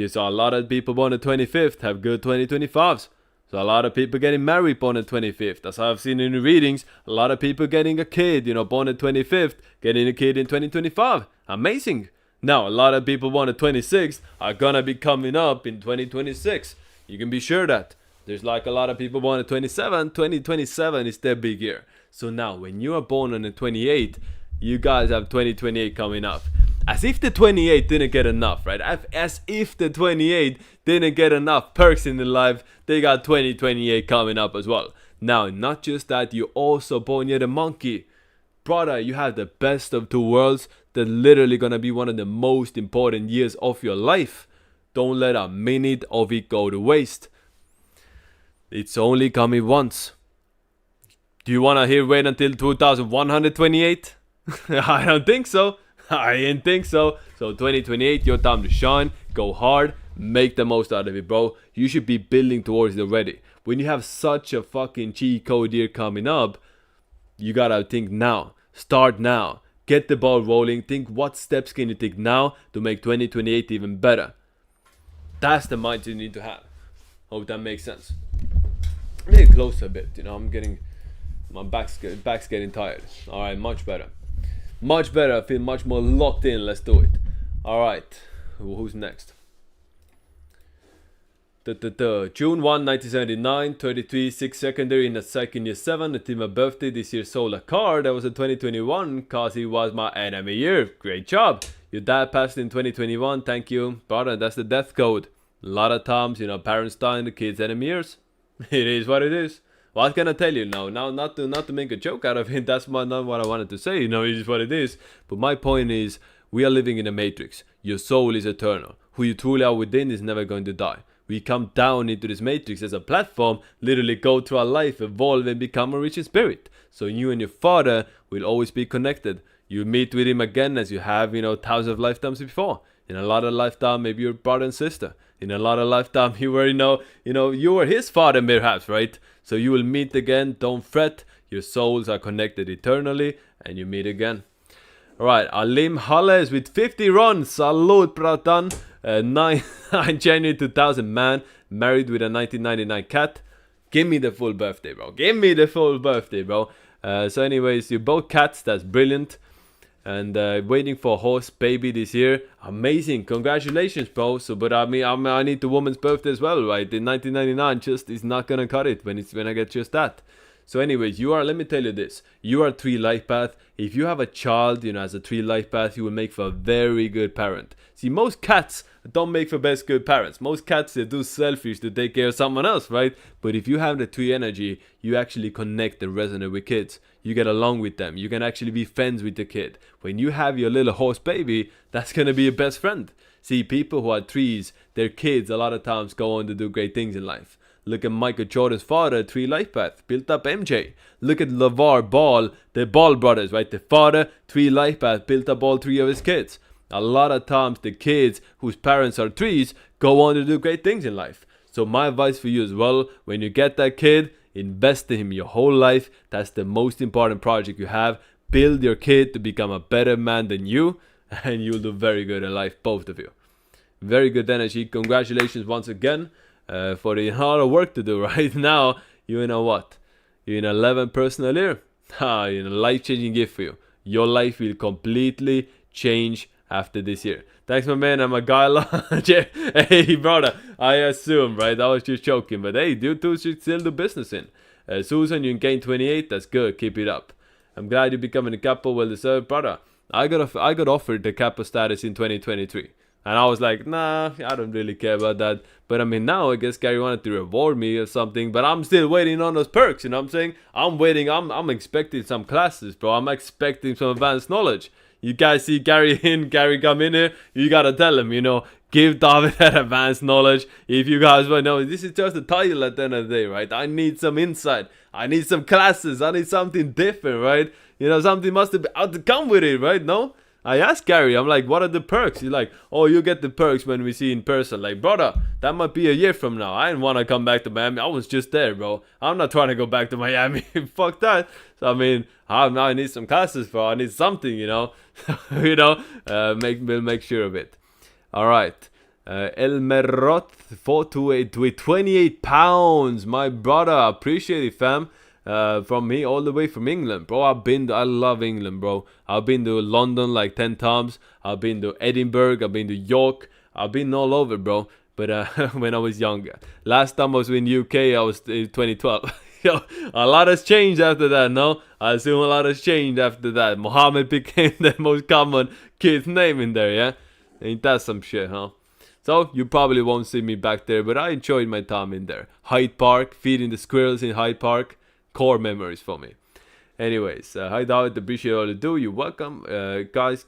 So a lot of people born at 25th have good 2025s. So a lot of people getting married born at 25th. That's how I've seen in the readings. A lot of people getting a kid, born at 25th, getting a kid in 2025. Amazing. Now, a lot of people born at 26th are going to be coming up in 2026. You can be sure that. There's like a lot of people born at 27. 2027 is their big year. So now, when you are born on the 28, you guys have 2028 coming up. As if the 28 didn't get enough, right? As if the 28 didn't get enough perks in their life, they got 2028 coming up as well. Now, not just that, you also born near the monkey. Brother, you have the best of 2 worlds. That's literally gonna be one of the most important years of your life. Don't let a minute of it go to waste. It's only coming once. Do you wanna wait until 2128? I don't think so. I didn't think so. So 2028, your time to shine. Go hard. Make the most out of it, bro. You should be building towards it already. When you have such a fucking cheat code year coming up, you gotta think now. Start now. Get the ball rolling. Think what steps can you take now to make 2028 even better. That's the mindset you need to have. Hope that makes sense. I'm getting closer a bit. My back's getting tired. All right, much better. Much better. I feel much more locked in. Let's do it. All right. Who's next? June 1, 1979, 33, 6 secondary in the second year 7. Until my birthday this year sold a car that was a 2021 cause it was my enemy year. Great job. Your dad passed in 2021. Thank you. Brother, that's the death code. A lot of times, parents die in the kids' enemy years. It is what it is. What can I tell you now? Now, not to make a joke out of it. That's not what I wanted to say. It is what it is. But my point is, we are living in a matrix. Your soul is eternal. Who you truly are within is never going to die. We come down into this matrix as a platform, literally go through our life, evolve and become a rich in spirit. So you and your father will always be connected. You meet with him again as you have, thousands of lifetimes before. In a lot of lifetime, maybe you're brother and sister. In a lot of lifetime, you were, you were his father perhaps, right? So you will meet again. Don't fret. Your souls are connected eternally and you meet again. All right, Alim Hales with 50 runs. Salute, bratan. 9 January 2000, man. Married with a 1999 cat. Give me the full birthday, bro. Give me the full birthday, bro. So anyways, you're both cats. That's brilliant. And waiting for a horse baby this year. Amazing. Congratulations, bro. So, but I need the woman's birthday as well, right? In 1999 just is not going to cut it when I get just that. So anyways, let me tell you this. You are 3 life path. If you have a child, as a 3 life path, you will make for a very good parent. See, most cats don't make for best good parents. Most cats, they do selfish to take care of someone else, right? But if you have the 3 energy, you actually connect and resonate with kids. You get along with them. You can actually be friends with the kid. When you have your little horse baby, that's going to be your best friend. See, people who are 3s, their kids a lot of times go on to do great things in life. Look at Michael Jordan's father, 3 life path, built up MJ. Look at LeVar Ball, the Ball brothers, right? The father, 3 life path, built up all 3 of his kids. A lot of times the kids whose parents are 3s go on to do great things in life. So my advice for you as well, when you get that kid, invest in him your whole life. That's the most important project you have. Build your kid to become a better man than you, and you'll do very good in life, both of you. Very good energy. Congratulations once again. For the lot of work to do right now. You're in a what? You're in 11 personal year. In a life-changing gift for you. Your life will completely change after this year. Thanks, my man. I'm a guy. Hey, brother. I assume, right? I was just joking. But hey, you two should still do business in. Susan, you can gain 28. That's good. Keep it up. I'm glad you're becoming a Capo. Well deserved, brother. I got offered the Capo status in 2023. And I was like, nah, I don't really care about that. But I mean, now I guess Gary wanted to reward me or something. But I'm still waiting on those perks, you know what I'm saying? I'm waiting, I'm expecting some classes, bro. I'm expecting some advanced knowledge. You guys see Gary come in here, you gotta tell him, give David that advanced knowledge. If you guys want to know, this is just a title at the end of the day, right? I need some insight. I need some classes. I need something different, right? Something must have to come with it, right? No? I asked Gary, I'm like, what are the perks? He's like, oh, you get the perks when we see in person. Like, brother, that might be a year from now. I didn't want to come back to Miami. I was just there, bro. I'm not trying to go back to Miami. Fuck that. So, I mean, I need some classes, bro. I need something, we'll make sure of it. All right. El Merot 428 with 28 pounds. My brother, appreciate it, fam. From me all the way from England, bro. I love England, bro. I've been to London like 10 times. I've been to Edinburgh. I've been to York. I've been all over, bro. But when I was younger, last time I was in UK, I was in 2012. A lot has changed after that, no? I assume a lot has changed after that. Mohammed became the most common kid's name in there, yeah? Ain't that some shit, huh? So, you probably won't see me back there, but I enjoyed my time in there. Hyde Park, feeding the squirrels in Hyde Park. Core memories for me. Anyways, hi David, appreciate all you do. You're welcome. Guys,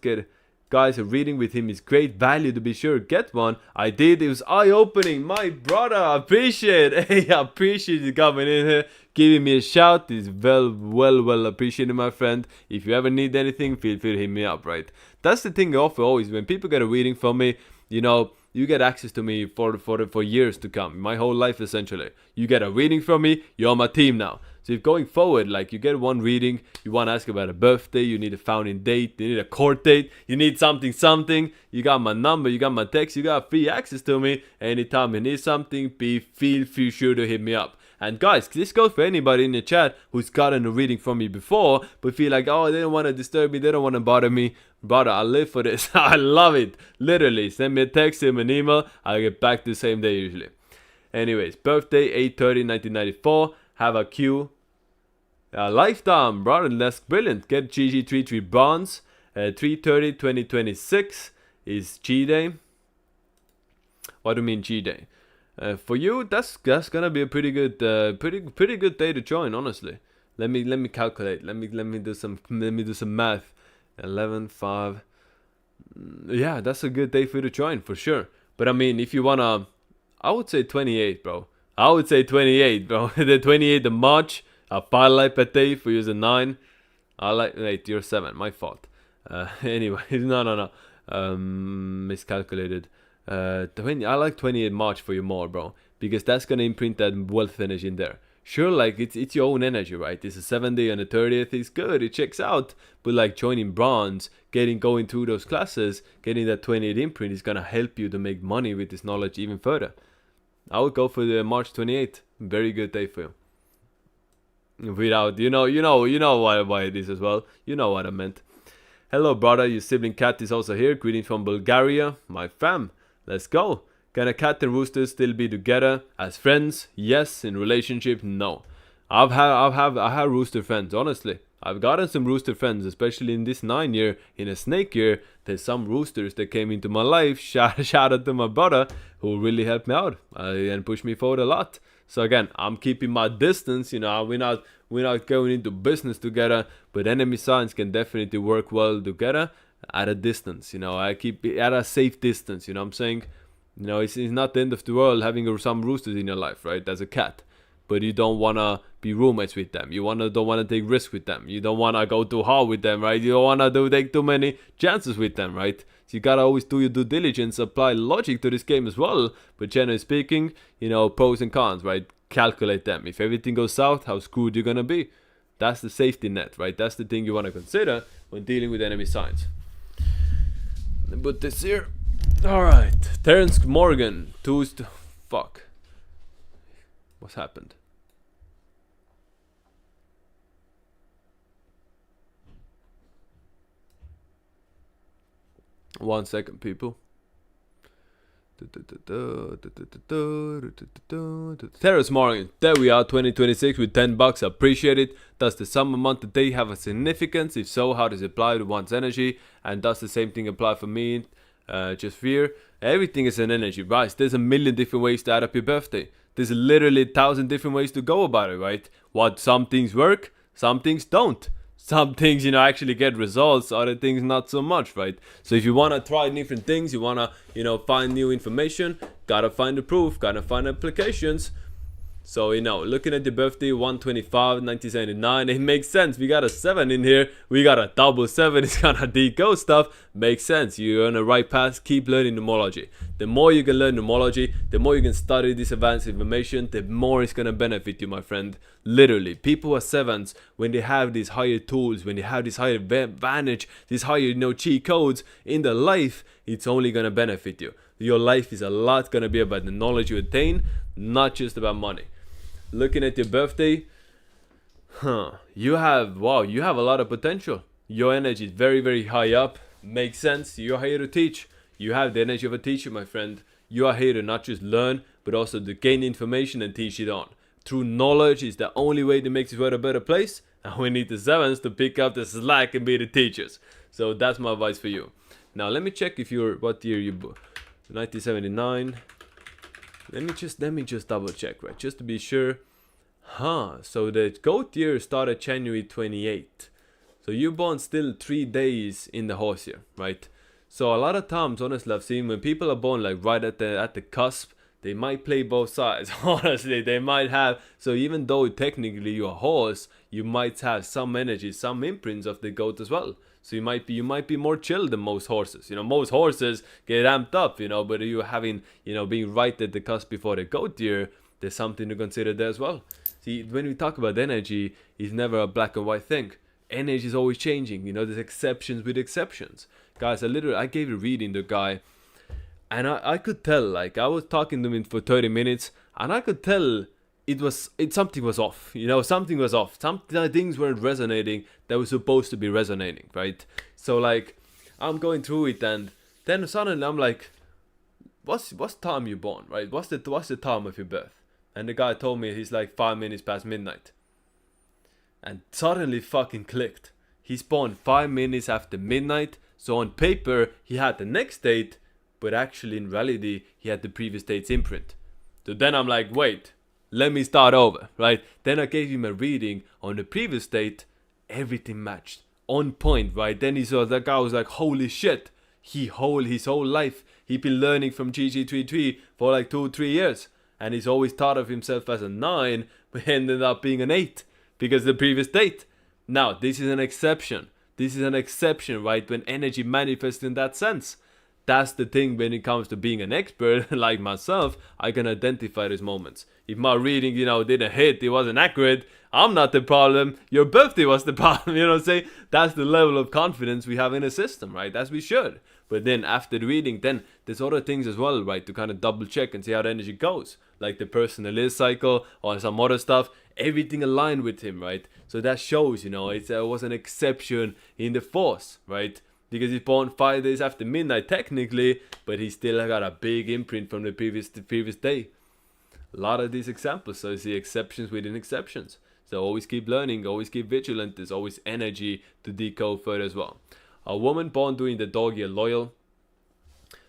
a reading with him is great value, to be sure. Get one. I did. It was eye-opening. My brother, I appreciate it. Hey, I appreciate you coming in here, giving me a shout. It's well appreciated, my friend. If you ever need anything, feel free to hit me up, right? That's the thing I offer always. When people get a reading from me, you get access to me for years to come. My whole life, essentially. You get a reading from me, you're on my team now. So if going forward, like you get one reading, you want to ask about a birthday, you need a founding date, you need a court date, you need something, you got my number, you got my text, you got free access to me. Anytime you need something, feel sure to hit me up. And guys, this goes for anybody in the chat who's gotten a reading from me before, but feel like, oh, they don't want to disturb me, they don't want to bother me. Brother, I live for this. I love it. Literally, send me a text, send me an email, I'll get back the same day usually. Anyways, birthday 8/30/1994. Have a Q. Lifetime, brother, that's brilliant. Get GG33 bronze. 3/30/2026 is G Day. What do you mean G Day? For you, that's gonna be a pretty good day to join. Honestly, let me calculate. Let me do some math. 11/5. Yeah, that's a good day for you to join for sure. But I mean, if you wanna, I would say 28, bro. I would say 28, bro. The 28th of March. A 5 life per day for you is a 9. Wait, you're 7. My fault. Anyway, no. Miscalculated. I like 28 March for you more, bro. Because that's gonna imprint that wealth energy in there. Sure, like it's your own energy, right? It's a 7 day on the 30th. It's good. It checks out. But like joining bronze, going through those classes, getting that 28 imprint is gonna help you to make money with this knowledge even further. I would go for the March 28th. Very good day for you. Without, you know why it is as well. You know what I meant. Hello, brother. Your sibling cat is also here. Greetings from Bulgaria. My fam. Let's go. Can a cat and rooster still be together as friends? Yes. In relationship? No. I have rooster friends, honestly. I've gotten some rooster friends, especially in this 9 year. In a snake year, there's some roosters that came into my life. Shout out to my brother who really helped me out and pushed me forward a lot. So again, I'm keeping my distance. You know, we're not going into business together, but enemy signs can definitely work well together at a distance. You know, I keep it at a safe distance. You know what I'm saying? You know, it's not the end of the world having some roosters in your life, right? As a cat. But you don't wanna be roommates with them. Don't wanna take risks with them. You don't wanna go too hard with them, right? You don't wanna take too many chances with them, right? So you gotta always do your due diligence, apply logic to this game as well. But generally speaking, you know, pros and cons, right? Calculate them. If everything goes south, how screwed you're gonna be. That's the safety net, right? That's the thing you wanna consider when dealing with enemy signs. But this here, all right. Terrence Morgan, Tuesday. Fuck. What's happened? One second, people. Terrence Morgan, there we are, 2026 with $10. Appreciate it. Does the sum amount today have a significance? If so, how does it apply to one's energy? And does the same thing apply for me? Just fear. Everything is an energy, right? There's a million different ways to add up your birthday. There's literally 1,000 different ways to go about it, right? Some things work, some things don't. Some things, you know, actually get results, other things not so much, right? So if you want to try different things, you want to, you know, find new information, gotta find the proof, gotta find applications. So, you know, looking at the birthday, 125, 1979, it makes sense. We got a 7 in here. We got a double 7. It's gonna decode stuff. Makes sense. You're on the right path. Keep learning numerology. The more you can learn numerology, the more you can study this advanced information, the more it's gonna benefit you, my friend. Literally, people who are 7s, when they have these higher tools, when they have this higher advantage, these higher, you know, cheat codes in their life, it's only gonna benefit you. Your life is a lot gonna be about the knowledge you attain, not just about money. Looking at your birthday, you have a lot of potential. Your energy is very, very high up. Makes sense. You're here to teach. You have the energy of a teacher, my friend. You are here to not just learn, but also to gain information and teach it on. True knowledge is the only way to make this world a better place. And we need the 7s to pick up the slack and be the teachers. So that's my advice for you. Now let me check what year you born. 1979. Let me just double check, right? Just to be sure. So the goat year started January 28th. So you're born still 3 days in the horse year, right? So a lot of times, honestly, I've seen when people are born like right at the cusp, they might play both sides. Honestly, they might have. So even though technically you're a horse, you might have some energy, some imprints of the goat as well. So you might be more chill than most horses. You know, most horses get amped up, you know, but you having, you know, being right at the cusp before the goat year, there's something to consider there as well. See, when we talk about energy, it's never a black and white thing. Energy is always changing. You know, there's exceptions with exceptions. Guys, I gave a reading to a guy, and I could tell, like, I was talking to him for 30 minutes, and I could tell something was off. You know, something was off. Some things weren't resonating that were supposed to be resonating, right? So like, I'm going through it, and then suddenly I'm like, what's time you born, right? What's the time of your birth? And the guy told me he's like 5 minutes past midnight. And suddenly fucking clicked. He's born 5 minutes after midnight. So on paper he had the next date, but actually in reality he had the previous date's imprint. So then I'm like, wait, let me start over, right? Then I gave him a reading on the previous date. Everything matched. On point, right? Then that guy was like, holy shit. His whole life, he'd been learning from GG33 for like 2-3 years. And he's always thought of himself as a 9, but ended up being an 8 because of the previous date. Now, this is an exception. This is an exception, right? When energy manifests in that sense. That's the thing when it comes to being an expert like myself, I can identify these moments. If my reading, you know, didn't hit, it wasn't accurate, I'm not the problem. Your birthday was the problem, you know what I'm saying? That's the level of confidence we have in a system, right? As we should. But then after the reading, then there's other things as well, right? To kind of double check and see how the energy goes. Like the personalist cycle or some other stuff. Everything aligned with him, right? So that shows, you know, it was an exception in the force, right? Because he's born 5 days after midnight technically, but he still got a big imprint from the previous day. A lot of these examples, so you see exceptions within exceptions. So always keep learning, always keep vigilant. There's always energy to decode further as well. A woman born during the dog year loyal?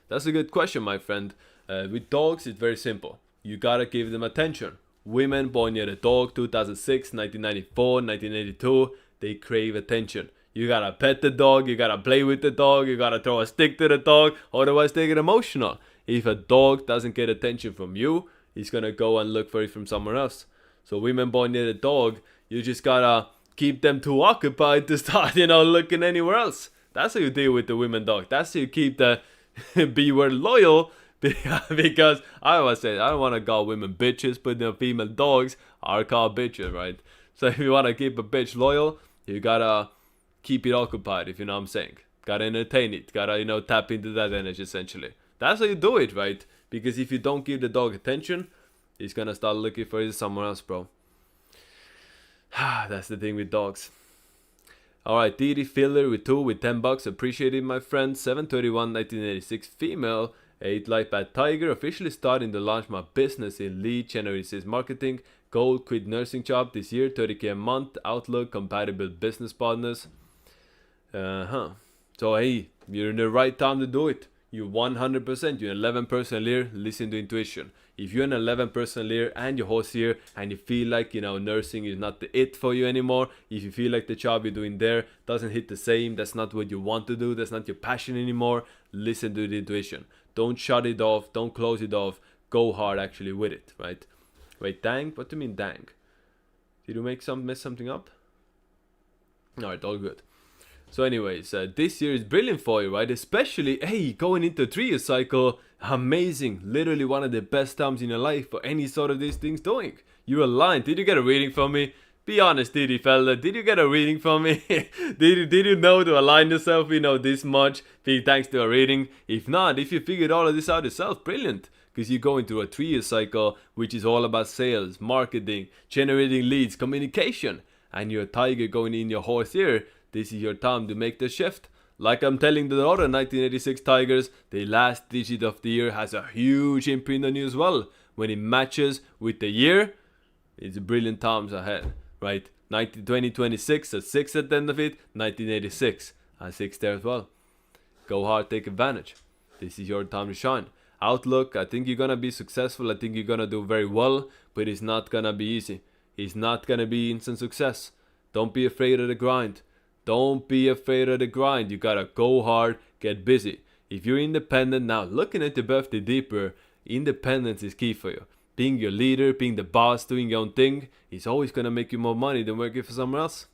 That's a good question, my friend. With dogs, it's very simple. You gotta give them attention. Women born near the dog, 2006, 1994, 1982, they crave attention. You gotta pet the dog, you gotta play with the dog, you gotta throw a stick to the dog, otherwise they get emotional. If a dog doesn't get attention from you, he's gonna go and look for it from somewhere else. So women born near the dog, you just gotta keep them too occupied to start, looking anywhere else. That's how you deal with the women dog. That's how you keep the B-word loyal. Because I always say, I don't want to call women bitches, but female dogs are called bitches, right? So if you want to keep a bitch loyal, you gotta keep it occupied, if you know what I'm saying. Gotta entertain it. Gotta, tap into that energy, essentially. That's how you do it, right? Because if you don't give the dog attention, he's gonna start looking for it somewhere else, bro. That's the thing with dogs. Alright, Didi Filler with 2 with $10. Appreciate it, my friend. 7/31, 1986, female. 8 Life Bad Tiger, officially starting to launch my business in lead generated marketing. Goal, quit nursing job this year, 30K a month. Outlook, compatible business partners. So hey, you're in the right time to do it. You're 100%, you're an 11% leader, listen to intuition. If you're an 11% leader and you're horse here and you feel like, nursing is not the it for you anymore, if you feel like the job you're doing there doesn't hit the same, that's not what you want to do, that's not your passion anymore, listen to the intuition. Don't shut it off, don't close it off, go hard actually with it, right? Wait, dang? What do you mean dang? Did you mess something up? Alright, all good. So anyways, this year is brilliant for you, right? Especially, hey, going into a 3-year cycle, amazing. Literally one of the best times in your life for any sort of these things doing. You're aligned. Did you get a reading from me? Be honest, Didi fella. Did you get a reading from me? did you know to align yourself, this much thanks to a reading? If not, if you figured all of this out yourself, brilliant. Because you're going through a 3-year cycle, which is all about sales, marketing, generating leads, communication. And you're a tiger going in your horse here. This is your time to make the shift. Like I'm telling the other 1986 Tigers, the last digit of the year has a huge imprint on you as well. When it matches with the year, it's brilliant times ahead, right? 2026 at 6 at the end of it, 1986 at 6 there as well. Go hard, take advantage. This is your time to shine. Outlook, I think you're gonna be successful. I think you're gonna do very well, but it's not gonna be easy. It's not gonna be instant success. Don't be afraid of the grind. Don't be afraid of the grind. You gotta go hard, get busy. If you're independent now, looking at the birthday deeper, independence is key for you. Being your leader, being the boss, doing your own thing is always gonna make you more money than working for someone else.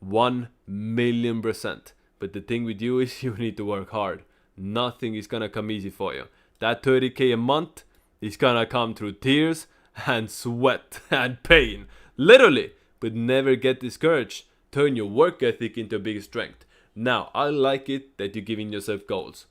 1,000,000%. But the thing with you is you need to work hard. Nothing is gonna come easy for you. That 30K a month is gonna come through tears and sweat and pain. Literally. But never get discouraged. Turn your work ethic into a big strength. Now, I like it that you're giving yourself goals.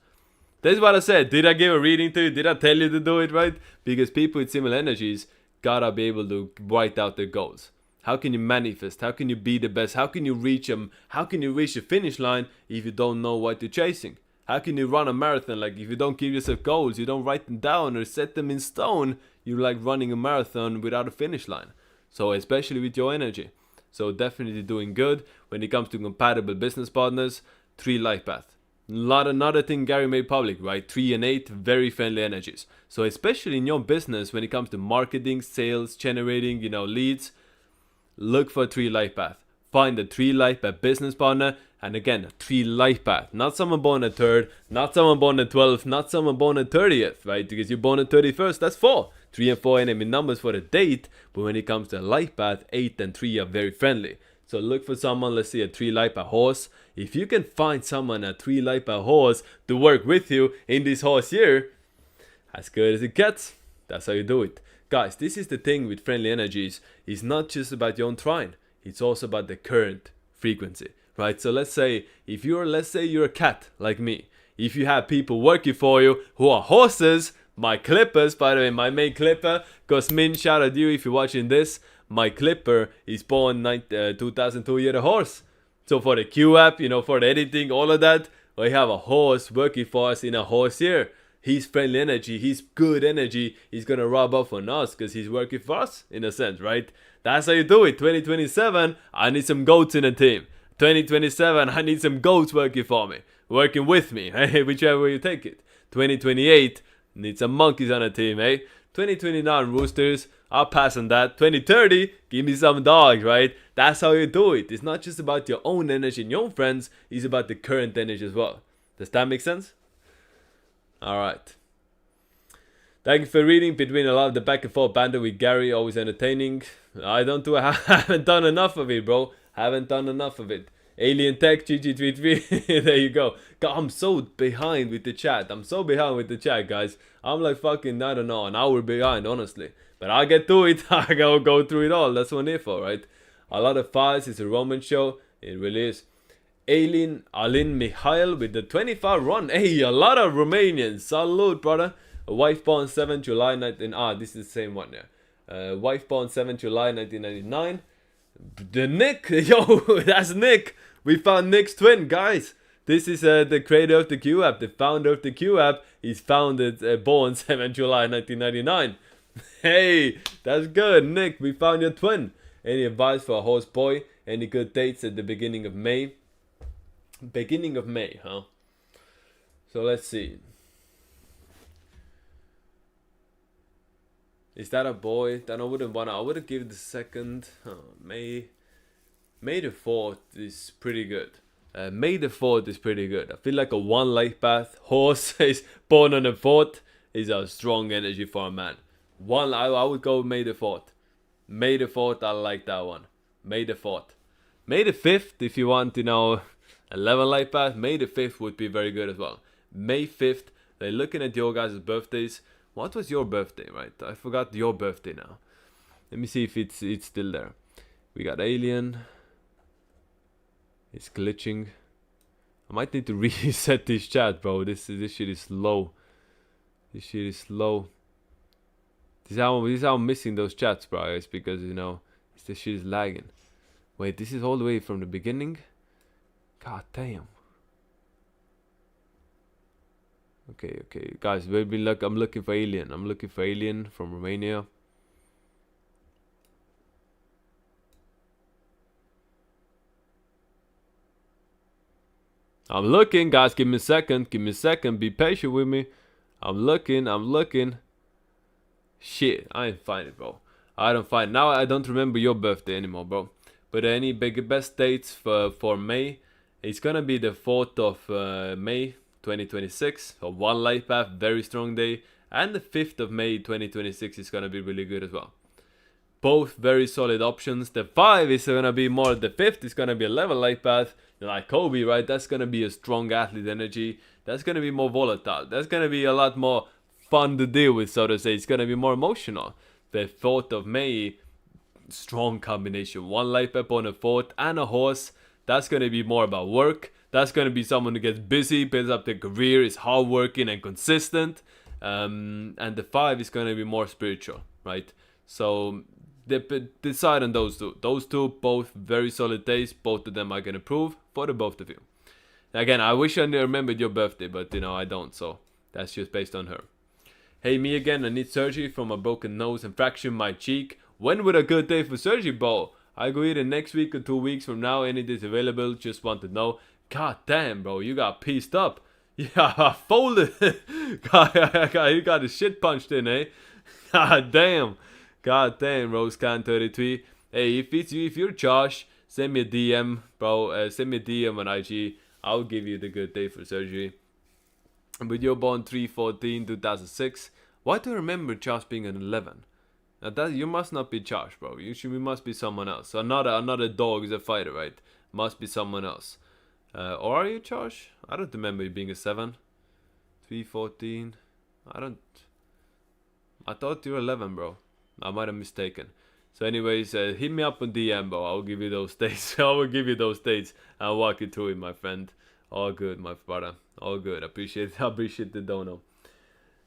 That's what I said. Did I give a reading to you? Did I tell you to do it, right? Because people with similar energies gotta be able to write out their goals. How can you manifest? How can you be the best? How can you reach them? How can you reach the finish line if you don't know what you're chasing? How can you run a marathon? Like if you don't give yourself goals, you don't write them down or set them in stone, you're like running a marathon without a finish line. So especially with your energy. So definitely doing good. When it comes to compatible business partners, 3 life path. Another thing Gary made public, right? 3 and 8, very friendly energies. So especially in your business, when it comes to marketing, sales, generating, leads, look for a 3 life path. Find a 3 life path business partner. And again, a 3 life path. Not someone born at 3rd, not someone born at 12th, not someone born at 30th, right? Because you're born at 31st, that's 4. 3 and 4 enemy numbers for the date, but when it comes to a life path, 8 and 3 are very friendly. So look for someone, let's say a 3 life path horse. If you can find someone, a 3 life path horse, to work with you in this horse year, as good as it gets. That's how you do it. Guys, this is the thing with friendly energies. It's not just about your own trine. It's also about the current frequency, right? So let's say you're a cat like me. If you have people working for you who are horses, my clippers, by the way, my main clipper, Cosmin, shout out to you if you're watching this. My clipper is born 2002 year horse. So for the Q app, for the editing, all of that, we have a horse working for us in a horse year. He's friendly energy, he's good energy, he's gonna rub off on us because he's working for us in a sense, right? That's how you do it. 2027, I need some goats in the team. 2027, I need some goats working for me. Working with me, hey, whichever way you take it. 2028, need some monkeys on the team, eh? 2029 roosters, I'll pass on that. 2030, give me some dogs, right? That's how you do it. It's not just about your own energy and your own friends, it's about the current energy as well. Does that make sense? Alright. Thank you for reading between a lot of the back and forth banter with Gary, always entertaining. I haven't done enough of it, bro. Haven't done enough of it. Alien Tech, GG33, there you go. God, I'm so behind with the chat. Guys. I'm like fucking, I don't know, an hour behind, honestly. But I'll get to it. I gotta go through it all. That's what I'm here for, right? A lot of files. It's a Roman show. It really is. Alin Mihail with the 25 run. Hey, a lot of Romanians. Salute, brother. A wife born 7 July 19... this is the same one, yeah. Wife born 7 July 1999. The Nick. Yo, that's Nick. We found Nick's twin, guys. This is the creator of the Q app, the founder of the Q app. He's founded, born 7 July 1999. Hey, that's good, Nick. We found your twin. Any advice for a horse boy? Any good dates at the beginning of May? Beginning of May, huh? So let's see. Is that a boy? Then I wouldn't wanna. I would have given the second. May the 4th is pretty good. May the 4th is pretty good. I feel like a 1 life path horse is born on the 4th is a strong energy for a man. I would go May the 4th. May the 4th, I like that one. May the 4th. May the 5th, if you want, 11 life path. May the 5th would be very good as well. May 5th. They're looking at your guys' birthdays. What was your birthday, right? I forgot your birthday now. Let me see if it's still there. We got Alien. It's glitching. I might need to reset this chat, bro. This shit is slow. This is how I'm missing those chats, bro. It's because this shit is lagging. Wait, this is all the way from the beginning. God damn. Okay, guys, I'm looking for Alien. I'm looking for Alien from Romania. I'm looking, guys. Give me a second. Be patient with me. I'm looking. Shit, I ain't find it, bro. I don't find it. Now I don't remember your birthday anymore, bro. But any best dates for May? It's gonna be the 4th of May 2026. So 1 life path, very strong day. And the 5th of May 2026 is gonna be really good as well. Both very solid options. The 5 is gonna be more. The 5th is gonna be a level life path. Like Kobe, right? That's gonna be a strong athlete energy. That's gonna be more volatile. That's gonna be a lot more fun to deal with, so to say. It's gonna be more emotional. The 4th of May, strong combination. 1 life path on a 4th and a horse. That's gonna be more about work. That's gonna be someone who gets busy, builds up their career, is hardworking and consistent. And the 5 is gonna be more spiritual, right? So decide on those two. Those two, both very solid days. Both of them I can approve for the both of you. Again, I wish I remembered your birthday, but I don't. So that's just based on her. Hey, me again. I need surgery from a broken nose and fracture my cheek. When would a good day for surgery, bro? I go either next week or 2 weeks from now. Any days available. Just want to know. God damn, bro. You got pieced up. Yeah, folded. You got a shit punched in, eh? God damn, RoseCan33. Hey, if you're Josh, send me a DM, bro. Send me a DM on IG. I'll give you the good day for surgery. But you're born 3/14/2006. Why do I remember Josh being an 11? Now that you must not be Josh, bro. We must be someone else. So another dog is a fighter, right? Must be someone else. Or are you Josh? I don't remember you being a 7. 3/14. I thought you were 11, bro. I might have mistaken. So anyways, hit me up on DM, bro. I'll give you those dates. I will give you those dates. I'll walk you through it, my friend. All good, my brother. All good. I appreciate the dono.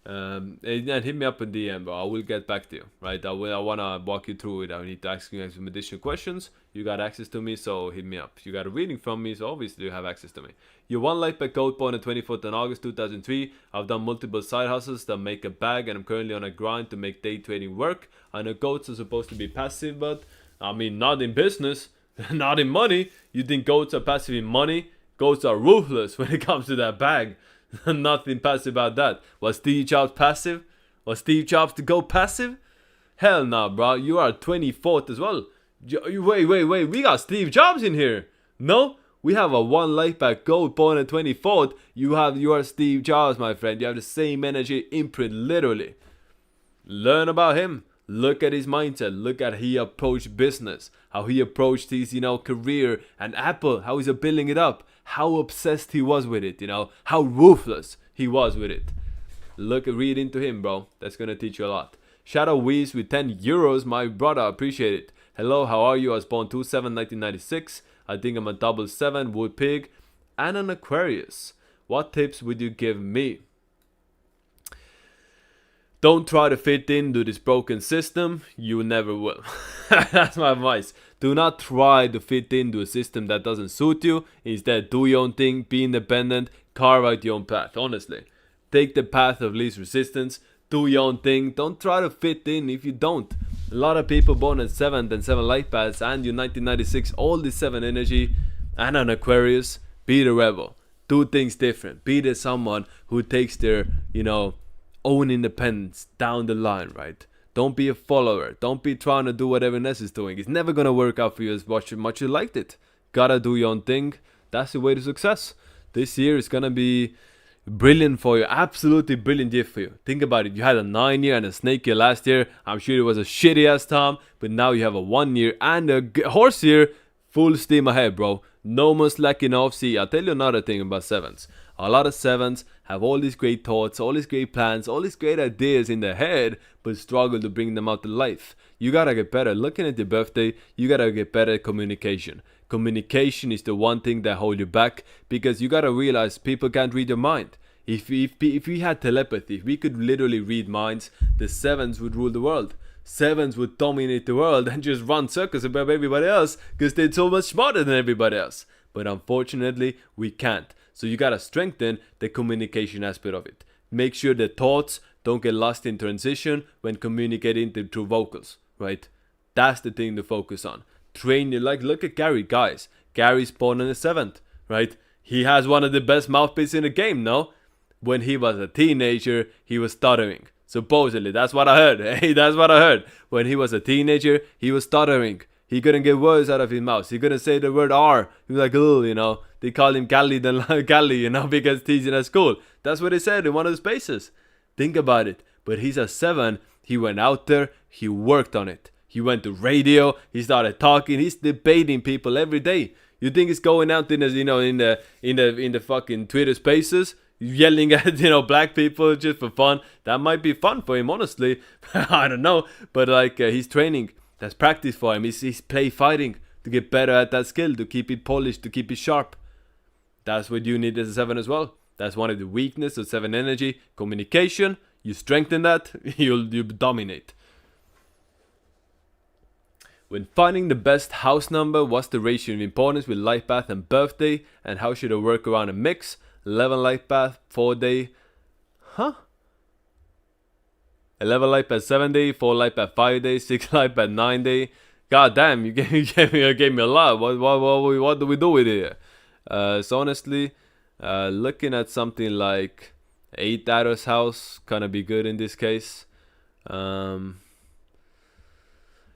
And hit me up on DM, bro. I will get back to you, right? I want to walk you through it. I need to ask you some additional questions. You got access to me, so hit me up. You got a reading from me, so obviously you have access to me. You're 1 life back code born on 24th of August 2003. I've done multiple side hustles that make a bag, and I'm currently on a grind to make day trading work. I know goats are supposed to be passive, but I mean, not in business, not in money. You think goats are passive in money? Goats are ruthless when it comes to that bag. Nothing passive about that. Was Steve Jobs passive? Was Steve Jobs to go passive? Hell no, bro. You are 24th as well. Wait. We got Steve Jobs in here. No? We have a one life back goat born at 24th. You are Steve Jobs, my friend. You have the same energy imprint, literally. Learn about him. Look at his mindset. Look at how he approached business. How he approached his, career and Apple. How he's building it up. How obsessed he was with it, How ruthless he was with it. Read into him, bro. That's gonna teach you a lot. Shadow Weez with 10 euros, my brother. Appreciate it. Hello, how are you? I was born 2/7/1996. I think I'm a 7/7 wood pig and an Aquarius. What tips would you give me? Don't try to fit into this broken system. You never will. That's my advice. Do not try to fit into a system that doesn't suit you. Instead, do your own thing, be independent, carve out your own path. Honestly, take the path of least resistance. Do your own thing. Don't try to fit in if you don't. A lot of people born at 7th and 7 light paths and you 1996, all this 7 energy and an Aquarius. Be the rebel. Do things different. Be the someone who takes their, own independence down the line, right? Don't be a follower. Don't be trying to do what everyone else is doing. It's never gonna work out for you as much you liked it. Gotta do your own thing. That's the way to success. This year is gonna be brilliant for you. Absolutely brilliant year for you. Think about it. You had a 9 year and a snake year last year. I'm sure it was a shitty ass time, but now you have a 1 year and a horse year. Full steam ahead, bro. No more slacking off. See, I'll tell you another thing about 7s. A lot of 7s have all these great thoughts, all these great plans, all these great ideas in their head, but struggle to bring them out to life. You gotta get better. Looking at your birthday, you gotta get better at communication. Communication is the one thing that holds you back, because you gotta realize people can't read your mind. If we had telepathy, if we could literally read minds, the 7s would rule the world. 7s would dominate the world and just run circles above everybody else because they're so much smarter than everybody else. But unfortunately, we can't. So you gotta strengthen the communication aspect of it. Make sure the thoughts don't get lost in transition when communicating through vocals, right? That's the thing to focus on. Train you, look at Gary, guys. Gary's born on the 7th, right? He has one of the best mouthpieces in the game, no? When he was a teenager, he was stuttering. Supposedly, that's what I heard. Hey, that's what I heard. When he was a teenager, he was stuttering. He couldn't get words out of his mouth. He couldn't say the word R. He was like, oh, They call him Gally, because he's in a school. That's what he said in one of the spaces. Think about it. But he's a 7. He went out there. He worked on it. He went to radio. He started talking. He's debating people every day. You think he's going out in the fucking Twitter spaces, yelling at black people just for fun? That might be fun for him, honestly. I don't know. But he's training. That's practice for him. He's play fighting to get better at that skill, to keep it polished, to keep it sharp. That's what you need as a 7 as well. That's one of the weaknesses of 7 energy. Communication. You strengthen that, you dominate. When finding the best house number, what's the ratio of importance with life path and birthday? And how should I work around a mix? 11 life path, 4 day. 11 life path 7 day, 4 life path 5 days, 6 life path 9 day. God damn, you gave me a lot. What do we do with it? So honestly, looking at something like 8 Dado's house, kind of be good in this case.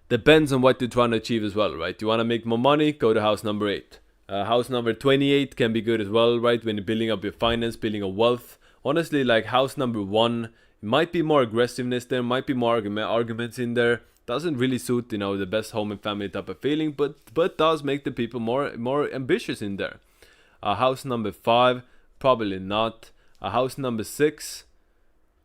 Depends on what you're trying to achieve as well, right? You want to make more money, go to house number 8. House number 28 can be good as well, right? When you're building up your finance, building a wealth. Honestly, like house number 1, might be more aggressiveness there, might be more arguments in there. Doesn't really suit, the best home and family type of feeling, but does make the people more ambitious in there. House number 5, probably not. House number 6,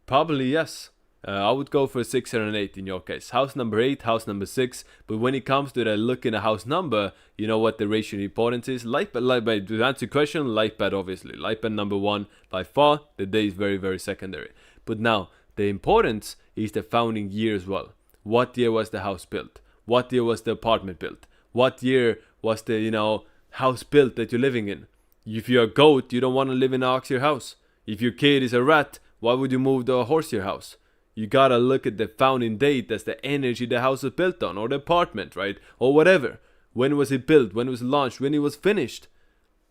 probably yes. I would go for a 6 or an 8 in your case. House number 8, house number 6. But when it comes to that look in a house number, you know what the ratio of importance is? Life pad, to answer your question, life pad obviously. Life pad number 1 by far. The day is very, very secondary. But now, the importance is the founding year as well. What year was the house built? What year was the apartment built? What year was the, house built that you're living in? If you're a goat, you don't want to live in an ox-ear house. If your kid is a rat, why would you move the horse-ear house? You gotta look at the founding date. That's the energy the house was built on, or the apartment, right? Or whatever. When was it built? When it was launched? When it was finished?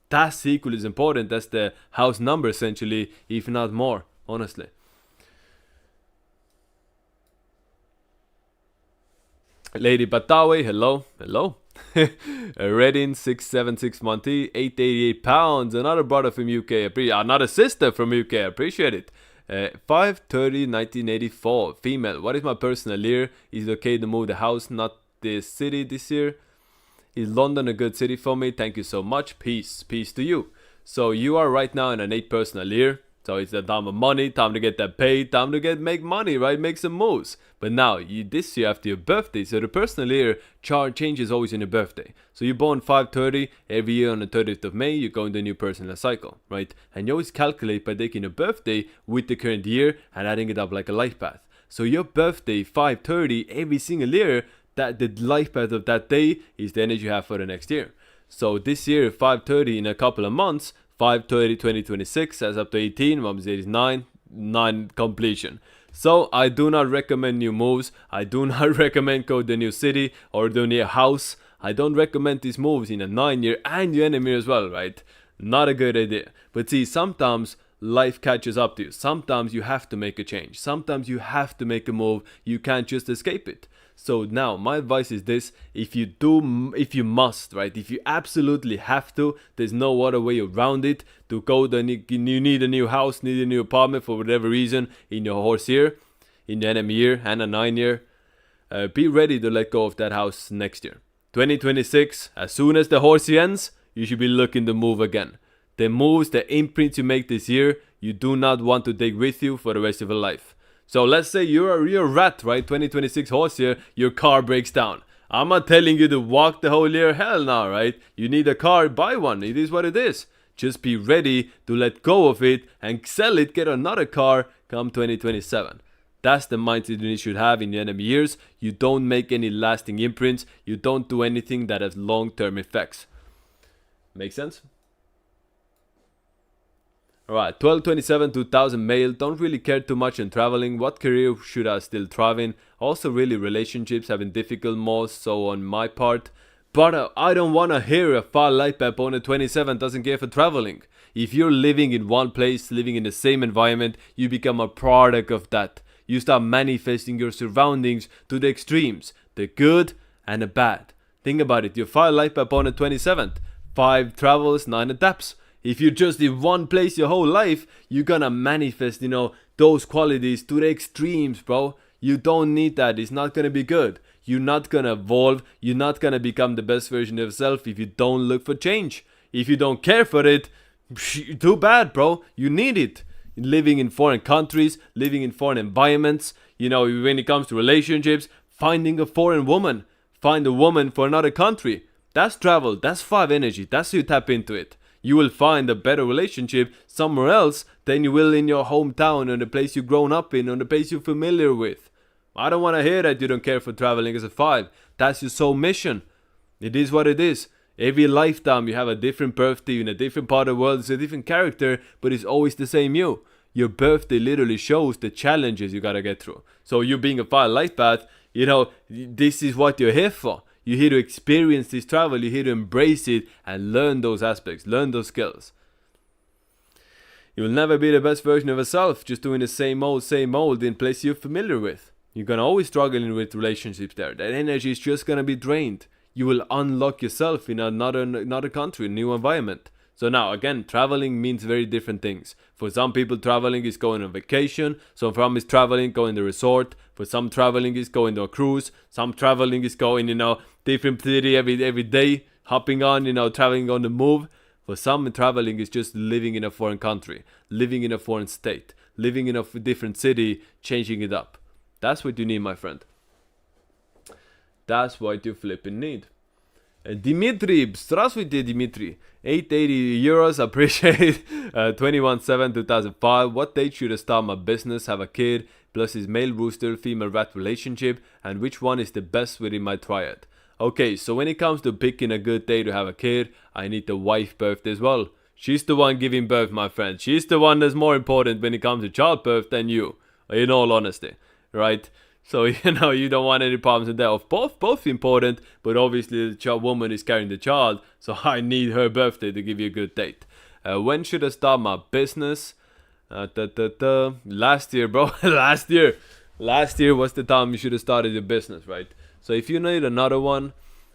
That's equally as important. That's the house number, essentially, if not more, honestly. Lady Batawe, hello, hello. Redding 6761T, 888 pounds. Another brother from UK, another sister from UK, appreciate it. 5/30/1984, female. What is my personal year? Is it okay to move the house, not the city this year? Is London a good city for me? Thank you so much. Peace to you. So you are right now in an 8 personal year. So it's the time of money, time to get that paid, time to make money, right? Make some moves. But now, this year after your birthday, so the personal year chart changes always in your birthday. So you're born 5/30, every year on the 30th of May, you go into a new personal cycle, right? And you always calculate by taking your birthday with the current year and adding it up like a life path. So your birthday, 5/30, every single year, that the life path of that day is the energy you have for the next year. So this year, 5/30 in a couple of months, 5/30/2026, as up to 18, Mom's age is 9 completion. So I do not recommend new moves. I do not recommend go to a new city or to a new house. I don't recommend these moves in a 9 year and your enemy as well, right? Not a good idea. But see, sometimes life catches up to you. Sometimes you have to make a change. Sometimes you have to make a move. You can't just escape it. So now my advice is this: if you must, right? If you absolutely have to, there's no other way around it. To go, you need a new house, need a new apartment for whatever reason in your horse year, in the enemy year, and a 9 year. Be ready to let go of that house next year. 2026, as soon as the horse year ends, you should be looking to move again. The moves, the imprints you make this year, you do not want to take with you for the rest of your life. So let's say you're a rat, right? 2026 horse year, your car breaks down. I'm not telling you to walk the whole year. Hell no, right? You need a car, buy one. It is what it is. Just be ready to let go of it and sell it, get another car come 2027. That's the mindset you should have in the enemy years. You don't make any lasting imprints. You don't do anything that has long-term effects. Make sense? Alright, 12/27/2000 male. Don't really care too much in traveling. What career should I still thrive in? Also really relationships having difficult more so on my part. But I don't want to hear a far light path on 27 doesn't care for traveling. If you're living in one place, living in the same environment, you become a product of that. You start manifesting your surroundings to the extremes, the good and the bad. Think about it, your fire life path on the 27th. 5 travels, 9 adapts. If you're just in one place your whole life, you're gonna manifest, those qualities to the extremes, bro. You don't need that. It's not gonna be good. You're not gonna evolve. You're not gonna become the best version of yourself if you don't look for change. If you don't care for it, too bad, bro. You need it. Living in foreign countries, living in foreign environments, when it comes to relationships, finding a foreign woman. Find a woman for another country. That's travel. That's 5 energy. That's how you tap into it. You will find a better relationship somewhere else than you will in your hometown, or the place you've grown up in, or the place you're familiar with. I don't want to hear that you don't care for traveling as a 5. That's your soul mission. It is what it is. Every lifetime you have a different birthday in a different part of the world. It's a different character, but it's always the same you. Your birthday literally shows the challenges you gotta get through. So you being a 5 life path, this is what you're here for. You're here to experience this travel. You're here to embrace it and learn those aspects, learn those skills. You'll never be the best version of yourself just doing the same old in place you're familiar with. You're going to always struggle with relationships there. That energy is just going to be drained. You will unlock yourself in another country, a new environment. So now, again, traveling means very different things. For some people, traveling is going on vacation. Some from is traveling, going to resort. For some, traveling is going to a cruise. Some traveling is going, different city every day, hopping on, traveling on the move. For some, traveling is just living in a foreign country, living in a foreign state, living in a different city, changing it up. That's what you need, my friend. That's what you flipping need. Dimitri, здравствуйте, Dimitri. 880 euros, appreciate. 21/7/2005. What date should I start my business, have a kid, plus his male rooster, female rat relationship, and which one is the best within my triad? Okay, so when it comes to picking a good day to have a kid, I need the wife birthday as well. She's the one giving birth, my friend. She's the one that's more important when it comes to childbirth than you, in all honesty. right? So, you don't want any problems with that. Of both important, but obviously the woman is carrying the child, so I need her birthday to give you a good date. When should I start my business? Last year, bro. Last year was the time you should have started your business, right? So if you need another one,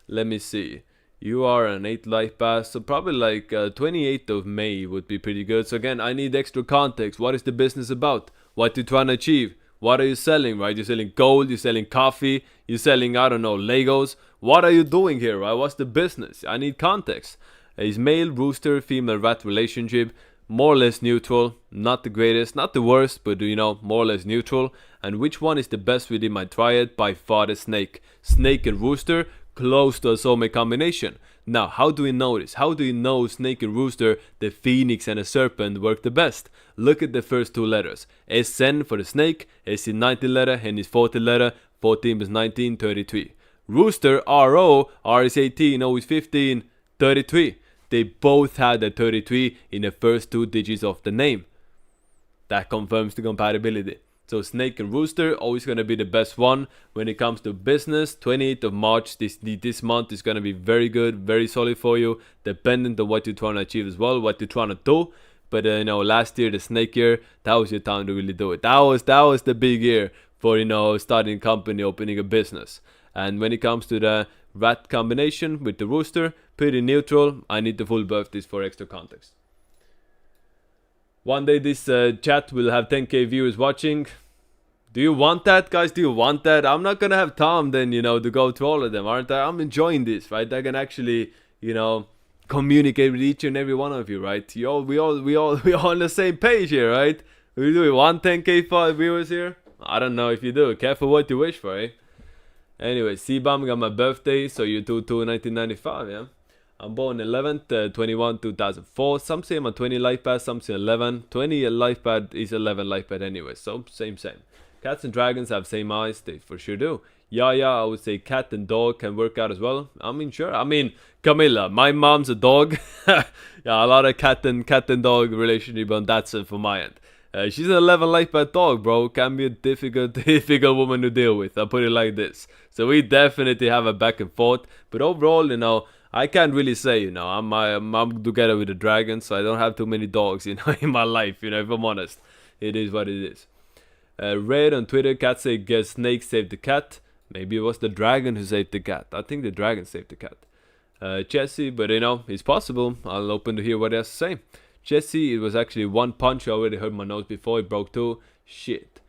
let me see. You are an 8 life pass, so probably like 28th of May would be pretty good. So again, I need extra context. What is the business about? What you trying to achieve? What are you selling, right? You're selling gold, you're selling coffee, you're selling, I don't know, Legos. What are you doing here, right? What's the business? I need context. Is male, rooster, female, rat relationship more or less neutral, not the greatest, not the worst, but more or less neutral. And which one is the best within my triad? By far the snake. Snake and rooster, close to a soulmate combination. Now, how do we know this? How do you know snake and rooster, the phoenix and a serpent, work the best? Look at the first two letters. SN for the snake, S is 19 letter, N is 40 letter, 14 is 19, 33. Rooster, RO, R is 18, O is 15, 33. They both had the 33 in the first two digits of the name. That confirms the compatibility. So snake and rooster always going to be the best one when it comes to business. 28th of March this month is going to be very good, very solid for you, dependent on what you're trying to achieve as well, what you're trying to do. But last year, the snake year, that was your time to really do it. That was the big year for starting a company, opening a business. And when it comes to the rat combination with the rooster, pretty neutral. I need the full birthdays for extra context. One day this chat will have 10k viewers watching. Do you want that, guys? Do you want that? I'm not gonna have time then, to go through all of them, aren't I? I'm enjoying this, right? I can actually, communicate with each and every one of you, right? We all on the same page here, right? Do we want 10k viewers here? I don't know if you do. Careful what you wish for, eh? Anyway, C-Bomb got my birthday, so you do 1995, yeah? I'm born 11th, 21, 2004. Some say I'm a 20 life path, some say 11. 20 life path is 11 life path anyway, so same. Cats and dragons have same eyes, they for sure do. Yeah, I would say cat and dog can work out as well. I mean, sure. I mean, Camilla, my mom's a dog. Yeah, a lot of cat and dog relationship on that side for my end. She's an 11 life path dog, bro. Can be a difficult woman to deal with. I'll put it like this. So we definitely have a back and forth. But overall, I can't really say, I'm together with a dragon, so I don't have too many dogs, in my life, if I'm honest. It is what it is. Red on Twitter, cat say, guess snake saved the cat. Maybe it was the dragon who saved the cat. I think the dragon saved the cat. Jesse, but it's possible. I'll open to hear what he has to say. Jesse, it was actually one punch. I already heard my nose before. It broke two. Shit.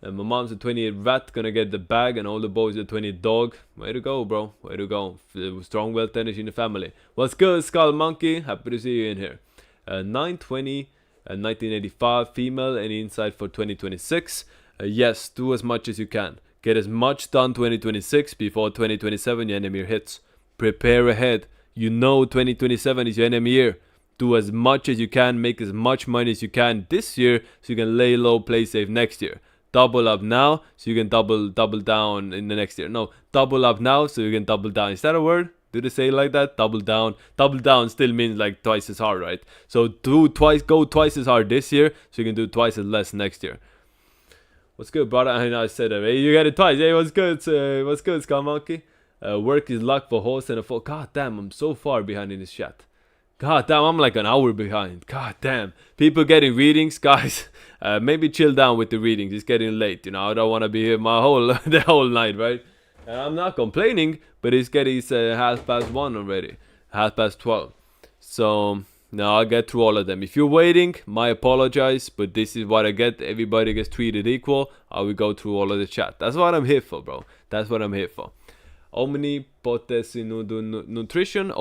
My mom's a 28 rat, gonna get the bag, and all the boys are 28 dog. Way to go, bro. Way to go. Strong, well energy in the family. What's good, Skull Monkey? Happy to see you in here. 920, 1985, female. Any insight for 2026? Yes, do as much as you can. Get as much done 2026 before 2027 your enemy hits. Prepare ahead. 2027 is your enemy year. Do as much as you can, make as much money as you can this year so you can lay low, play safe next year. Double up now so you can double down in the next year. No, double up now so you can double down. Is that a word? Do they say it like that? Double down. Double down still means like twice as hard, right? So go twice as hard this year so you can do twice as less next year. What's good, brother? I said that. Hey, you got it twice. Hey, what's good? What's good, Skull Monkey? Work is luck for horse and a foal. God damn, I'm so far behind in this chat. God damn, I'm like an hour behind. God damn. People getting readings, guys. Maybe chill down with the readings. It's getting late, I don't want to be here the whole night, right? I'm not complaining, but it's 1:30 already. 12:30. So now I'll get through all of them. If you're waiting, my apologize, but this is what I get. Everybody gets treated equal. I will go through all of the chat. That's what I'm here for, bro. That's what I'm here for. Omnipotent nutrition,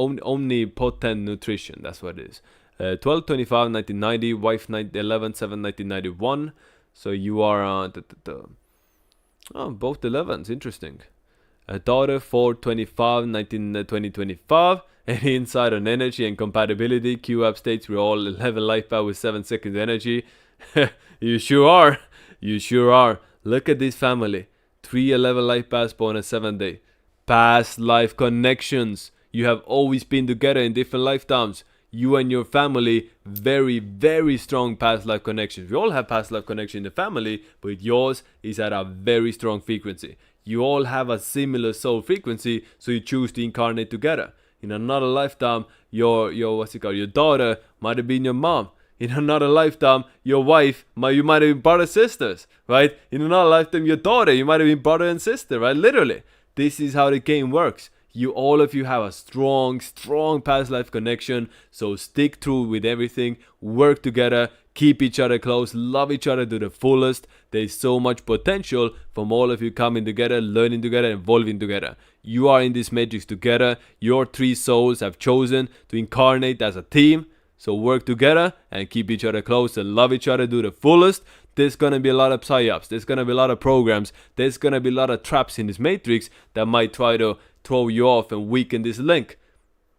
that's what it is. 12/25, 1990, wife 11/7, 1991. So you are both 11s, interesting. Daughter 4/25, 2025. Any insight on energy and compatibility? QApp states we're all 11 life path with 7 seconds energy. You sure are. You sure are. Look at this family. 3 11 life paths born a 7 day. Past life connections. You have always been together in different lifetimes. you and your family, very, very strong past life connections. We all have past life connection in the family, but yours is at a very strong frequency. You all have a similar soul frequency, so you choose to incarnate together. In another lifetime, your daughter might have been your mom. In another lifetime, your wife, you might have been brother sisters, right? In another lifetime, your daughter, you might have been brother and sister, right? Literally. This is how the game works. All of you have a strong, strong past life connection. So stick through with everything. Work together. Keep each other close. Love each other to the fullest. There's so much potential from all of you coming together, learning together, evolving together. You are in this matrix together. Your 3 souls have chosen to incarnate as a team. So work together and keep each other close and love each other to the fullest. There's going to be a lot of psyops. There's going to be a lot of programs. There's going to be a lot of traps in this matrix that might try to throw you off and weaken this link.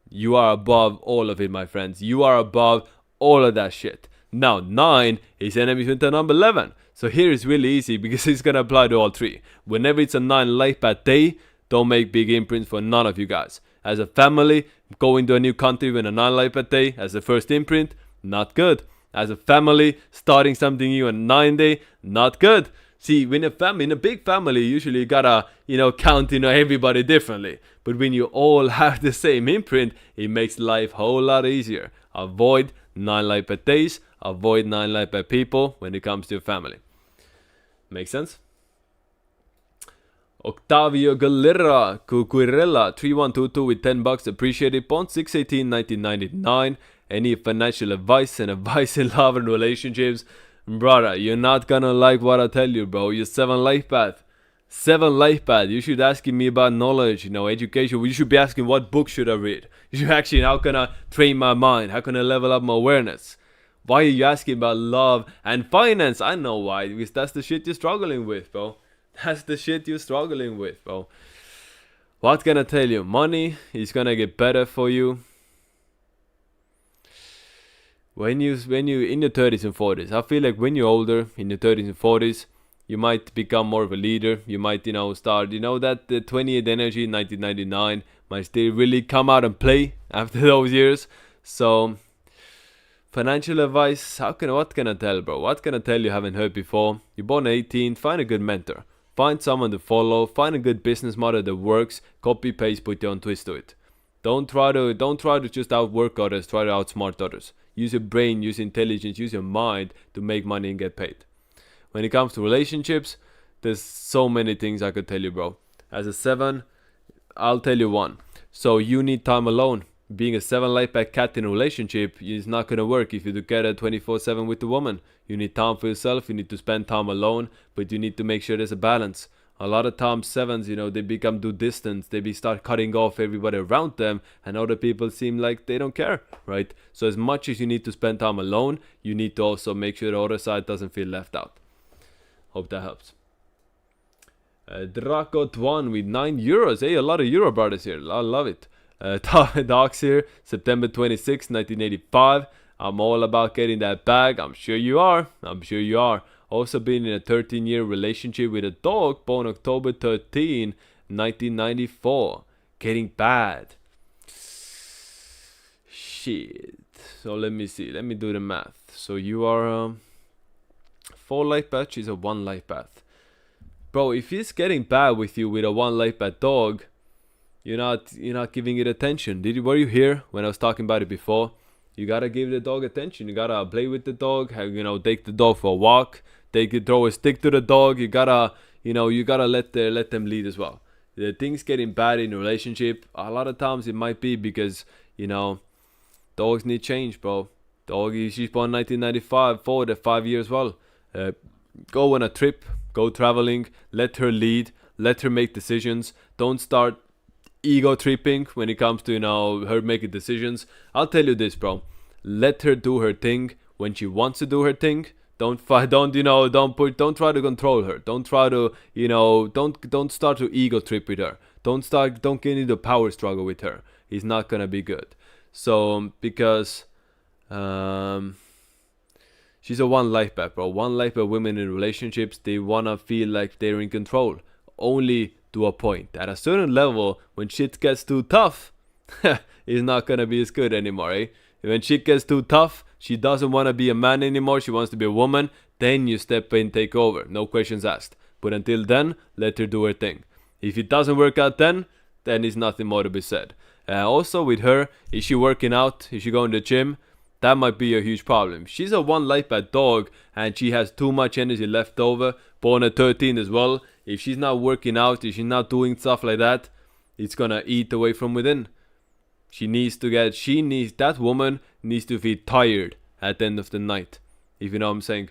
You are above all of it, my friends. You are above all of that shit. Now, 9 is enemy with the number 11. So here is really easy because it's going to apply to all 3. Whenever it's a 9 life path day, don't make big imprints for none of you guys. As a family, going to a new country with a 9 life path day as the first imprint, not good. As a family, starting something new on 9 day, not good. See, in a big family, usually you gotta, count, everybody differently. But when you all have the same imprint, it makes life a whole lot easier. Avoid 9 life path days, avoid 9 life path people when it comes to your family. Make sense? Octavio Guerrera 3122 with $10. Appreciate it. Bond 618 1999. Any financial advice and advice in love and relationships? Brother, you're not gonna like what I tell you, bro. You're 7 life path. 7 life path. You should asking me about knowledge, education. You should be asking what book should I read. You should actually, how can I train my mind? How can I level up my awareness? Why are you asking about love and finance? I know why. Because that's the shit you're struggling with, bro. That's the shit you're struggling with, bro. What can I tell you? Money is gonna get better for you when you in your 30s and 40s. I feel like when you're older, in your 30s and 40s, you might become more of a leader. You might, start, that the 28 energy in 1999 might still really come out and play after those years. So, financial advice, what can I tell, bro? What can I tell you haven't heard before? You're born 18, find a good mentor. Find someone to follow. Find a good business model that works. Copy, paste, put your own twist to it. Don't try to just outwork others. Try to outsmart others. Use your brain, use intelligence, use your mind to make money and get paid. When it comes to relationships, there's so many things I could tell you, bro. As a 7, I'll tell you 1. So you need time alone. Being a 7 life path cat in a relationship is not going to work if you're together 24/7 with the woman. You need time for yourself. You need to spend time alone, but you need to make sure there's a balance. A lot of times 7s, they become too distant. They start cutting off everybody around them, and other people seem like they don't care, right? So as much as you need to spend time alone, you need to also make sure the other side doesn't feel left out. Hope that helps. Draco Twan with €9. Hey, a lot of Euro brothers here. I love it. Docs here, September 26, 1985. I'm all about getting that bag. I'm sure you are. Also been in a 13-year relationship with a dog born October 13, 1994. Getting bad. Shit. So let me see. Let me do the math. So you are 4 life paths. She's a 1 life path. Bro, if he's getting bad with you with a 1 life path dog, you're not giving it attention. Were you here when I was talking about it before? You gotta give the dog attention. You gotta play with the dog. Take the dog for a walk. Throw a stick to the dog. You gotta let them lead as well. The things getting bad in a relationship, a lot of times it might be because dogs need change, bro. She's born 1995, forward 5 years. Well, go on a trip, go traveling. Let her lead. Let her make decisions. Don't start ego tripping when it comes to her making decisions. I'll tell you this, bro. Let her do her thing when she wants to do her thing. Don't try to control her. Don't try to don't start to ego trip with her. Don't get into a power struggle with her. It's not gonna be good. So because she's a 1 life path, bro. 1 life path women in relationships, they wanna feel like they're in control. Only to a point. At a certain level, when shit gets too tough, it's not gonna be as good anymore, eh? When shit gets too tough, she doesn't want to be a man anymore, she wants to be a woman, then you step in, take over, no questions asked. But until then, let her do her thing. If it doesn't work out then it's nothing more to be said. Also with her, is she working out? Is she going to the gym? That might be a huge problem. She's a one life bad dog and she has too much energy left over. Born at 13 as well. If she's not working out, if she's not doing stuff like that, it's gonna eat away from within. That woman needs to feel tired at the end of the night. If you know what I'm saying.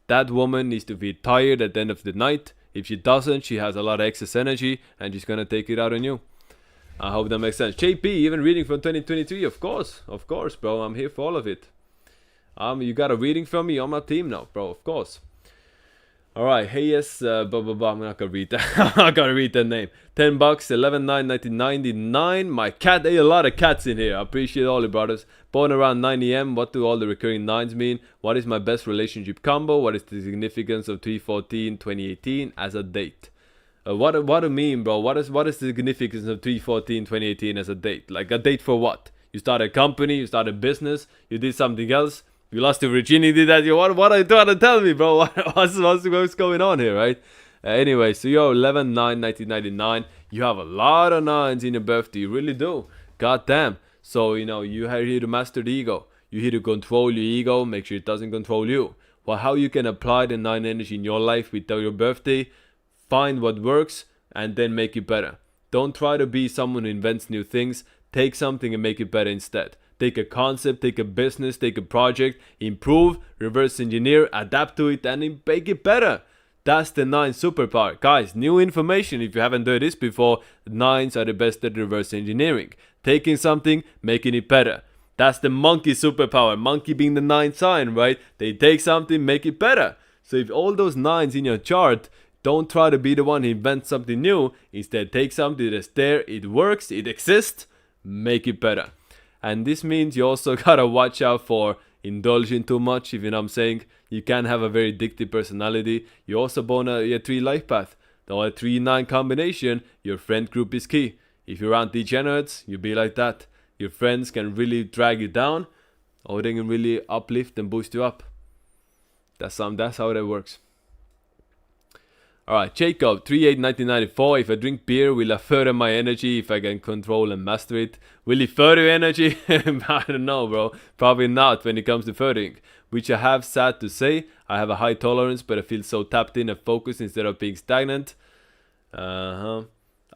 That woman needs to feel tired at the end of the night. If she doesn't, she has a lot of excess energy and she's gonna take it out on you. I hope that makes sense. JP, even reading from 2023, of course, bro. I'm here for all of it. You got a reading from me on my team now, bro. Of course. All right. Hey, yes. I'm not gonna read that. I'm not gonna read that name. $10, 11/9/1999. My cat. Hey, a lot of cats in here. I appreciate all the brothers. Born around 9 a.m. What do all the recurring nines mean? What is my best relationship combo? What is the significance of 3/14/2018 as a date? What do you mean, bro? What is the significance of 3/14/2018 as a date? Like a date for what? You started a company, you started a business, you did something else, you lost your virginity. That you what are you trying to tell me, bro? What's going on here, right? Anyway, so you're 11/9/1999. You have a lot of nines in your birthday, you really do. God damn. So you are here to master the ego. You're here to control your ego, make sure it doesn't control you. Well, how you can apply the 9 energy in your life without your birthday? Find what works and then make it better. Don't try to be someone who invents new things. Take something and make it better instead. Take a concept, take a business, take a project, improve, reverse engineer, adapt to it, and make it better. That's the 9 superpower. Guys, new information if you haven't heard this before. 9s are the best at reverse engineering. Taking something, making it better. That's the monkey superpower. Monkey being the 9 sign, right? They take something, make it better. So if all those 9s in your chart, don't try to be the one who invents something new. Instead, take something that's there, it works, it exists, make it better. And this means you also gotta watch out for indulging too much, if you know what I'm saying. You can have a very addictive personality. You also born a 3 life path. The 3-9 combination, your friend group is key. If you're around degenerates, you be like that. Your friends can really drag you down, or they can really uplift and boost you up. That's how that works. Alright, Jacob, 3/8/1994. If I drink beer, will I further my energy if I can control and master it? Will it further energy? I don't know, bro. Probably not when it comes to furthering. Which I have sad to say. I have a high tolerance, but I feel so tapped in and focused instead of being stagnant.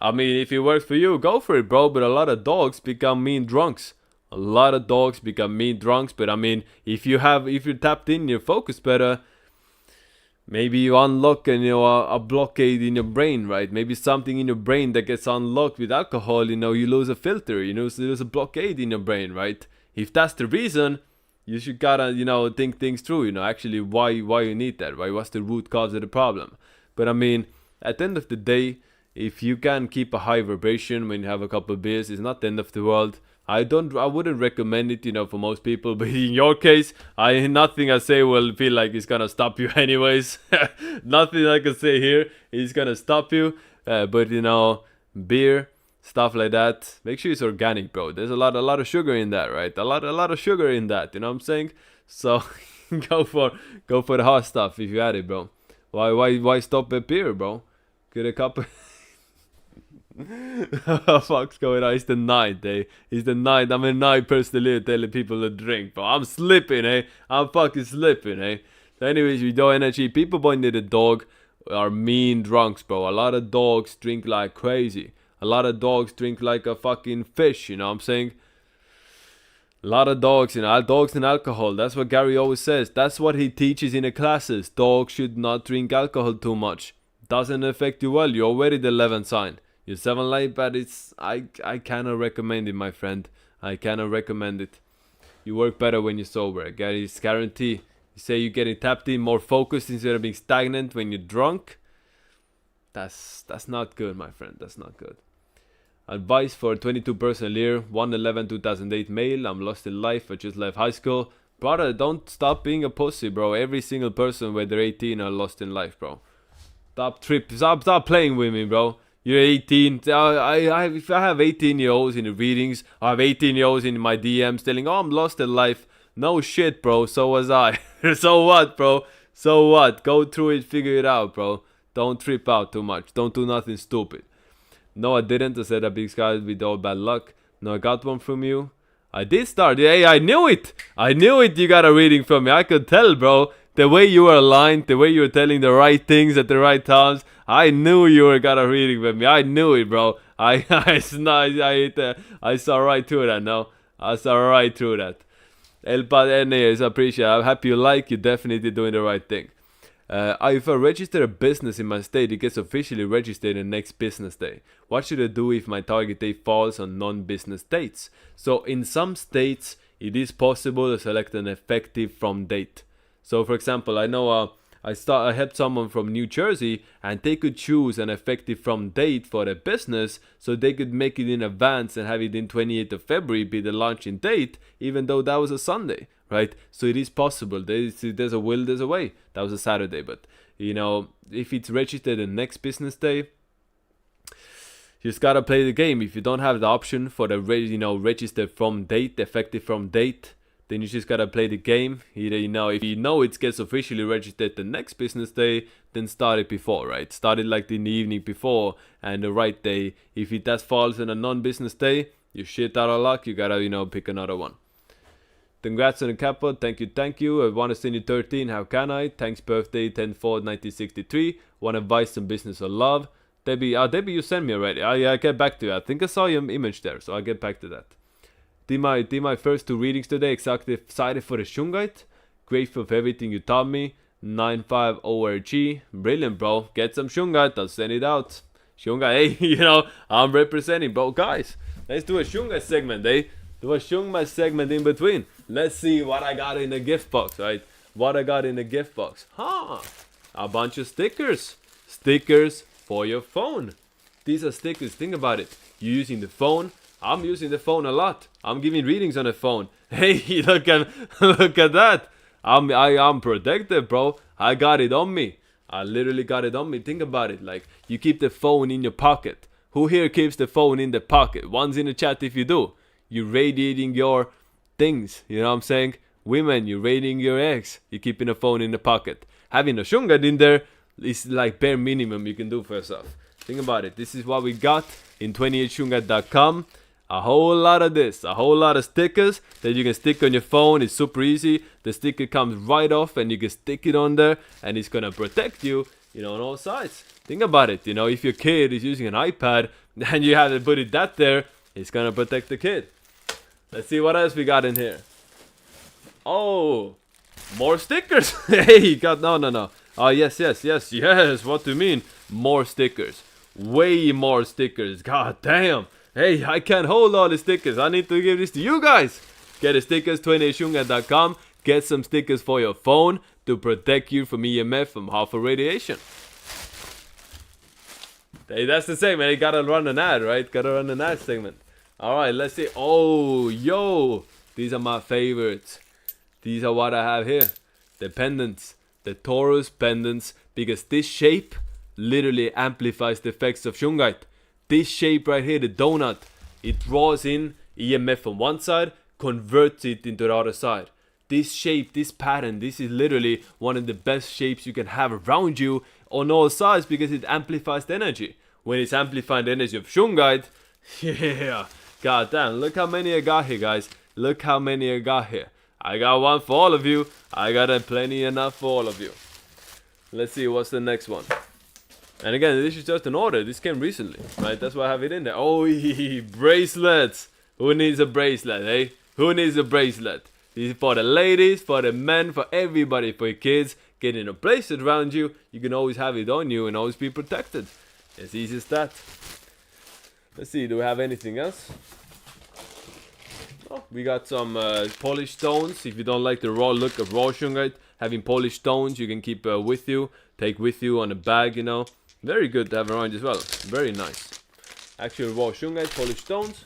I mean, if it works for you, go for it, bro. But a lot of dogs become mean drunks. But I mean, if you're tapped in, you're focused better. Maybe you unlock a blockade in your brain, right? Maybe something in your brain that gets unlocked with alcohol, you lose a filter, you lose a blockade in your brain, right? If that's the reason, you should gotta, think things through, actually why you need that, right? What's the root cause of the problem? But I mean, at the end of the day, if you can keep a high vibration when you have a couple of beers, it's not the end of the world. I wouldn't recommend it, for most people. But in your case, nothing I say will feel like it's gonna stop you anyways. Nothing I can say here is gonna stop you. But beer, stuff like that. Make sure it's organic, bro. There's a lot of sugar in that, right? A lot of sugar in that. You know what I'm saying? So go for the hard stuff if you had it, bro. Why stop at beer, bro? Get a cup. What the fuck's going on? It's the night, eh? It's the night. I'm a night person telling people to drink, bro. I'm slipping, eh? I'm fucking slipping, eh? So anyways, with no energy, people pointing at the dog are mean drunks, bro. A lot of dogs drink like crazy. A lot of dogs drink like a fucking fish, you know what I'm saying? A lot of dogs, dogs and alcohol. That's what Gary always says. That's what he teaches in the classes. Dogs should not drink alcohol too much. Doesn't affect you well. You're already the 11th sign. Your 7 life, but I cannot recommend it, my friend. I cannot recommend it. You work better when you're sober. Gary's guarantee. You say you're getting tapped in, more focused instead of being stagnant when you're drunk. That's not good, my friend. That's not good. Advice for 22% year, 1/11/2008 male. I'm lost in life. I just left high school. Brother, don't stop being a pussy, bro. Every single person when they're 18 are lost in life, bro. Stop playing with me, bro. You're 18. If I have 18-year-olds in the readings, I have 18-year-olds in my DMs telling, oh, I'm lost in life. No shit, bro. So was I. So what, bro? So what? Go through it, figure it out, bro. Don't trip out too much. Don't do nothing stupid. No, I didn't. I said a big sky with all bad luck. No, I got one from you. I did start. Hey, I knew it. I knew it. You got a reading from me. I could tell, bro. The way you were aligned, the way you were telling the right things at the right times. I knew you were got a reading with me. I knew it, bro. I saw right through that. No, I saw right through that. But anyways, I appreciate it. I'm happy you like. You're definitely doing the right thing. If I register a business in my state, it gets officially registered the next business day. What should I do if my target date falls on non-business dates? So in some states, it is possible to select an effective from date. So for example, I know I helped someone from New Jersey, and they could choose an effective from date for their business, so they could make it in advance and have it in 28th of February be the launching date, even though that was a Sunday. Right, so it is possible. There's a will, there's a way. That was a Saturday, but you know, if it's registered the next business day, you just gotta play the game. If you don't have the option for the registered from date, effective from date, then you just gotta play the game. Either if you know it gets officially registered the next business day, then start it before, right? Start it like in the evening before, and the right day. If it does falls on a non-business day, you're shit out of luck. You gotta pick another one. Congrats on the Capo. Thank you. I want to send you 13. How can I? Thanks, birthday 10/4/1963. Want advice on business or love? Debbie, you sent me already. I get back to you. I think I saw your image there, so I'll get back to that. Did my first 2 readings today. Exactly excited for the Shungite. Grateful for everything you taught me. 95 ORG. Brilliant, bro. Get some Shungite. I'll send it out. Shungite, hey, I'm representing, bro. Guys, let's do a Shungite segment, eh? Do a Shungite segment in between. Let's see what I got in the gift box, right? What I got in the gift box. A bunch of stickers. Stickers for your phone. These are stickers. Think about it. You're using the phone. I'm using the phone a lot. I'm giving readings on the phone. Hey, look at that. I'm protected, bro. I got it on me. I literally got it on me. Think about it. Like, you keep the phone in your pocket. Who here keeps the phone in the pocket? One's in the chat if you do. You're radiating your things, you know what I'm saying? Women, you're radiating your eggs. You're keeping a phone in the pocket. Having a Shungat in there is like bare minimum you can do for yourself. Think about it. This is what we got in 28shungat.com. A whole lot of this. A whole lot of stickers that you can stick on your phone. It's super easy. The sticker comes right off and you can stick it on there. And it's going to protect you, on all sides. Think about it. If your kid is using an iPad and you have to put it that there, it's going to protect the kid. Let's see what else we got in here. Oh, more stickers. Hey, no. Oh, yes. What do you mean? More stickers. Way more stickers. God damn. Hey, I can't hold all the stickers. I need to give this to you guys. Get the stickers, 28shungat.com. Get some stickers for your phone to protect you from EMF, from harmful radiation. Hey, that's the same, man. You gotta run an ad, right? Gotta run an ad segment. Alright, let's see. Oh, yo. These are my favorites. These are what I have here. The pendants. The Taurus pendants. Because this shape literally amplifies the effects of Shungite. This shape right here, the donut, it draws in EMF from one side, converts it into the other side. This shape, this pattern, this is literally one of the best shapes you can have around you on all sides because it amplifies the energy. When it's amplifying the energy of Shungite, yeah, god damn, look how many I got here, guys. Look how many I got here. I got one for all of you. I got plenty enough for all of you. Let's see, what's the next one? And again, this is just an order. This came recently, right? That's why I have it in there. Oh, bracelets. Who needs a bracelet, eh? Who needs a bracelet? This is for the ladies, for the men, for everybody, for your kids. Getting a bracelet around you, you can always have it on you and always be protected. As easy as that. Let's see, do we have anything else? Oh, we got some polished stones. If you don't like the raw look of raw Shungite, having polished stones you can keep with you. Take with you on a bag, Very good to have around as well. Very nice. Actual raw Shungite, polished stones.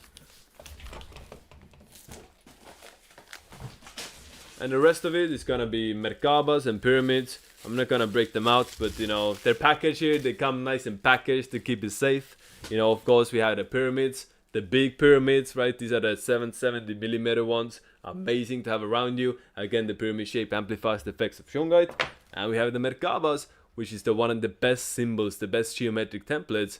and the rest of it is gonna be merkabas and pyramids. I'm not gonna break them out, but you know, they're packaged here. They come nice and packaged to keep it safe. You know, of course, we have the pyramids, the big pyramids, right? These are the 770 millimeter ones. Amazing to have around you. Again, the pyramid shape amplifies the effects of shungite. And we have the merkabas, which is the one of the best symbols, the best geometric templates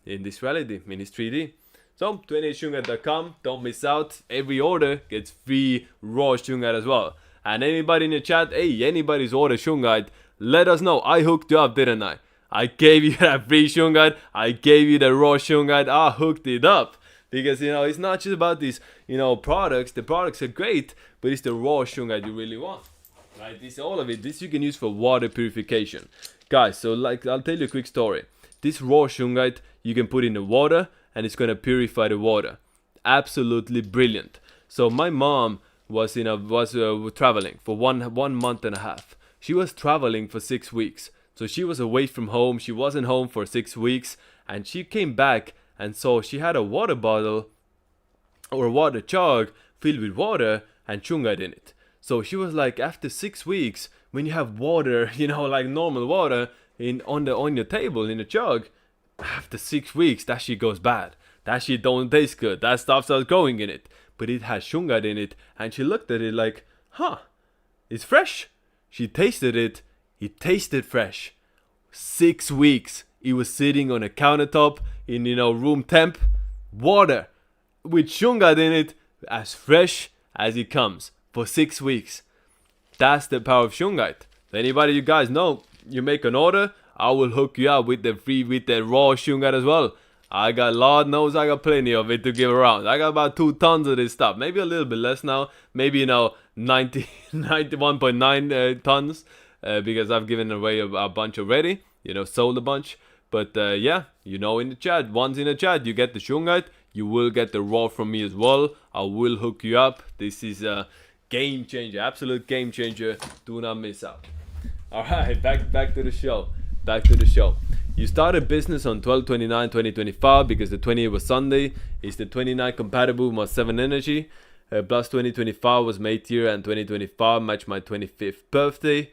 in this reality, in this 3D. So 28shungite.com, don't miss out. Every order gets free raw shungite as well. And anybody in the chat, hey, anybody's ordered shungite, let us know. I hooked you up, didn't I? I gave you that free shungite. I gave you the raw shungite. I hooked it up. Because, you know, it's not just about these, you know, products. The products are great, but it's the raw shungite you really want. Right? This, all of it, this you can use for water purification. Guys, so like, I'll tell you a quick story. This raw shungite, you can put in the water, and it's going to purify the water. Absolutely brilliant. So my mom was traveling for one month and a half. She was traveling for 6 weeks. So she was away from home. She wasn't home for 6 weeks. And she came back, and so she had a water bottle or a water jug filled with water and shungite in it. So she was like, after 6 weeks, when you have water, you know, like normal water on your table in a jug, after 6 weeks, that shit goes bad. That shit don't taste good. That stuff starts growing in it. But it has shungite in it. And she looked at it like, huh, it's fresh. She tasted it. It tasted fresh. 6 weeks. It was sitting on a countertop in, you know, room temp. Water with shungite in it. As fresh as it comes. For 6 weeks. That's the power of shungite. Anybody you guys know, you make an order, I will hook you up with the raw shungite as well. I got, Lord knows I got plenty of it to give around. I got about 2 tons of this stuff. Maybe a little bit less now. Maybe, you know, 91.9 tons. Because I've given away a bunch already. You know, sold a bunch. But yeah, you know, in the chat, once in the chat, you get the shungite. You will get the raw from me as well. I will hook you up. This is a game changer. Absolute game changer. Do not miss out. Alright, back to the show. Back to the show. You started business on 12/29/2025 because the 20th was Sunday. Is the 29 compatible with my 7 energy? Plus 2025 was my 8th year and 2025 matched my 25th birthday.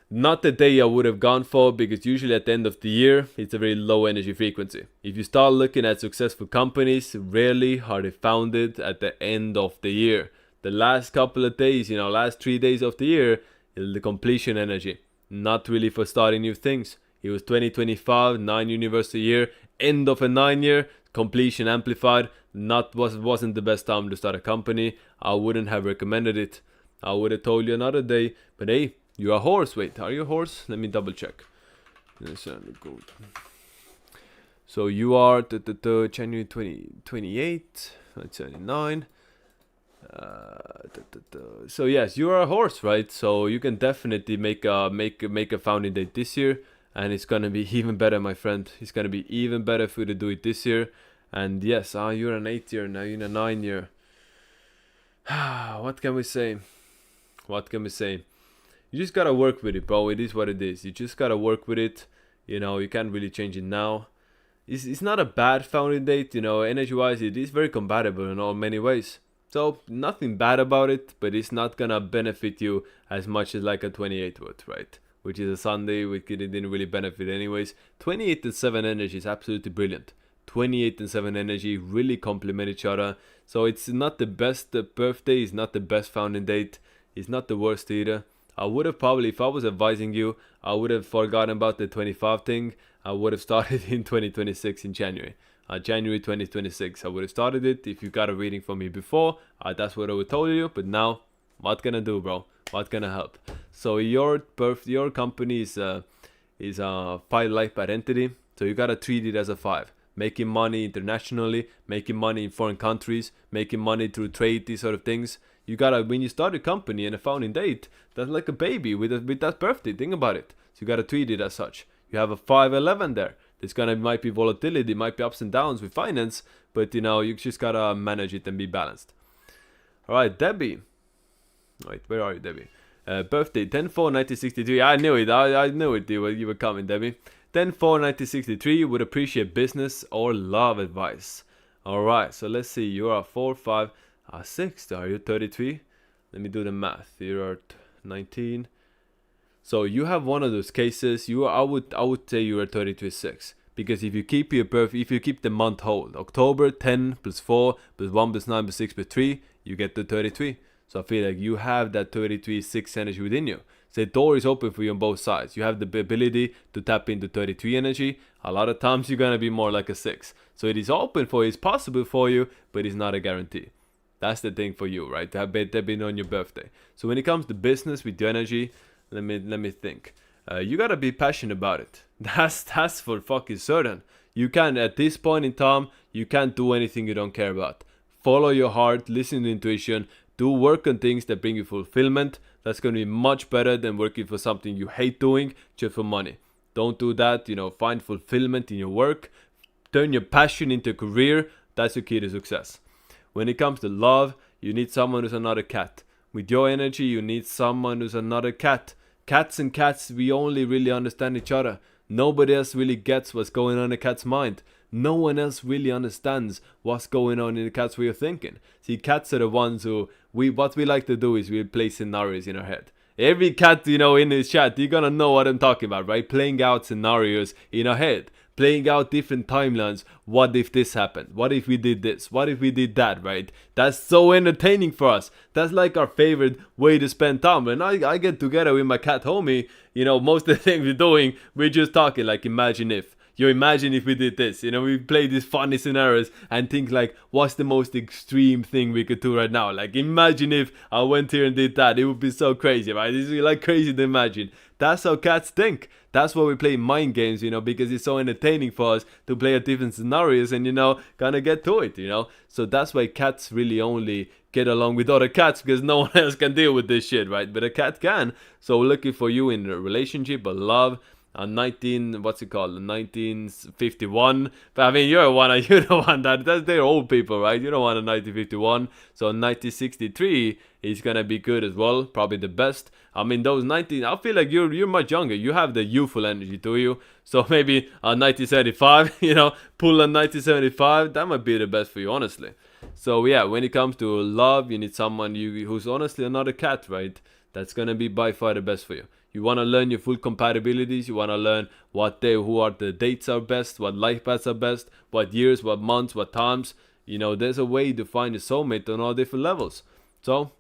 Not the day I would have gone for because usually at the end of the year, it's a very low energy frequency. If you start looking at successful companies, rarely are they founded at the end of the year. The last couple of days, you know, last 3 days of the year, is the completion energy. Not really for starting new things. It was 2025, 9 university year, end of a 9 year, completion amplified. Wasn't the best time to start a company. I wouldn't have recommended it. I would have told you another day. But hey, you're a horse. Wait, are you a horse? Let me double check. So you are January 28, 29. So yes, you are a horse, right? So you can definitely make a founding date this year, and it's gonna be even better, my friend. It's gonna be even better for you to do it this year. And yes, you're an 8 year now. You're in a 9 year. What can we say? What can we say? You just gotta work with it, bro. It is what it is. You just gotta work with it. You know, you can't really change it now. It's not a bad founding date. You know, energy-wise, it is very compatible in all many ways. So nothing bad about it, but it's not gonna benefit you as much as like a 28 would, right? Which is a Sunday, which it didn't really benefit anyways. 28 and 7 energy is absolutely brilliant. 28 and 7 energy really complement each other. So it's not the best birthday, it's not the best founding date, it's not the worst either. I would have probably, if I was advising you, I would have forgotten about the 25 thing. I would have started in 2026 in January. January 2026, I would have started it. If you got a reading from me before, that's what I would tell you. But now, what can I do, bro? What can I help? So your company is a 5 life identity. So you gotta treat it as a 5. Making money internationally, making money in foreign countries, making money through trade, these sort of things. You gotta, when you start a company and a founding date, that's like a baby with that birthday. Think about it. So you gotta treat it as such. You have a 5/11 there. There's might be volatility, might be ups and downs with finance, but you know, you just gotta manage it and be balanced. All right, Debbie. Wait, where are you, Debbie? Birthday 10/4/1963. I knew it. I knew it. You were coming, Debbie. 10/4/1963. Would appreciate business or love advice. All right, so let's see. You are 4, 5, 6. Are you 33? let me do the math. You're at 19. So you have one of those cases. I would say you are 33.6. Because if you keep the month whole, October 10 plus 4 plus 1 plus 9 plus 6 plus 3, you get to 33. So I feel like you have that 33.6 energy within you. So the door is open for you on both sides. You have the ability to tap into 33 energy. A lot of times you're gonna be more like a 6. So it is open for you, it's possible for you, but it's not a guarantee. That's the thing for you, right? That been on your birthday. So when it comes to business with your energy, let me think. You gotta be passionate about it. That's for fucking certain. You can, at this point in time, you can't do anything you don't care about. Follow your heart, listen to intuition, do work on things that bring you fulfillment. That's gonna be much better than working for something you hate doing just for money. Don't do that. Find fulfillment in your work. Turn your passion into a career. That's your key to success. When it comes to love, you need someone who's another cat. With your energy, you need someone who's another cat. Cats and cats, we only really understand each other. Nobody else really gets what's going on in a cat's mind. No one else really understands what's going on in the cat's way of thinking. See, cats are the ones who, what we like to do is we play scenarios in our head. Every cat, in this chat, you're gonna know what I'm talking about, right? Playing out scenarios in our head. Playing out different timelines. What if this happened? What if we did this? What if we did that, right? That's so entertaining for us. That's like our favorite way to spend time. When I get together with my cat homie, most of the things we're doing, we're just talking like, imagine if. Imagine if we did this. We play these funny scenarios and think like, what's the most extreme thing we could do right now? Like, imagine if I went here and did that. It would be so crazy, right? It's like crazy to imagine. That's how cats think. That's why we play mind games, because it's so entertaining for us to play at different scenarios and, kind of get to it, So that's why cats really only get along with other cats, because no one else can deal with this shit, right? But a cat can. So we're looking for you in a relationship, a love, a 1951. But I mean, you don't want that. They're old people, right? You don't want a 1951. So 1963 is gonna be good as well, probably the best. I mean, those 19, I feel like you're much younger. You have the youthful energy to you. So maybe a 1975, pull a 1975. That might be the best for you, honestly. So yeah, when it comes to love, you need someone who's honestly another cat, right? That's gonna be by far the best for you. You want to learn your full compatibilities. You want to learn who are the dates are best, what life paths are best, what years, what months, what times. There's a way to find a soulmate on all different levels. So,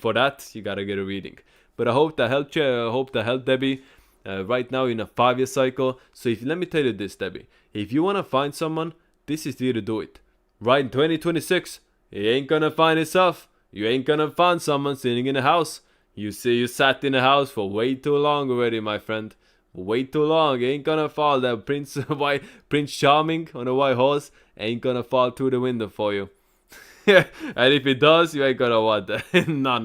for that, you got to get a reading. But I hope that helped you. I hope that helped Debbie. Right now, in a 5-year cycle. So let me tell you this, Debbie. If you want to find someone, this is the year to do it. Right in 2026, you ain't going to find yourself. You ain't going to find someone sitting in a house. You see, you sat in the house for way too long already, my friend. Way too long. You ain't gonna fall. That Prince Charming on a white horse ain't gonna fall through the window for you. And if it does, you ain't gonna want that. No.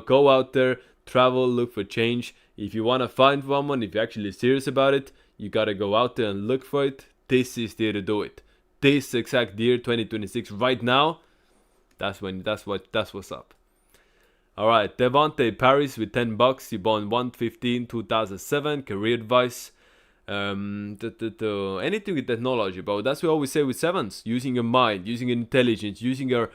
Go out there, travel, look for change. If you wanna find someone, if you're actually serious about it, you gotta go out there and look for it. This is the year to do it. This exact year, 2026, right now. That's what's up. Alright, Devontae Paris with $10. You born 1/15/2007. Career advice. Anything with technology, bro. That's what we always say with sevens. Using your mind, using your intelligence, using your,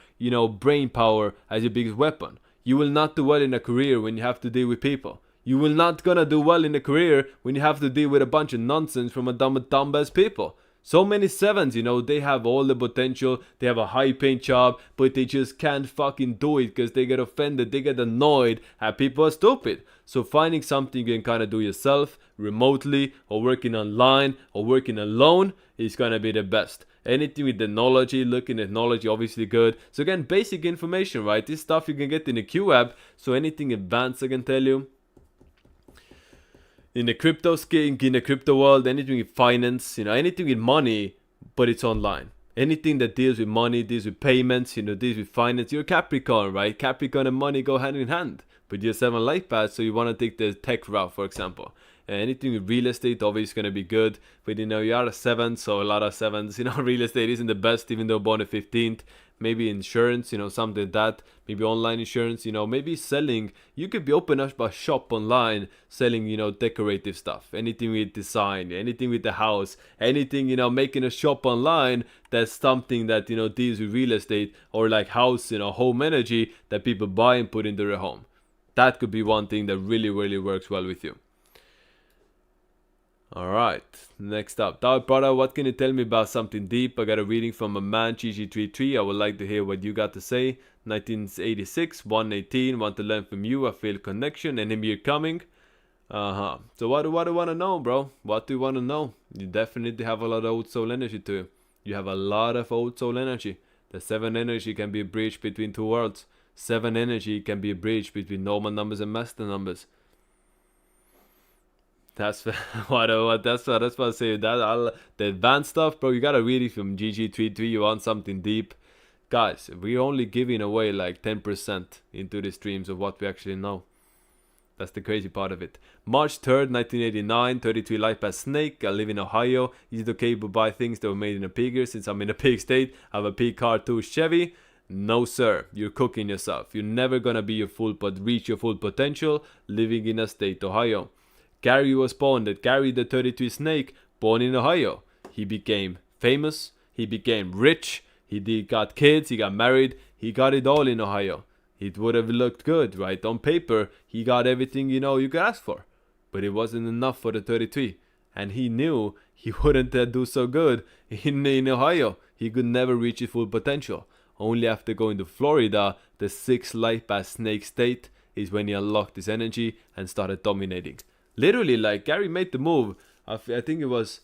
brain power as your biggest weapon. You will not do well in a career when you have to deal with people. You will not gonna do well in a career when you have to deal with a bunch of nonsense from a dumb ass people. So many sevens, they have all the potential, they have a high paying job, but they just can't fucking do it because they get offended, they get annoyed, and people are stupid. So finding something you can kind of do yourself, remotely, or working online, or working alone is gonna be the best. Anything with technology, looking at technology, obviously good. So again, basic information, right? This stuff you can get in the Q app, so anything advanced I can tell you. In the crypto world, anything with finance, anything with money, but it's online. Anything that deals with money, deals with payments, deals with finance. You're a Capricorn, right? Capricorn and money go hand in hand. But you're 7 life paths, so you want to take the tech route, for example. Anything with real estate, obviously, is going to be good. But, you are a 7, so a lot of 7s, real estate isn't the best, even though born the 15th. maybe insurance, you know, something like that, maybe online insurance, you know, maybe selling. You could be open up a shop online selling, you know, decorative stuff, anything with design, anything with the house, anything, you know, making a shop online. That's something that, you know, deals with real estate or like house, you know, home energy that people buy and put into their home. That could be one thing that really, really works well with you. Alright, next up. Dark brother, what can you tell me about something deep? I got a reading from a man, GG33. I would like to hear what you got to say. 1986, 118, want to learn from you. I feel connection and him here coming. So what do you want to know, bro? What do you want to know? You definitely have a lot of old soul energy to you. You have a lot of old soul energy. The 7 energy can be a bridge between two worlds. 7 energy can be a bridge between normal numbers and master numbers. That's what I say. The advanced stuff, bro. You gotta read it from GG33. You want something deep, guys. We're only giving away like 10% into the streams of what we actually know. That's the crazy part of it. March 3rd, 1989. 33 life path snake. I live in Ohio. Is it okay to buy things that were made in a pigger? Since I'm in a pig state, I have a pig car too. Chevy. No sir, you're cooking yourself. You're never gonna be reach your full potential living in a state Ohio. Gary was born that Gary the 33 snake, born in Ohio. He became famous, he became rich, he got kids, he got married, he got it all in Ohio. It would have looked good, right? On paper, he got everything, you know, you could ask for. But it wasn't enough for the 33. And he knew he wouldn't do so good in Ohio. He could never reach his full potential. Only after going to Florida, the 6th life path snake state, is when he unlocked his energy and started dominating. Literally, like, Gary made the move, I think it was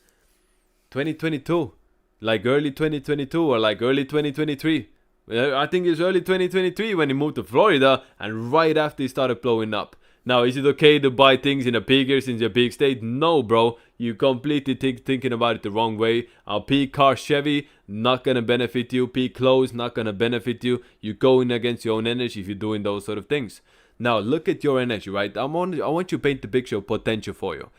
2022. Like early 2022 or like early 2023. I think it's early 2023 when he moved to Florida and right after he started blowing up. Now, is it okay to buy things in a pigger since you're a big state? No, bro. You completely thinking about it the wrong way. A pig car Chevy, not gonna benefit you. Pig clothes, not gonna benefit you. You're going against your own energy if you're doing those sort of things. Now, look at your energy, right? I want you to paint the picture of potential for you.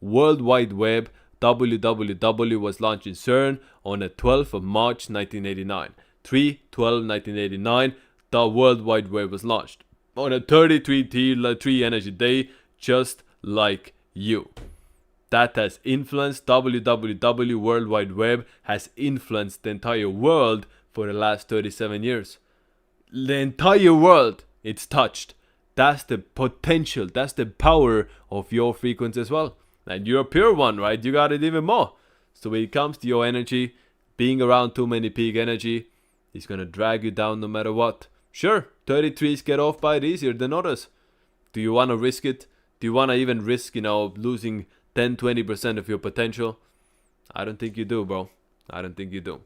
World Wide Web, WWW, was launched in CERN on the 12th of March 1989. 3/12/1989, the World Wide Web was launched. On a 33 energy day, just like you. That has influenced WWW, World Wide Web, has influenced the entire world for the last 37 years. The entire world, it's touched. That's the potential, that's the power of your frequency as well. And you're a pure one, right? You got it even more. So when it comes to your energy, being around too many peak energy is going to drag you down no matter what. Sure, 33s get off by it easier than others. Do you want to risk it? Do you want to even risk, losing 10-20% of your potential? I don't think you do, bro. I don't think you do.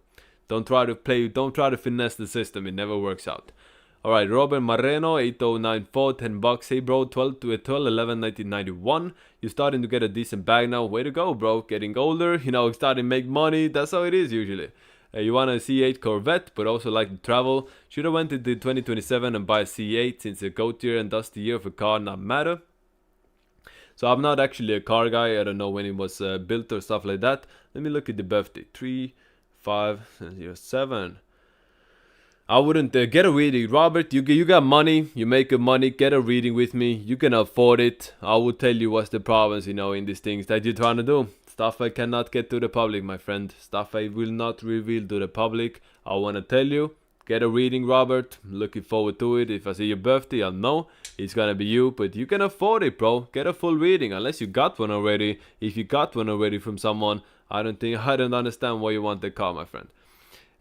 Don't try to finesse the system. It never works out. Alright, Robert Moreno, 8094, $10. Hey bro, 12/11/1991. You're starting to get a decent bag now. Way to go, bro. Getting older, starting to make money. That's how it is usually. You want a C8 Corvette, but also like to travel. Should have went into 2027 and buy a C8 since a GOAT year and thus the year of a car not matter. So I'm not actually a car guy. I don't know when it was built or stuff like that. Let me look at the birthday. 3507. I wouldn't get a reading. Robert, you got money. You make money. Get a reading with me. You can afford it. I will tell you what's the problems, in these things that you're trying to do. Stuff I cannot get to the public, my friend. Stuff I will not reveal to the public. I want to tell you. Get a reading, Robert. Looking forward to it. If I see your birthday, I'll know it's gonna be you. But you can afford it, bro. Get a full reading. Unless you got one already. If you got one already from someone, I don't understand why you want the car, my friend.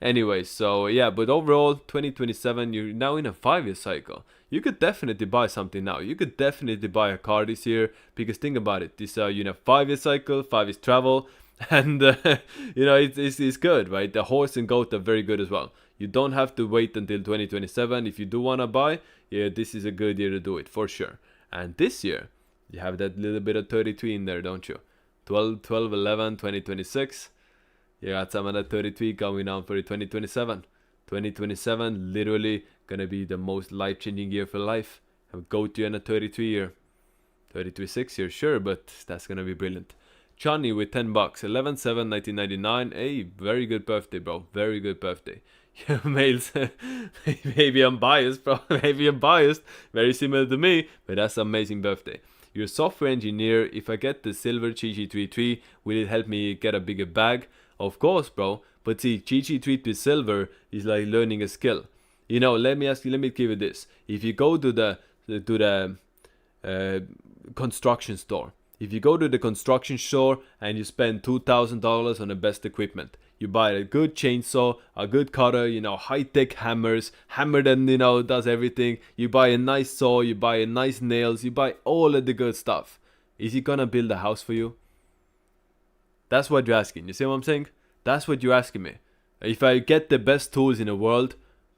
Anyway, so yeah, but overall, 2027, you're now in a 5-year cycle. You could definitely buy something now. You could definitely buy a car this year, because think about it. This 5-year cycle, 5 years travel, and it's good, right? The horse and goat are very good as well. You don't have to wait until 2027 if you do want to buy. Yeah, this is a good year to do it for sure. And this year, you have that little bit of 33 in there, don't you? 12/11, 2026. You got some of that 33 coming down for 2027. 2027 literally gonna be the most life-changing year for life. Have GOAT year and a 33 year. 33 6 year, sure, but that's gonna be brilliant. Johnny with $10. 11/7/1999. Hey, very good birthday, bro. Very good birthday. Males, maybe I'm biased, bro. Maybe I'm biased. Very similar to me, but that's an amazing birthday. You're a software engineer. If I get the silver GG33, will it help me get a bigger bag? Of course, bro. But see, GG33 silver is like learning a skill. You know, let me ask you. Let me give you this. If you go to the construction store, if you go to the construction store and you spend $2,000 on the best equipment, you buy a good chainsaw, a good cutter, you know, high-tech hammers, hammer that, you know, does everything. You buy a nice saw, you buy a nice nails, you buy all of the good stuff. Is he gonna build a house for you? That's what you're asking. You see what I'm saying? That's what you're asking me. If I get the best tools in the world,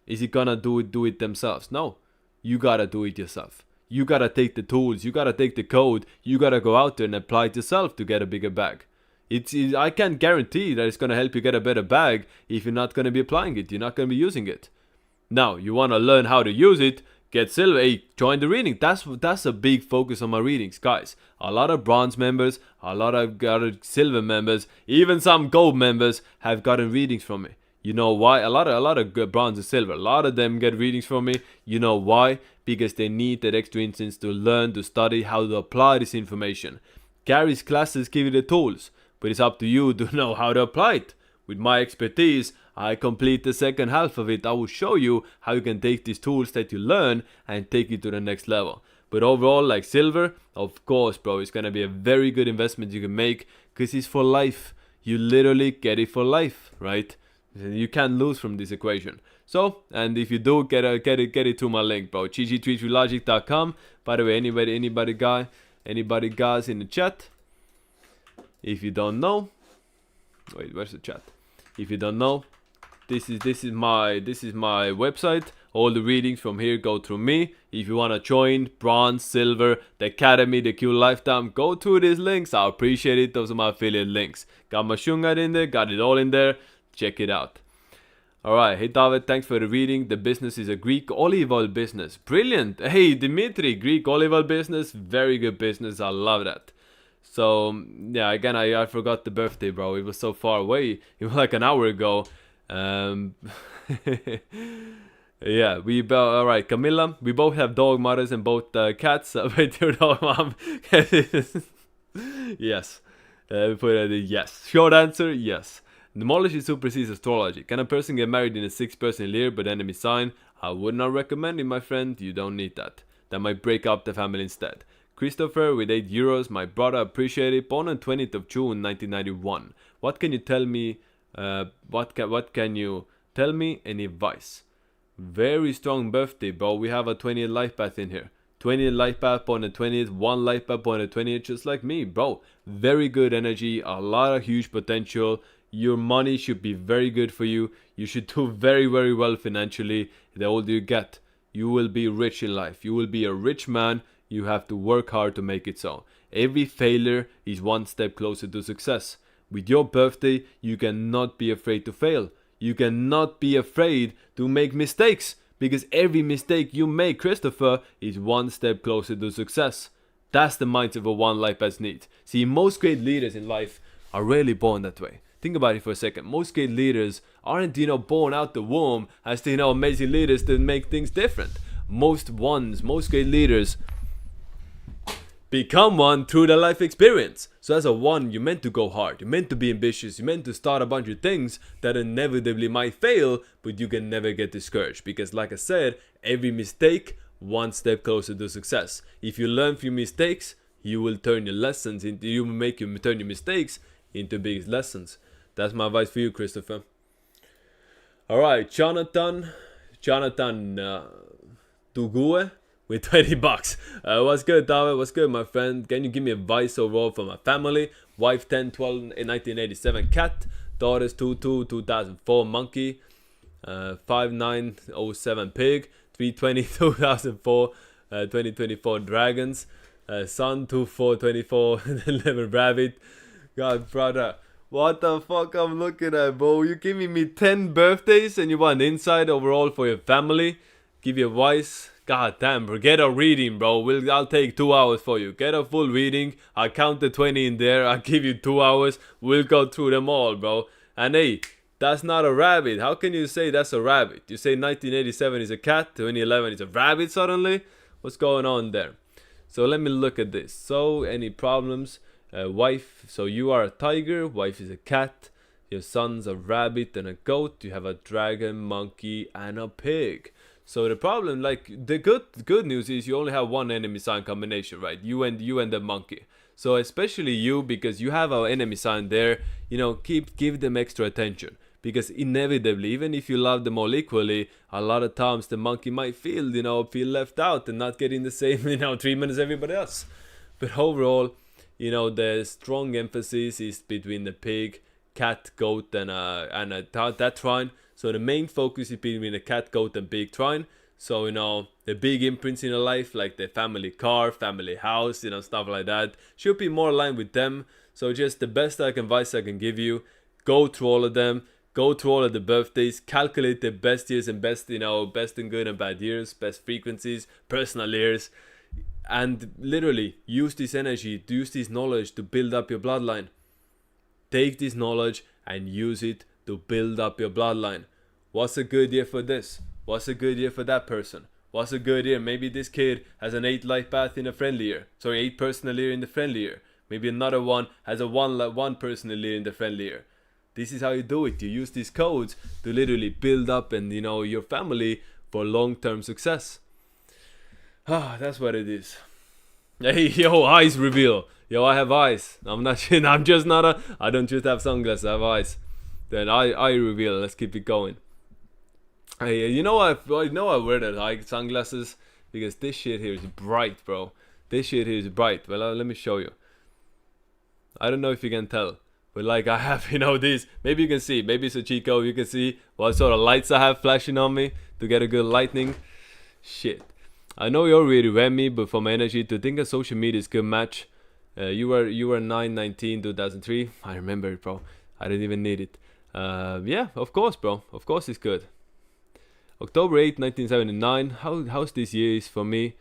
is he gonna do it themselves? No. You gotta do it yourself. You gotta take the tools, you gotta take the code, you gotta go out there and apply it yourself to get a bigger bag. I can't guarantee that it's gonna help you get a better bag if you're not gonna be applying it, you're not gonna be using it. Now, you wanna learn how to use it, get silver, hey, join the reading. That's a big focus on my readings, guys. A lot of bronze members, a lot of silver members, even some gold members have gotten readings from me. You know why? A lot of good bronze and silver. A lot of them get readings from me. You know why? Because they need that extra instance to learn, to study how to apply this information. Gary's classes give you the tools, but it's up to you to know how to apply it. With my expertise, I complete the second half of it. I will show you how you can take these tools that you learn and take it to the next level. But overall, like silver, of course, bro, it's gonna be a very good investment you can make because it's for life. You literally get it for life, right? You can't lose from this equation. So, and if you do, get it to my link, bro. GG33logic.com. By the way, anybody guys in the chat? If you don't know, wait, where's the chat? If you don't know, this is my website. All the readings from here go through me. If you wanna join bronze, silver, the academy, the Q lifetime, go to these links. I appreciate it. Those are my affiliate links. Got my Shunga in there, got it all in there. Check it out. Alright, hey David, thanks for the reading. The business is a Greek olive oil business. Brilliant. Hey Dimitri, Greek olive oil business. Very good business. I love that. So, yeah, again, I forgot the birthday, bro. It was so far away. It was like an hour ago. Yeah, alright, Camilla. We both have dog mothers and both cats. With your dog mom. Yes. Yes. Short answer, yes. Demolish supersedes astrology. Can a person get married in a 6-person year but enemy sign? I would not recommend it, my friend. You don't need that. That might break up the family instead. Christopher with €8. My brother, appreciate it. Born on 20th of June 1991. What can you tell me? What can you tell me? Any advice? Very strong birthday, bro. We have a 20th life path in here. 20th life path, born on the 20th. One life path, born on the 20th. Just like me, bro. Very good energy. A lot of huge potential. Your money should be very good for you. You should do very, very well financially. The older you get, you will be rich in life. You will be a rich man. You have to work hard to make it so. Every failure is one step closer to success. With your birthday, you cannot be afraid to fail. You cannot be afraid to make mistakes. Because every mistake you make, Christopher, is one step closer to success. That's the mindset of a one life path needs. See, most great leaders in life are rarely born that way. Think about it for a second. Most great leaders aren't, born out the womb as the, amazing leaders that make things different. Most great leaders become one through their life experience. So as a one, you're meant to go hard. You're meant to be ambitious. You're meant to start a bunch of things that inevitably might fail, but you can never get discouraged. Because like I said, every mistake, one step closer to success. If you learn from your mistakes, you will turn your lessons into, turn your mistakes into big lessons. That's my advice for you, Christopher. Alright, Jonathan Dugue with $20. What's good, David? What's good, my friend? Can you give me advice overall for my family? Wife 10-12 in 1987 cat. Daughters 2-2 2004 monkey. 5907 pig. 320 2004 2024 dragons. Son 2424 11 rabbit. God, brother. What the fuck I'm looking at, bro? You giving me 10 birthdays and you want insight overall for your family? Give you advice? God damn, bro. Get a reading, bro. I'll take 2 hours for you. Get a full reading. I'll count the 20 in there. I'll give you 2 hours. We'll go through them all, bro. And hey, That's not a rabbit. How can you say that's a rabbit? You say 1987 is a cat, 2011 is a rabbit suddenly? What's going on there? So let me look at this. So any problems? Wife, so you are a tiger, wife is a cat, your son's a rabbit and a goat, you have a dragon, monkey, and a pig. So the problem, like the good news is you only have one enemy sign combination, right? You and the monkey. So especially you, because you have our enemy sign there, you know, give them extra attention. Because inevitably, even if you love them all equally, a lot of times the monkey might feel left out and not getting the same, treatment as everybody else. But overall, the strong emphasis is between the pig, cat, goat, and that trine. So the main focus is between the cat, goat, and pig trine. So, the big imprints in your life, like the family car, family house, stuff like that, should be more aligned with them. So just the best advice I can give you, go through all of them. Go through all of the birthdays, calculate the best years and best and good and bad years, best frequencies, personal years, and literally use this energy, use this knowledge to build up your bloodline. Take this knowledge and use it to build up your bloodline. What's a good year for this? What's a good year for that person? What's a good year? Maybe this kid has an 8 life path in a friendly year. 8 personal year in the friendly year. Maybe another one has a one personal year in the friendly year. This is how you do it. You use these codes to literally build up and your family for long-term success. That's what it is. Hey, yo, eyes reveal. Yo, I have eyes. I don't just have sunglasses, I have eyes. Then I reveal. Let's keep it going. Hey, I wear the sunglasses because this shit here is bright, bro. This shit here is bright. Well, let me show you. I don't know if you can tell. But like I have, these, maybe you can see, maybe it's a cheat code, you can see what sort of lights I have flashing on me to get a good lightning. Shit. I know you're really me, but for my energy, to think of social media is a good match. You were 9/19 2003. I remember it, bro. I didn't even need it. Yeah, of course, bro. Of course it's good. October 8, 1979. How's this year is for me?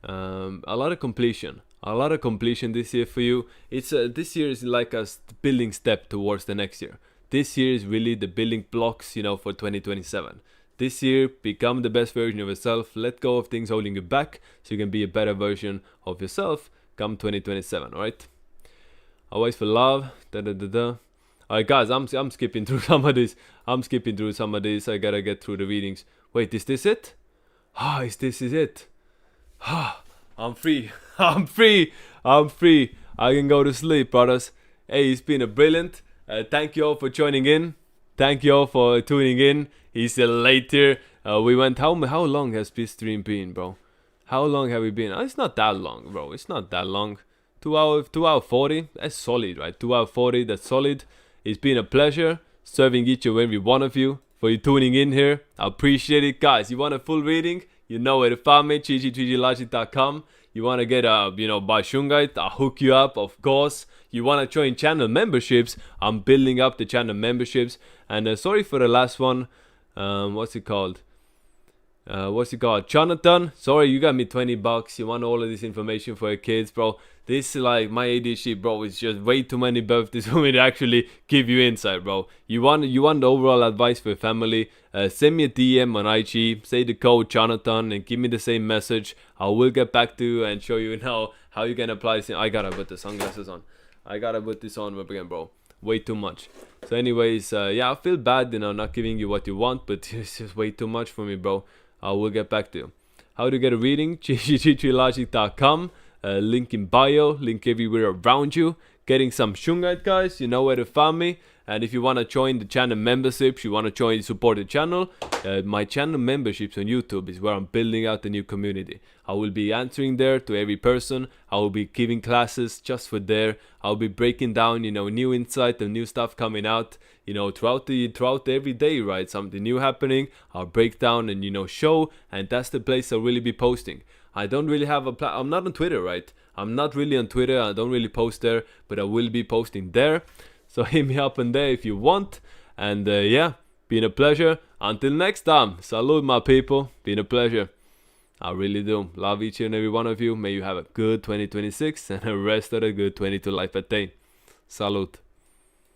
A lot of completion. A lot of completion this year for you. It's this year is like a building step towards the next year. This year is really the building blocks, for 2027. This year, become the best version of yourself. Let go of things holding you back, so you can be a better version of yourself come 2027. All right. Always for love. All right, guys. I'm skipping through some of this. I gotta get through the readings. Wait, is this it? Is it? I'm free. I'm free. I can go to sleep, brothers. Hey, it's been a brilliant. Thank you all for joining in. Thank you all for tuning in. He's late here. We went. How long has this stream been, bro? How long have we been? It's not that long, bro. It's not that long. 2 hour 40. That's solid, right? 2 hour 40. That's solid. It's been a pleasure serving each and every one of you for you tuning in here. I appreciate it, guys. You want a full reading? You know where to find me. GG33logic.com. You want to get buy Shungite, I'll hook you up, of course. You want to join channel memberships, I'm building up the channel memberships. And sorry for the last one. What's it called? Jonathan, sorry, you got me $20. You want all of this information for your kids, bro. This is like my ADHD, bro. It's just way too many birthdays for me to actually give you insight, bro. You want the overall advice for your family? Send me a DM on IG. Say the code Jonathan and give me the same message. I will get back to you and show you how you can apply this. I gotta put the sunglasses on. I gotta put this on again, bro. Way too much. So anyways, yeah, I feel bad, not giving you what you want, but it's just way too much for me, bro. I will get back to you. How to get a reading? GG33logic.com. Link in bio, link everywhere around you. Getting some Shungite, guys, you know where to find me. And if you want to join the channel memberships, you want to join support the channel, my channel memberships on YouTube is where I'm building out the new community. I will be answering there to every person. I will be giving classes just for there. I'll be breaking down, new insight and new stuff coming out, throughout every day, right? Something new happening. I'll break down and, show, and that's the place I'll really be posting. I don't really have I'm not on Twitter, right? I'm not really on Twitter. I don't really post there, but I will be posting there. So hit me up on there if you want. And yeah, been a pleasure. Until next time, salute my people. Been a pleasure. I really do. Love each and every one of you. May you have a good 2026 and a rest of a good 22 life attain. Salute.